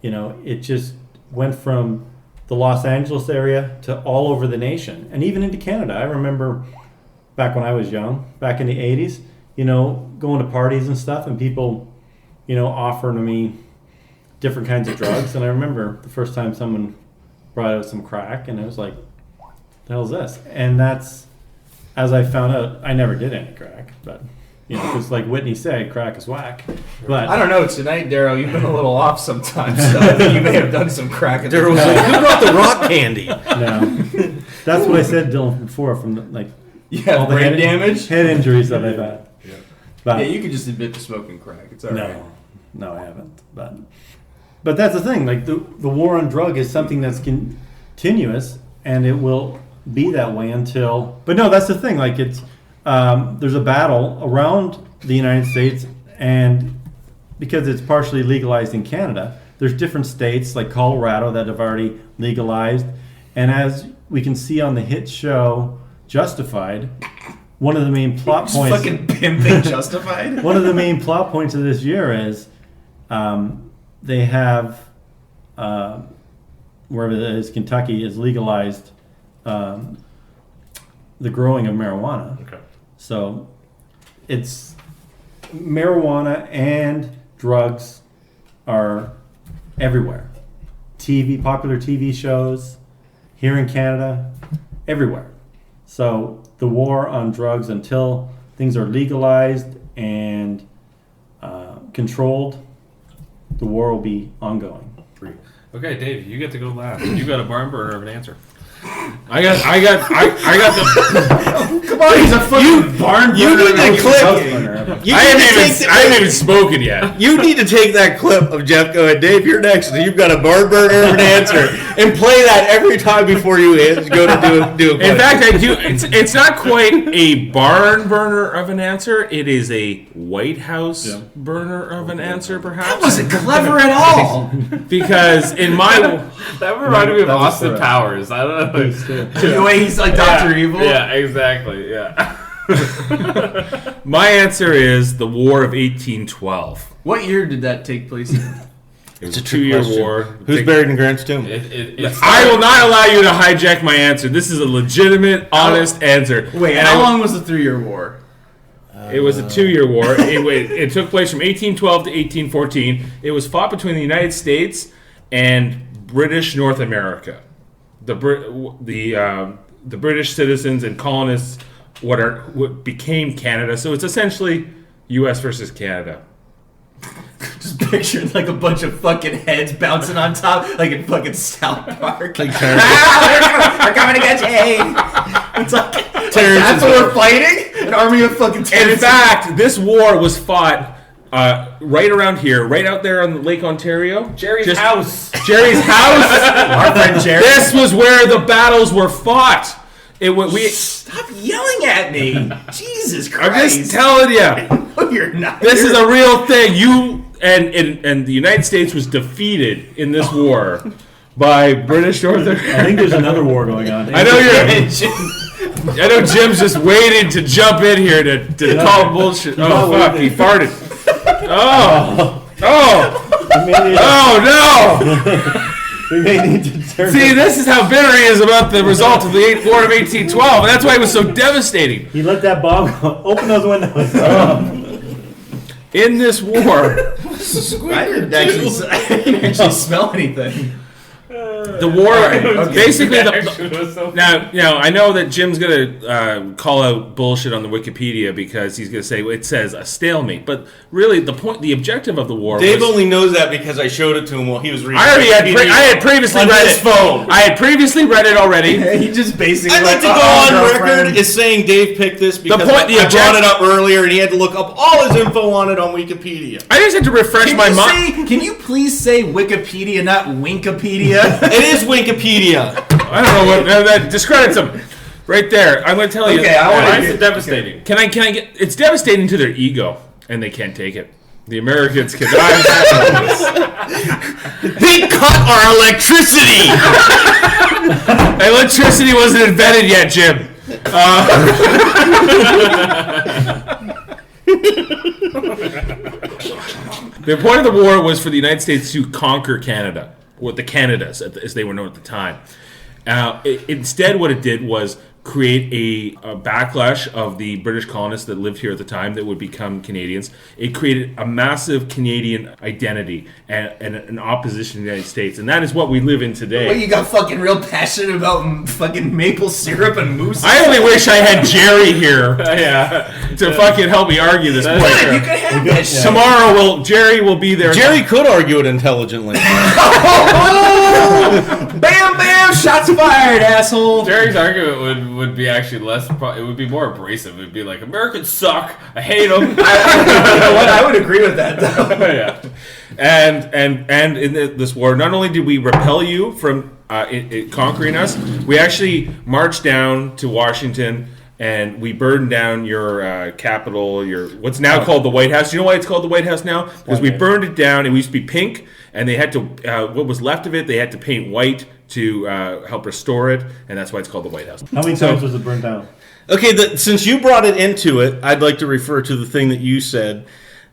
[SPEAKER 6] You know, it just went from the Los Angeles area to all over the nation and even into Canada. I remember back when I was young, back in the 80s, you know, going to parties and stuff and people, you know, offering me different kinds of drugs. And I remember the first time someone brought out some crack and I was like, the hell's this? And that's, as I found out, I never did any crack, but, you know, because like Whitney said, crack is whack. But
[SPEAKER 3] I don't know, tonight, Darryl, you've been a little off sometimes, so I think you may have done some crack.
[SPEAKER 5] Darryl was like, who brought the rock candy?
[SPEAKER 6] No. That's what I said, Dylan, before, from the, like,
[SPEAKER 3] all the brain damage?
[SPEAKER 6] Head injuries that I've had.
[SPEAKER 3] Yeah.
[SPEAKER 6] But,
[SPEAKER 3] yeah, you could just admit to smoking crack. It's all right.
[SPEAKER 6] No, I haven't. But that's the thing. Like the war on drug is something that's continuous, and it will be that way until. But no, that's the thing. Like it's there's a battle around the United States, and because it's partially legalized in Canada, there's different states like Colorado that have already legalized, and as we can see on the hit show Justified. One of the main plot points.
[SPEAKER 3] Fucking pimping Justified.
[SPEAKER 6] One of the main plot points of this year is they have wherever it is, Kentucky is legalized the growing of marijuana.
[SPEAKER 4] Okay.
[SPEAKER 6] So it's marijuana and drugs are everywhere. Popular TV shows here in Canada, everywhere. So the war on drugs, until things are legalized and controlled, the war will be ongoing.
[SPEAKER 2] Okay, Dave, you get to go last. You got a barn burner of an answer. I got the.
[SPEAKER 3] Come on, he's a fucking barn burner.
[SPEAKER 5] You need to clip.
[SPEAKER 2] I haven't even spoken yet.
[SPEAKER 5] You need to take that clip of Jeff going, Dave, you're next. You've got a barn burner of an answer, and play that every time before you go to do a question.
[SPEAKER 2] In fact, I do. It's not quite a barn burner of an answer. It is a White House burner of an answer, perhaps.
[SPEAKER 3] That wasn't clever at all.
[SPEAKER 2] Because in my
[SPEAKER 7] That reminded me of Austin Powers. I don't know.
[SPEAKER 3] The way he's like Dr. Evil.
[SPEAKER 7] Yeah, exactly. Yeah.
[SPEAKER 2] My answer is the War of 1812.
[SPEAKER 3] What year did that take place in?
[SPEAKER 2] It was a 2-year war.
[SPEAKER 5] Who's buried in Grant's tomb?
[SPEAKER 2] I will not allow you to hijack my answer. This is a legitimate, honest answer.
[SPEAKER 3] Wait, how long was the 3-year war?
[SPEAKER 2] It was a 2-year war. It took place from 1812 to 1814. It was fought between the United States and British North America. The British citizens and colonists, what became Canada. So it's essentially U.S. versus Canada.
[SPEAKER 3] Just picturing like a bunch of fucking heads bouncing on top, like in fucking South Park.
[SPEAKER 5] Like
[SPEAKER 3] they're coming to get you. It's like that's what we're fighting? An army of fucking terrorists.
[SPEAKER 2] In fact, this war was fought right around here, right out there on Lake Ontario.
[SPEAKER 7] Jerry's house.
[SPEAKER 2] Jerry's house.
[SPEAKER 3] Our friend Jerry.
[SPEAKER 2] This was where the battles were fought.
[SPEAKER 3] Stop yelling at me. Jesus Christ.
[SPEAKER 2] I'm just telling you.
[SPEAKER 3] No, you're not.
[SPEAKER 2] This is a real thing. You and the United States was defeated in this war by British North America.
[SPEAKER 6] I think there's another war going on.
[SPEAKER 2] I know Jim's just waiting to jump in here to call bullshit. Oh fuck, he farted. Oh no!
[SPEAKER 6] We may need to turn.
[SPEAKER 2] See, this is how bitter he is about the result of the War of 1812, and that's why it was so devastating.
[SPEAKER 6] He let that bomb go. Open those windows.
[SPEAKER 2] In this war,
[SPEAKER 3] I didn't actually smell anything.
[SPEAKER 2] the war basically now I know that Jim's gonna call out bullshit on the Wikipedia because he's gonna say it says a stalemate, but really the objective of the war.
[SPEAKER 5] Dave only knows that because I showed it to him while he was reading.
[SPEAKER 2] I had previously read
[SPEAKER 5] his
[SPEAKER 2] it.
[SPEAKER 5] phone.
[SPEAKER 2] I had previously read it already.
[SPEAKER 3] He just basically.
[SPEAKER 5] I'd like to go on record as saying Dave picked this because I brought it up earlier and he had to look up all his info on it on Wikipedia.
[SPEAKER 2] I just had to refresh my mind.
[SPEAKER 3] Can you please say Wikipedia, not Winkipedia?
[SPEAKER 5] It is Wikipedia.
[SPEAKER 2] I don't know what that discredits them. Right there, I'm going to tell you.
[SPEAKER 3] Okay,
[SPEAKER 2] why is it devastating? Can I get? It's devastating to their ego, and they can't take it. The Americans cannot handle this.
[SPEAKER 5] They cut our electricity.
[SPEAKER 2] Electricity wasn't invented yet, Jim. The point of the war was for the United States to conquer Canada, or the Canadas, as they were known at the time. Instead, what it did was create a backlash of the British colonists that lived here at the time that would become Canadians. It created a massive Canadian identity and an opposition to the United States, and that is what we live in today.
[SPEAKER 3] Wait, you got fucking real passionate about fucking maple syrup and moose?
[SPEAKER 2] I only wish I had Jerry here to fucking help me argue this point.
[SPEAKER 3] Yeah, you can have that shit.
[SPEAKER 2] Tomorrow, Jerry will be there.
[SPEAKER 5] Jerry could argue it intelligently.
[SPEAKER 3] Bam, bam, shots fired, asshole.
[SPEAKER 7] Jerry's argument would be actually less. It would be more abrasive. It would be like, Americans suck. I hate them.
[SPEAKER 3] I would agree with that, though.
[SPEAKER 2] Yeah. And in this war, not only did we repel you from conquering us, we actually marched down to Washington and we burned down your capital, your what's now called the White House. Do you know why it's called the White House now? Because we burned it down. It used to be pink, and they had to what was left of it, they had to paint white to help restore it, and that's why it's called the White House.
[SPEAKER 6] How many times was it burned down?
[SPEAKER 5] Okay, since you brought it into it, I'd like to refer to the thing that you said.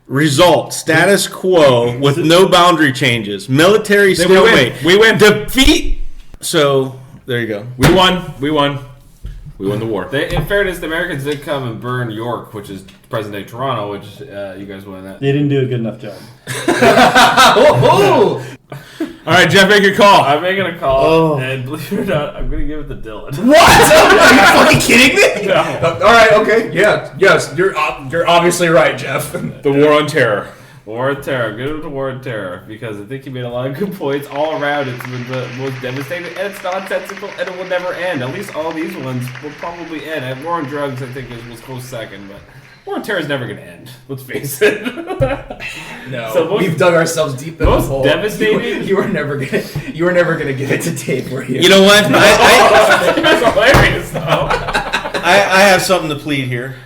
[SPEAKER 5] Result, status quo with no boundary changes. Military stalemate.
[SPEAKER 2] We win.
[SPEAKER 5] Defeat. So, there you go.
[SPEAKER 2] We won the war.
[SPEAKER 7] In fairness, the Americans did come and burn York, which is present-day Toronto, which you guys won that.
[SPEAKER 6] They didn't do a good enough job.
[SPEAKER 2] All right, Jeff, make your call.
[SPEAKER 7] I'm making a call, and believe it or not, I'm going to give it to Dylan.
[SPEAKER 3] What? Are you fucking kidding me?
[SPEAKER 7] No.
[SPEAKER 3] All right, okay, yeah, yes, you're obviously right, Jeff.
[SPEAKER 2] The War on Terror.
[SPEAKER 7] War on Terror. I'm giving it to War on Terror because I think he made a lot of good points all around. It's been the most devastating, and it's nonsensical, and it will never end. At least all these ones will probably end. And War on Drugs, I think, was close second, but War on Terror is never going to end. Let's face it.
[SPEAKER 3] No,
[SPEAKER 7] So
[SPEAKER 3] we've dug ourselves deep in the
[SPEAKER 7] most
[SPEAKER 3] hole.
[SPEAKER 7] devastating-
[SPEAKER 3] You were never gonna give it to Dave, were you?
[SPEAKER 5] You know what?
[SPEAKER 7] That's hilarious, though.
[SPEAKER 5] I have something to plead here.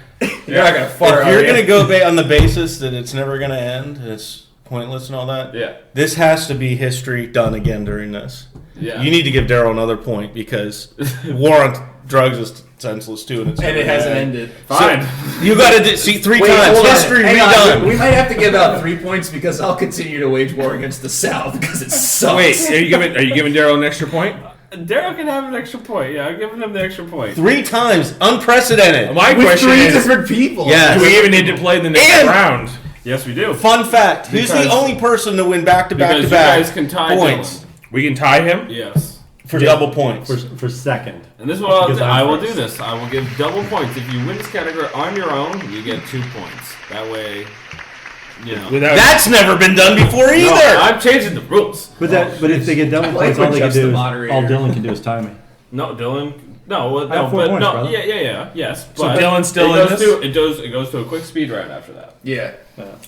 [SPEAKER 3] You're not gonna fart.
[SPEAKER 5] If you're going to go on the basis that it's never going to end, it's pointless and all that,
[SPEAKER 7] Yeah.
[SPEAKER 5] this has to be history done again during this.
[SPEAKER 7] Yeah.
[SPEAKER 5] You need to give Darryl another point because War on Drugs is senseless too, and
[SPEAKER 3] and it hasn't ended.
[SPEAKER 7] Fine.
[SPEAKER 5] You got to see three
[SPEAKER 3] Wait,
[SPEAKER 5] times
[SPEAKER 3] hold on.
[SPEAKER 5] history
[SPEAKER 3] Hang on.
[SPEAKER 5] redone.
[SPEAKER 3] We might have to give out 3 points because I'll continue to wage war against the South because it sucks.
[SPEAKER 2] Wait, are you giving Darryl an extra point?
[SPEAKER 7] Daryl can have an extra point. Yeah, I'm giving him the extra point.
[SPEAKER 5] 3 times, unprecedented.
[SPEAKER 2] My
[SPEAKER 3] with
[SPEAKER 2] question
[SPEAKER 3] 3
[SPEAKER 2] is,
[SPEAKER 3] different people.
[SPEAKER 5] Yes.
[SPEAKER 2] do we even need to play the next
[SPEAKER 5] And-
[SPEAKER 2] round?
[SPEAKER 7] Yes, we do.
[SPEAKER 5] Fun fact: who's the
[SPEAKER 7] Because-
[SPEAKER 5] only person to win back-to-back
[SPEAKER 7] Because
[SPEAKER 5] to back
[SPEAKER 7] you guys can tie
[SPEAKER 5] points
[SPEAKER 7] Dylan.
[SPEAKER 2] We can tie him?
[SPEAKER 7] Yes.
[SPEAKER 5] for double points?
[SPEAKER 6] For second.
[SPEAKER 7] And this is what I'll
[SPEAKER 6] Because
[SPEAKER 7] do.
[SPEAKER 6] I'm
[SPEAKER 7] I will
[SPEAKER 6] first.
[SPEAKER 7] do this. I will give double points. If you win this category on your own, you get 2 points. That way, you know.
[SPEAKER 2] Without
[SPEAKER 5] That's never been done before either.
[SPEAKER 7] No, I'm changing the rules.
[SPEAKER 6] But if they get double
[SPEAKER 3] I like
[SPEAKER 6] points,
[SPEAKER 3] when
[SPEAKER 6] all they can
[SPEAKER 3] Jeff's the
[SPEAKER 6] do is
[SPEAKER 3] moderator.
[SPEAKER 6] all Dylan can do is tie me.
[SPEAKER 7] No, Dylan. No, well,
[SPEAKER 6] I have
[SPEAKER 7] no,
[SPEAKER 6] 4
[SPEAKER 7] but
[SPEAKER 6] points,
[SPEAKER 7] no.
[SPEAKER 6] brother.
[SPEAKER 7] Yes.
[SPEAKER 2] So
[SPEAKER 7] But
[SPEAKER 2] Dylan's still
[SPEAKER 7] it
[SPEAKER 2] in
[SPEAKER 7] goes
[SPEAKER 2] this?
[SPEAKER 7] It goes to a quick speed round after that.
[SPEAKER 3] Yeah.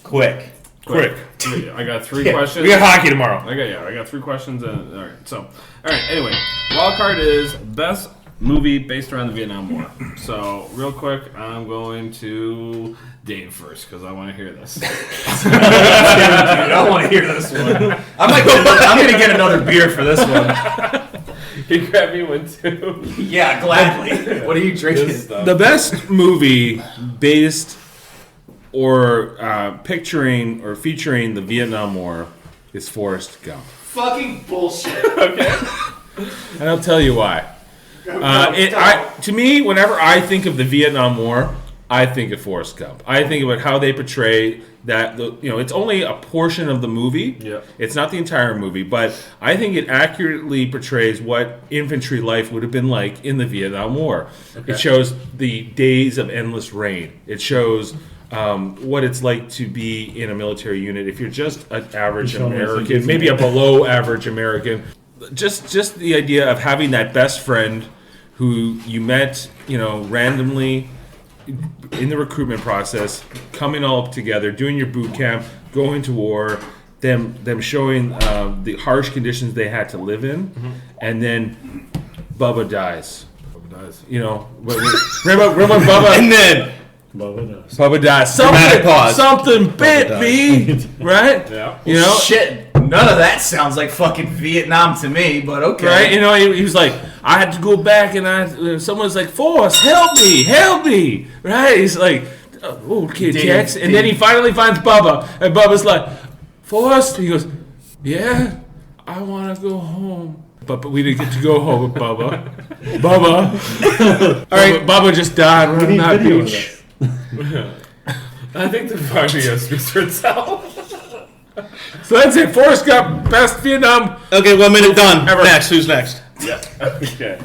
[SPEAKER 5] Quick.
[SPEAKER 2] Quick.
[SPEAKER 7] I got 3
[SPEAKER 3] Yeah.
[SPEAKER 7] questions.
[SPEAKER 2] We got hockey tomorrow.
[SPEAKER 7] I got 3 questions. And all right. So, all right. Anyway, wild card is best movie based around the Vietnam War. So, real quick, I'm going to Dave first because I want to hear this.
[SPEAKER 3] Dude, I want to hear this one. I'm gonna get another beer for this one.
[SPEAKER 7] Can you grab me one too?
[SPEAKER 3] Yeah, gladly. What are you drinking?
[SPEAKER 7] This stuff.
[SPEAKER 2] The best movie based or picturing or featuring the Vietnam War is Forrest Gump.
[SPEAKER 3] Fucking bullshit.
[SPEAKER 7] Okay.
[SPEAKER 2] And I'll tell you why. To me, whenever I think of the Vietnam War, I think of Forrest Gump. I think about how they portray that. It's only a portion of the movie.
[SPEAKER 7] Yeah.
[SPEAKER 2] It's not the entire movie, but I think it accurately portrays what infantry life would have been like in the Vietnam War.
[SPEAKER 7] Okay.
[SPEAKER 2] It shows the days of endless rain. It shows what it's like to be in a military unit. If you're just an average American, maybe a below average American, just the idea of having that best friend who you met, randomly in the recruitment process, coming all up together, doing your boot camp, going to war, them showing the harsh conditions they had to live in, and then Bubba dies. Remember Bubba?
[SPEAKER 5] And then
[SPEAKER 2] Bubba dies. Something bit me, right?
[SPEAKER 7] Yeah.
[SPEAKER 3] Shit. None of that sounds like fucking Vietnam to me, but okay.
[SPEAKER 2] Right? He was like, I had to go back, and someone's like, Forrest, help me, right? He's like, okay, Tex, and then he finally finds Bubba, and Bubba's like, Forrest? He goes, yeah, I want to go home. But we didn't get to go home with Bubba. All right, Bubba just died right on that beach.
[SPEAKER 7] I think the video speaks for itself.
[SPEAKER 2] So that's it. Forrest Gump, best Vietnam.
[SPEAKER 5] Okay, 1 minute done.
[SPEAKER 2] Ever.
[SPEAKER 5] Next, who's next?
[SPEAKER 7] Okay.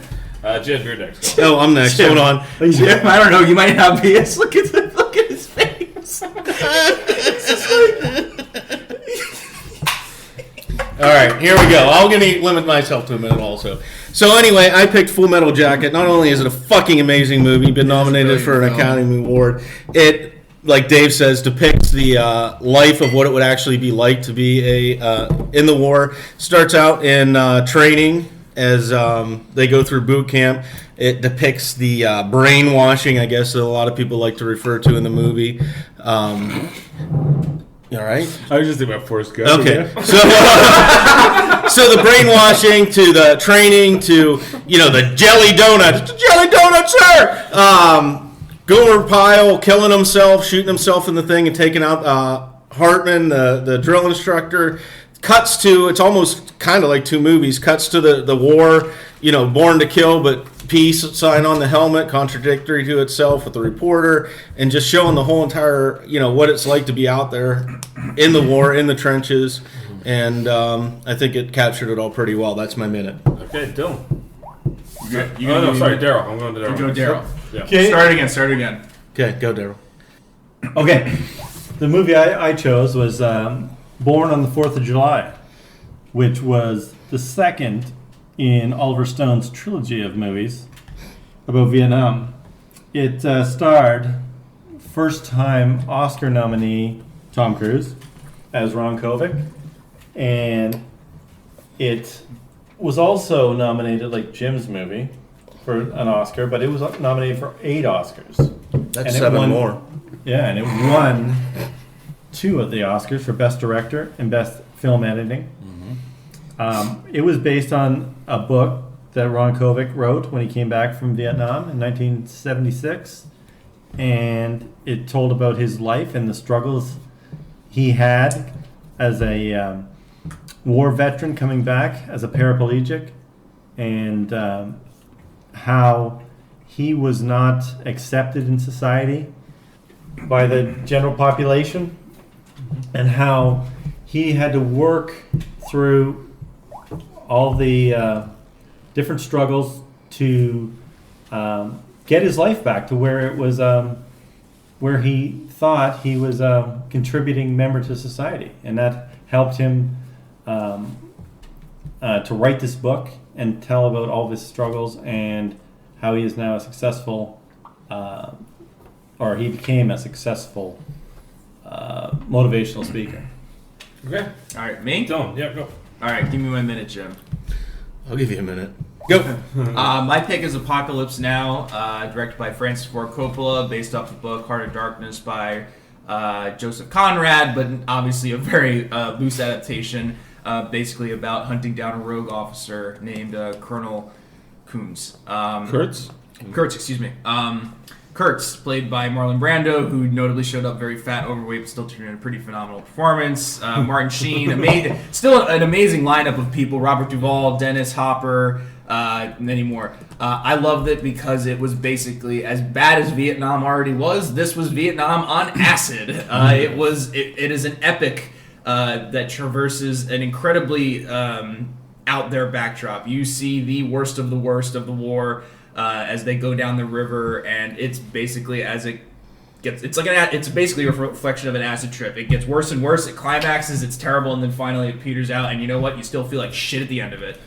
[SPEAKER 7] Jim, you're next.
[SPEAKER 5] Oh, I'm next.
[SPEAKER 3] Jim.
[SPEAKER 5] Hold on.
[SPEAKER 3] Jim, I don't know. You might have BS. Look at his face.
[SPEAKER 5] All right, here we go. I'm going to limit myself to a minute also. So anyway, I picked Full Metal Jacket. Not only is it a fucking amazing movie, been nominated for an Academy Award, it, like Dave says, depicts the life of what it would actually be like to be in the war. Starts out in training as they go through boot camp. It depicts the brainwashing, I guess, that a lot of people like to refer to in the movie. All right.
[SPEAKER 2] I was just thinking about Forrest Gump.
[SPEAKER 5] Okay. So the brainwashing to the training to, the jelly donuts. It's a jelly donut, sir! Gomer Pyle killing himself, shooting himself in the thing and taking out Hartman, the drill instructor. Cuts to, it's almost kind of like two movies, cuts to the war, Born to Kill, but peace sign on the helmet, contradictory to itself with the reporter, and just showing the whole entire, what it's like to be out there in the war, in the trenches. And I think it captured it all pretty well. That's my minute.
[SPEAKER 7] Okay, Dylan.
[SPEAKER 3] Sorry,
[SPEAKER 7] Daryl. I'm going to Daryl.
[SPEAKER 3] Go Daryl.
[SPEAKER 7] Yeah.
[SPEAKER 6] Okay.
[SPEAKER 3] Start again.
[SPEAKER 5] Okay, go Daryl.
[SPEAKER 6] Okay. The movie I chose was Born on the 4th of July, which was the second in Oliver Stone's trilogy of movies about Vietnam. It starred first-time Oscar nominee Tom Cruise as Ron Kovic, and it was also nominated, like Jim's movie, for an Oscar, but it was nominated for 8 Oscars.
[SPEAKER 5] That's 7 more.
[SPEAKER 6] Yeah, and it won 2 of the Oscars for Best Director and Best Film Editing. It was based on a book that Ron Kovic wrote when he came back from Vietnam in 1976, and it told about his life and the struggles he had as a war veteran coming back as a paraplegic, and how he was not accepted in society by the general population, and how he had to work through all the different struggles to get his life back to where it was, where he thought he was a contributing member to society, and that helped him to write this book and tell about all of his struggles and how he is now a successful, or he became a successful motivational speaker.
[SPEAKER 3] Okay. All right, me?
[SPEAKER 7] Dylan, yeah, go.
[SPEAKER 3] All right, give me 1 minute, Jim.
[SPEAKER 5] I'll give you a minute. Go.
[SPEAKER 3] My pick is Apocalypse Now, directed by Francis Ford Coppola, based off the book Heart of Darkness by Joseph Conrad, but obviously a very loose adaptation, basically about hunting down a rogue officer named Colonel Kurtz.
[SPEAKER 2] Kurtz?
[SPEAKER 3] Kurtz, excuse me. Kurtz, played by Marlon Brando, who notably showed up very fat, overweight, but still turned in a pretty phenomenal performance. Martin Sheen, still an amazing lineup of people. Robert Duvall, Dennis Hopper, many more. I loved it because it was basically as bad as Vietnam already was. This was Vietnam on acid. It is an epic that traverses an incredibly out there backdrop. You see the worst of the war as they go down the river, and it's basically it's basically a reflection of an acid trip. It gets worse and worse. It climaxes. It's terrible, and then finally it peters out. And you know what? You still feel like shit at the end of it.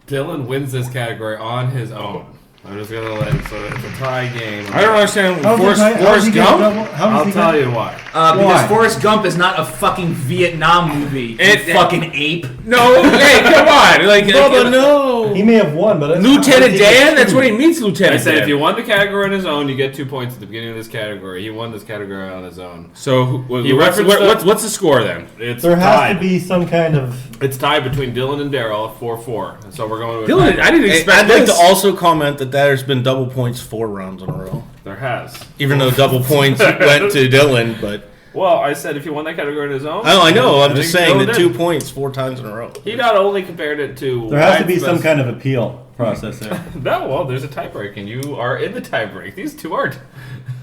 [SPEAKER 2] Dylan wins this category on his own. I'm just gonna let him. So it's a tie game.
[SPEAKER 4] I don't understand. Forrest Gump?
[SPEAKER 2] I'll tell you why.
[SPEAKER 3] Because Forrest Gump is not a fucking Vietnam movie. You fucking ape.
[SPEAKER 4] No, hey, come on. Like,
[SPEAKER 5] Bubba, no.
[SPEAKER 6] He may have won, but
[SPEAKER 4] Lieutenant Dan? That's what he means, Lieutenant
[SPEAKER 2] I said
[SPEAKER 4] Dan.
[SPEAKER 2] if you won the category on his own, you get 2 points at the beginning of this category. He won this category on his own.
[SPEAKER 4] So what's the score then?
[SPEAKER 2] It's
[SPEAKER 6] there has
[SPEAKER 2] tied.
[SPEAKER 6] to be some kind of.
[SPEAKER 2] It's tied between Dylan and Darryl at 4-4. And so we're going to
[SPEAKER 4] Dylan, I didn't expect
[SPEAKER 5] I'd like
[SPEAKER 4] this.
[SPEAKER 5] to also comment that there's been double points 4 rounds in a row.
[SPEAKER 2] There has.
[SPEAKER 5] Even though double points went to Dylan, but...
[SPEAKER 2] Well, I said if you won that category on his own.
[SPEAKER 5] Oh, I know. I'm just
[SPEAKER 2] think
[SPEAKER 5] saying
[SPEAKER 2] Dylan
[SPEAKER 5] that
[SPEAKER 2] did.
[SPEAKER 5] 2 points 4 times in a row.
[SPEAKER 2] He not only compared it to...
[SPEAKER 6] There has to be some kind of appeal process there.
[SPEAKER 2] No, well, there's a tiebreak, and you are in the tiebreak. These two aren't.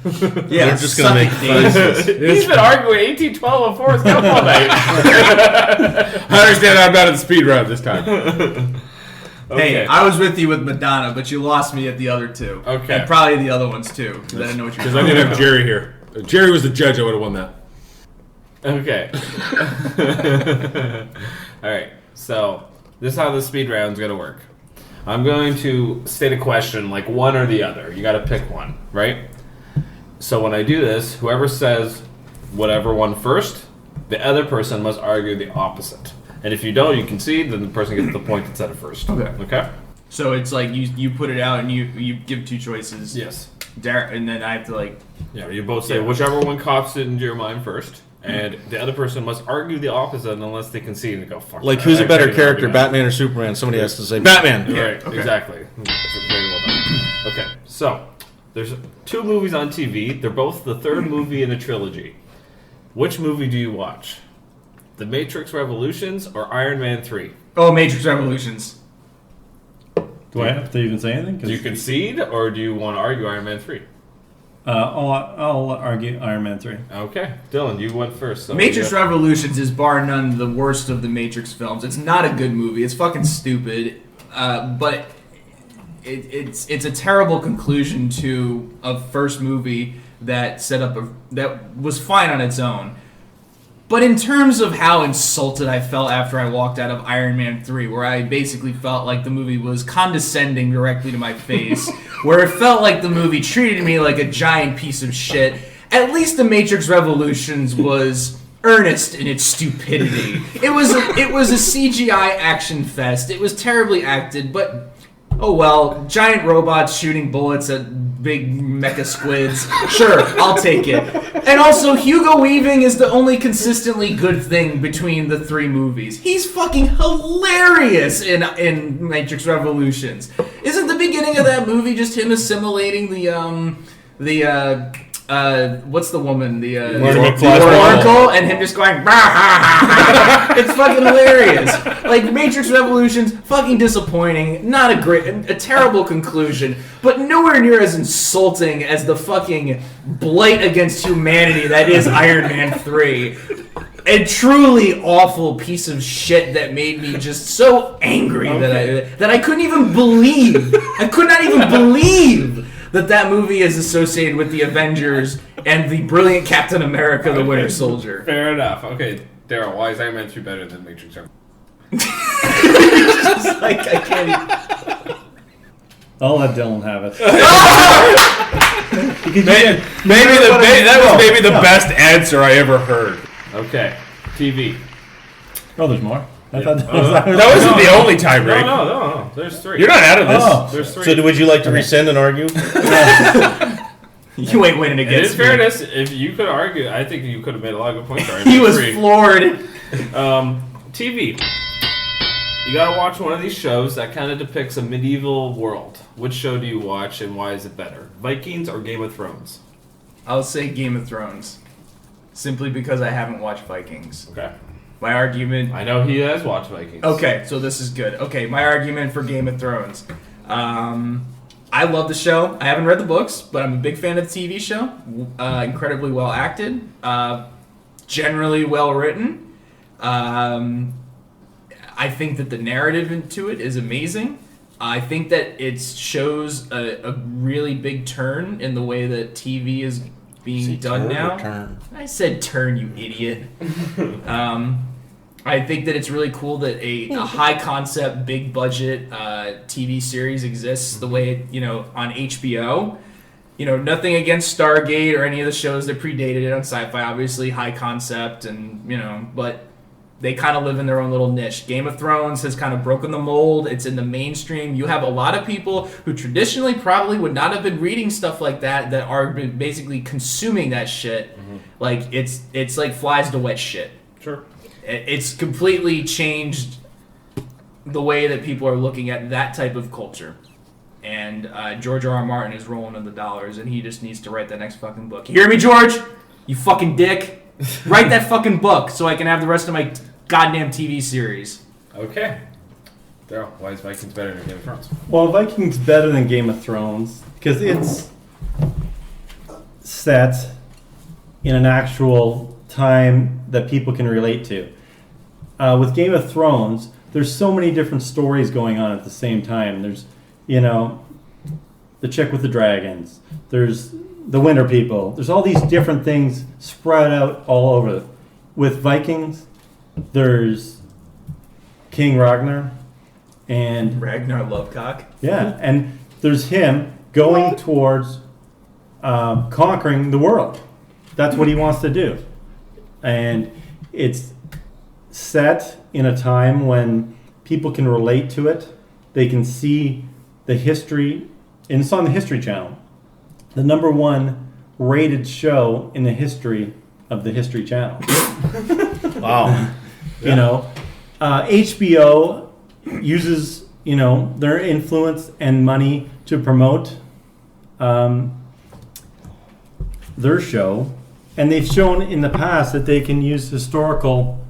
[SPEAKER 5] Yeah, they're just going to make faces.
[SPEAKER 2] He's been arguing 18-12 of Forrest Gump all night.
[SPEAKER 4] I understand I'm not at the speed round this time.
[SPEAKER 2] Okay.
[SPEAKER 3] Hey, I was with you with Madonna, but you lost me at the other two.
[SPEAKER 2] Okay.
[SPEAKER 3] And probably the other ones too, because I didn't know what you were
[SPEAKER 4] Because I
[SPEAKER 3] talking
[SPEAKER 4] didn't have
[SPEAKER 3] about.
[SPEAKER 4] Jerry here. If Jerry was the judge, I would have won that.
[SPEAKER 2] Okay. All right. So this is how the speed round's going to work. I'm going to state a question, like one or the other. You got to pick one, right? So when I do this, whoever says whatever one first, the other person must argue the opposite. And if you don't, you concede, then the person gets the point that said it first. Okay?
[SPEAKER 3] So it's like you put it out and you give two choices.
[SPEAKER 2] Yes.
[SPEAKER 3] And then I have to like.
[SPEAKER 2] Yeah, you both say whichever one pops into your mind first, and the other person must argue the opposite unless they concede and go, fuck.
[SPEAKER 5] Like,
[SPEAKER 2] that.
[SPEAKER 5] who's a
[SPEAKER 2] I
[SPEAKER 5] better
[SPEAKER 2] can't
[SPEAKER 5] character,
[SPEAKER 2] argue that.
[SPEAKER 5] Batman or Superman? Somebody has to say Batman.
[SPEAKER 2] Right, exactly. Very well done. Okay, so there's 2 movies on TV. They're both the third movie in a trilogy. Which movie do you watch? The Matrix Revolutions or Iron Man 3?
[SPEAKER 3] Oh, Matrix Revolutions.
[SPEAKER 6] Do I have to even say anything?
[SPEAKER 2] Do you concede or do you want to argue Iron Man 3?
[SPEAKER 6] I'll argue Iron Man 3.
[SPEAKER 2] Okay, Dylan, you went first. So
[SPEAKER 3] Matrix Revolutions is bar none the worst of the Matrix films. It's not a good movie. It's fucking stupid. But it's a terrible conclusion to a first movie that that was fine on its own. But in terms of how insulted I felt after I walked out of Iron Man 3, where I basically felt like the movie was condescending directly to my face, where it felt like the movie treated me like a giant piece of shit, at least The Matrix Revolutions was earnest in its stupidity. It was a CGI action fest. It was terribly acted, but oh well, giant robots shooting bullets at big mecha squids. Sure, I'll take it. And also, Hugo Weaving is the only consistently good thing between the 3 movies. He's fucking hilarious in Matrix Revolutions. Isn't the beginning of that movie just him assimilating what's the woman? The Oracle, and him just going, bah, ha, ha, ha. It's fucking hilarious. Like, Matrix Revolutions, fucking disappointing, not a terrible conclusion, but nowhere near as insulting as the fucking blight against humanity that is Iron Man 3. A truly awful piece of shit that made me just so angry that I couldn't even believe. I could not even believe that movie is associated with the Avengers and the brilliant Captain America, the Winter Soldier.
[SPEAKER 2] Fair enough. Okay, Darryl, why is Iron Man 3 better than Matrix?
[SPEAKER 3] Like, I can't even...
[SPEAKER 6] I'll let Dylan have it.
[SPEAKER 4] That was maybe the best answer I ever heard.
[SPEAKER 2] Okay, TV.
[SPEAKER 6] Oh, there's more. I thought that was
[SPEAKER 4] That wasn't the only tiebreak.
[SPEAKER 2] No. There's 3.
[SPEAKER 4] You're not out of this.
[SPEAKER 6] Oh.
[SPEAKER 2] There's 3.
[SPEAKER 5] So would you like to rescind and argue?
[SPEAKER 3] You ain't winning
[SPEAKER 2] In
[SPEAKER 3] against
[SPEAKER 2] his
[SPEAKER 3] me.
[SPEAKER 2] fairness, if you could argue, I think you could have made a lot of good points.
[SPEAKER 3] He was floored.
[SPEAKER 2] TV.
[SPEAKER 7] You gotta watch one of these shows that kind of depicts a medieval world. Which show do you watch, and why is it better? Vikings or Game of Thrones?
[SPEAKER 3] I'll say Game of Thrones. Simply because I haven't watched Vikings.
[SPEAKER 7] Okay.
[SPEAKER 3] My argument...
[SPEAKER 7] I know he has watched Vikings.
[SPEAKER 3] Okay, so this is good. Okay, my argument for Game of Thrones. I love the show. I haven't read the books, but I'm a big fan of the TV show. Incredibly well acted. Generally well written. I think that the narrative into it is amazing. I think that it shows a really big turn in the way that TV is being done now.
[SPEAKER 5] Turn.
[SPEAKER 3] I said turn, you idiot. I think that it's really cool that a high concept, big budget TV series exists the way it, on HBO. Nothing against Stargate or any of the shows that predated it on Sci-Fi. Obviously, high concept but they kind of live in their own little niche. Game of Thrones has kind of broken the mold. It's in the mainstream. You have a lot of people who traditionally probably would not have been reading stuff like that are basically consuming that shit. Mm-hmm. Like, it's like flies to wet shit.
[SPEAKER 7] Sure.
[SPEAKER 3] It's completely changed the way that people are looking at that type of culture. And George R.R. Martin is rolling in the dollars, and he just needs to write that next fucking book. You hear me, George? You fucking dick. Write that fucking book so I can have the rest of my goddamn TV series.
[SPEAKER 7] Okay. Darryl, why is Vikings better than Game of Thrones?
[SPEAKER 6] Well, Vikings better than Game of Thrones because it's set in an actual time that people can relate to. With Game of Thrones, there's so many different stories going on at the same time. There's, the chick with the dragons. There's the Winter People. There's all these different things spread out all over. With Vikings, there's King Ragnar and
[SPEAKER 3] Ragnar Lovecock.
[SPEAKER 6] Yeah, and there's him going towards conquering the world. That's what he wants to do. And it's set in a time when people can relate to it. They can see the history, and it's on the History Channel. The number one rated show in the history of the History Channel.
[SPEAKER 5] Wow.
[SPEAKER 6] HBO uses, their influence and money to promote their show. And they've shown in the past that they can use historical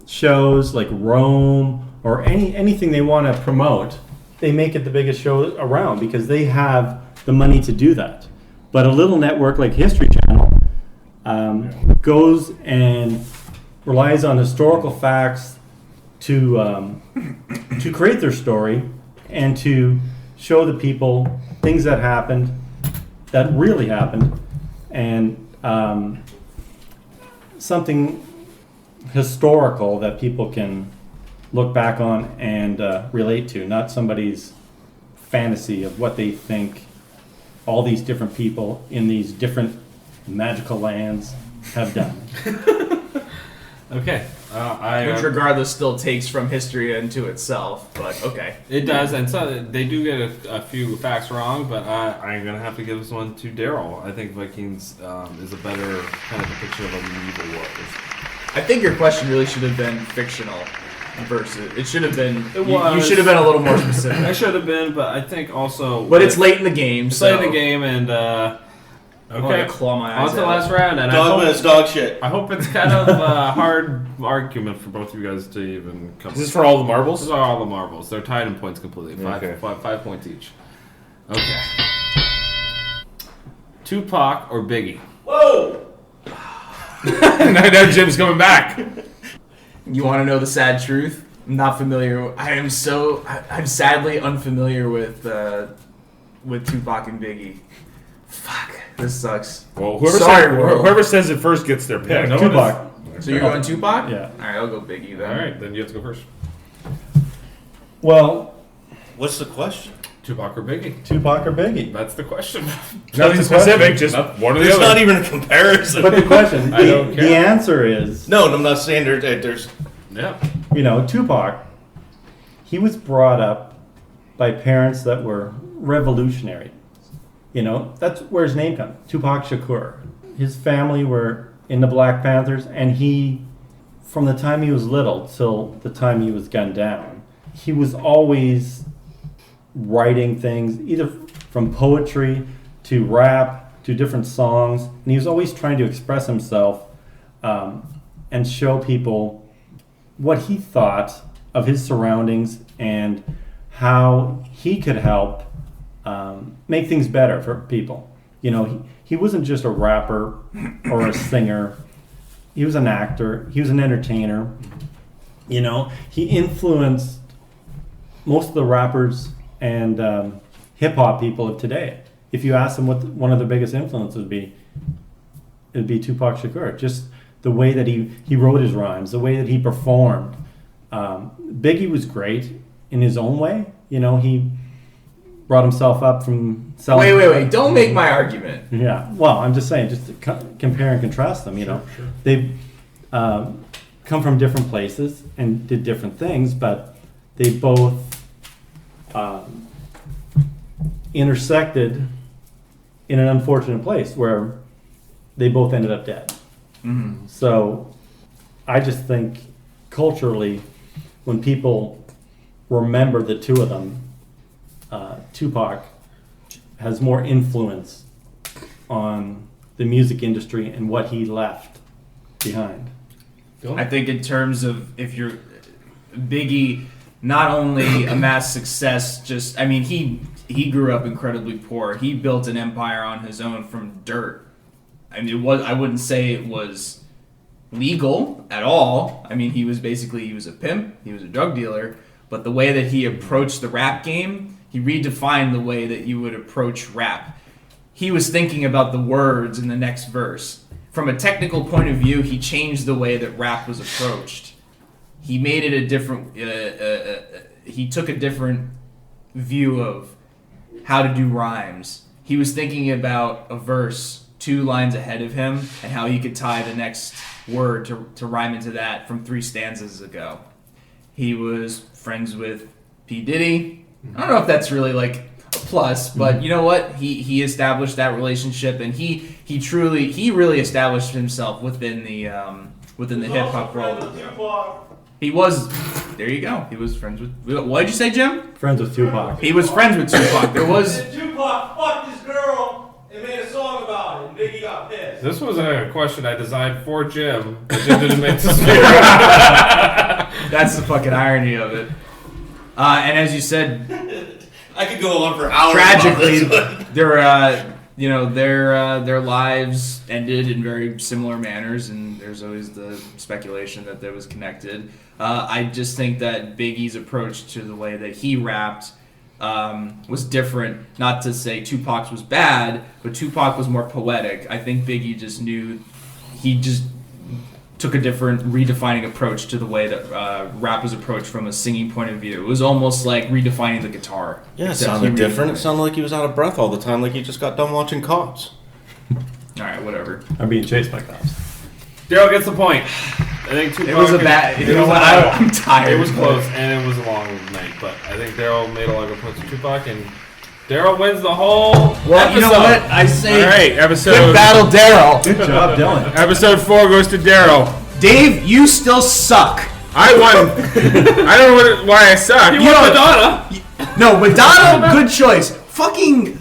[SPEAKER 6] shows like Rome or anything they want to promote. They make it the biggest show around because they have the money to do that. But a little network like History Channel goes and relies on historical facts to create their story and to show the people things that happened, that really happened, and something historical that people can look back on and relate to, not somebody's fantasy of what they think all these different people in these different magical lands have done.
[SPEAKER 7] Okay.
[SPEAKER 3] Which regardless still takes from history into itself, but okay.
[SPEAKER 7] It does, and so they do get a few facts wrong, but I'm going to have to give this one to Darryl. I think Vikings is a better kind of depiction of a medieval world.
[SPEAKER 3] I think your question really should have been fictional versus... It should have been...
[SPEAKER 7] It was.
[SPEAKER 3] You should have been a little more specific.
[SPEAKER 7] I should have been, but I think also...
[SPEAKER 3] But it's late in the game,
[SPEAKER 7] It's
[SPEAKER 3] so...
[SPEAKER 7] late in the game, and...
[SPEAKER 3] Okay. Claw my eyes
[SPEAKER 7] on to the
[SPEAKER 3] out.
[SPEAKER 7] last round, and
[SPEAKER 5] Dogma is dog shit.
[SPEAKER 7] I hope it's kind of a hard argument for both of you guys to even come.
[SPEAKER 4] Is this for all the marbles?
[SPEAKER 7] These are all the marbles. They're tied in points completely.
[SPEAKER 4] Okay.
[SPEAKER 7] Five points each. Okay. Tupac or Biggie?
[SPEAKER 3] Whoa!
[SPEAKER 4] now Jim's coming back.
[SPEAKER 3] You want to know the sad truth? I'm not familiar. I'm sadly unfamiliar with Tupac and Biggie. Fuck, this sucks.
[SPEAKER 4] Well,
[SPEAKER 3] Sorry, world.
[SPEAKER 4] whoever says it first gets their pick.
[SPEAKER 6] Yeah, Tupac.
[SPEAKER 3] So you're going Tupac?
[SPEAKER 6] Yeah.
[SPEAKER 3] All right, I'll go Biggie then.
[SPEAKER 7] All right, then you have to go first.
[SPEAKER 6] Well,
[SPEAKER 5] What's the question?
[SPEAKER 7] Tupac or Biggie?
[SPEAKER 6] Tupac or Biggie?
[SPEAKER 7] That's the question.
[SPEAKER 4] Nothing specific, just one or the
[SPEAKER 5] There's
[SPEAKER 4] other.
[SPEAKER 5] not even a comparison.
[SPEAKER 6] But the question,
[SPEAKER 7] I don't
[SPEAKER 6] the
[SPEAKER 7] care.
[SPEAKER 6] answer is,
[SPEAKER 5] No, I'm not saying there's.
[SPEAKER 7] Yeah.
[SPEAKER 6] Tupac, he was brought up by parents that were revolutionary. That's where his name comes, Tupac Shakur. His family were in the Black Panthers, and he from the time he was little till the time he was gunned down, he was always writing things, either from poetry to rap to different songs, and he was always trying to express himself and show people what he thought of his surroundings and how he could help make things better for people. You know, he wasn't just a rapper or a singer. He was an actor. He was an entertainer. You know, he influenced most of the rappers and hip-hop people of today. If you ask them what one of their biggest influences would be, it would be Tupac Shakur. Just the way that he wrote his rhymes, the way that he performed. Biggie was great in his own way. You know, he brought himself up from selling...
[SPEAKER 3] Wait. Don't make my argument.
[SPEAKER 6] Yeah. Well, I'm just saying, just to compare and contrast them, you know.
[SPEAKER 4] Sure.
[SPEAKER 6] They've come from different places and did different things, but they both intersected in an unfortunate place where they both ended up dead.
[SPEAKER 3] Mm-hmm.
[SPEAKER 6] So I just think culturally, when people remember the two of them, Tupac has more influence on the music industry and what he left behind.
[SPEAKER 3] I think in terms of if you're Biggie, not only amassed success, he grew up incredibly poor. He built an empire on his own from dirt. I mean, I wouldn't say it was legal at all. I mean, he was a pimp, he was a drug dealer, but the way that he approached the rap game, he redefined the way that you would approach rap. He was thinking about the words in the next verse. From a technical point of view, he changed the way that rap was approached. He made it a different... he took a different view of how to do rhymes. He was thinking about a verse 2 lines ahead of him and how he could tie the next word to rhyme into that from 3 stanzas ago. He was friends with P. Diddy. I don't know if that's really like a plus, but you know what? He established that relationship, and he really established himself within the hip hop world. He was, there you go. He was friends with. What did you say, Jim?
[SPEAKER 6] Friends with Tupac.
[SPEAKER 3] He was friends with Tupac. There was.
[SPEAKER 8] Tupac fucked this girl and made a song about it, and Biggie got pissed.
[SPEAKER 7] This was a question I designed for Jim, but Jim didn't make the spirit.
[SPEAKER 3] That's the fucking irony of it. And as you said,
[SPEAKER 8] I could go on for hours.
[SPEAKER 3] Tragically, their lives ended in very similar manners, and there's always the speculation that there was connected. I just think that Biggie's approach to the way that he rapped was different. Not to say Tupac's was bad, but Tupac was more poetic. I think Biggie just knew he just took a different redefining approach to the way that rap was approached from a singing point of view. It was almost like redefining the guitar.
[SPEAKER 5] Yeah, it sounded different. It sounded like he was out of breath all the time, like he just got done watching Cops.
[SPEAKER 3] Alright, whatever.
[SPEAKER 6] I'm being chased by cops.
[SPEAKER 7] Daryl gets the point. I think Tupac...
[SPEAKER 3] It was a bad... You know what? I'm tired.
[SPEAKER 7] It was close, and it was a long night, but I think Daryl made a lot of good points to Tupac, and Daryl wins the whole episode.
[SPEAKER 3] You know what? I say...
[SPEAKER 2] All right, episode...
[SPEAKER 3] Good battle, Daryl.
[SPEAKER 6] Good job, Dylan.
[SPEAKER 2] Episode 4 goes to Daryl.
[SPEAKER 3] Dave, you still suck.
[SPEAKER 2] I won. I don't know why I suck.
[SPEAKER 7] You won Madonna.
[SPEAKER 3] No, Madonna, good choice. Fucking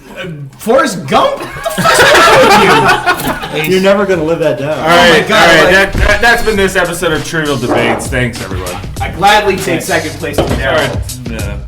[SPEAKER 3] Forrest Gump? What the fuck's wrong with you?
[SPEAKER 6] You're never going to live that down.
[SPEAKER 2] All right,
[SPEAKER 3] my God,
[SPEAKER 2] all right. That's been this episode of Trivial Debates. Thanks, everyone.
[SPEAKER 3] I gladly take second place to Daryl.
[SPEAKER 2] Yeah.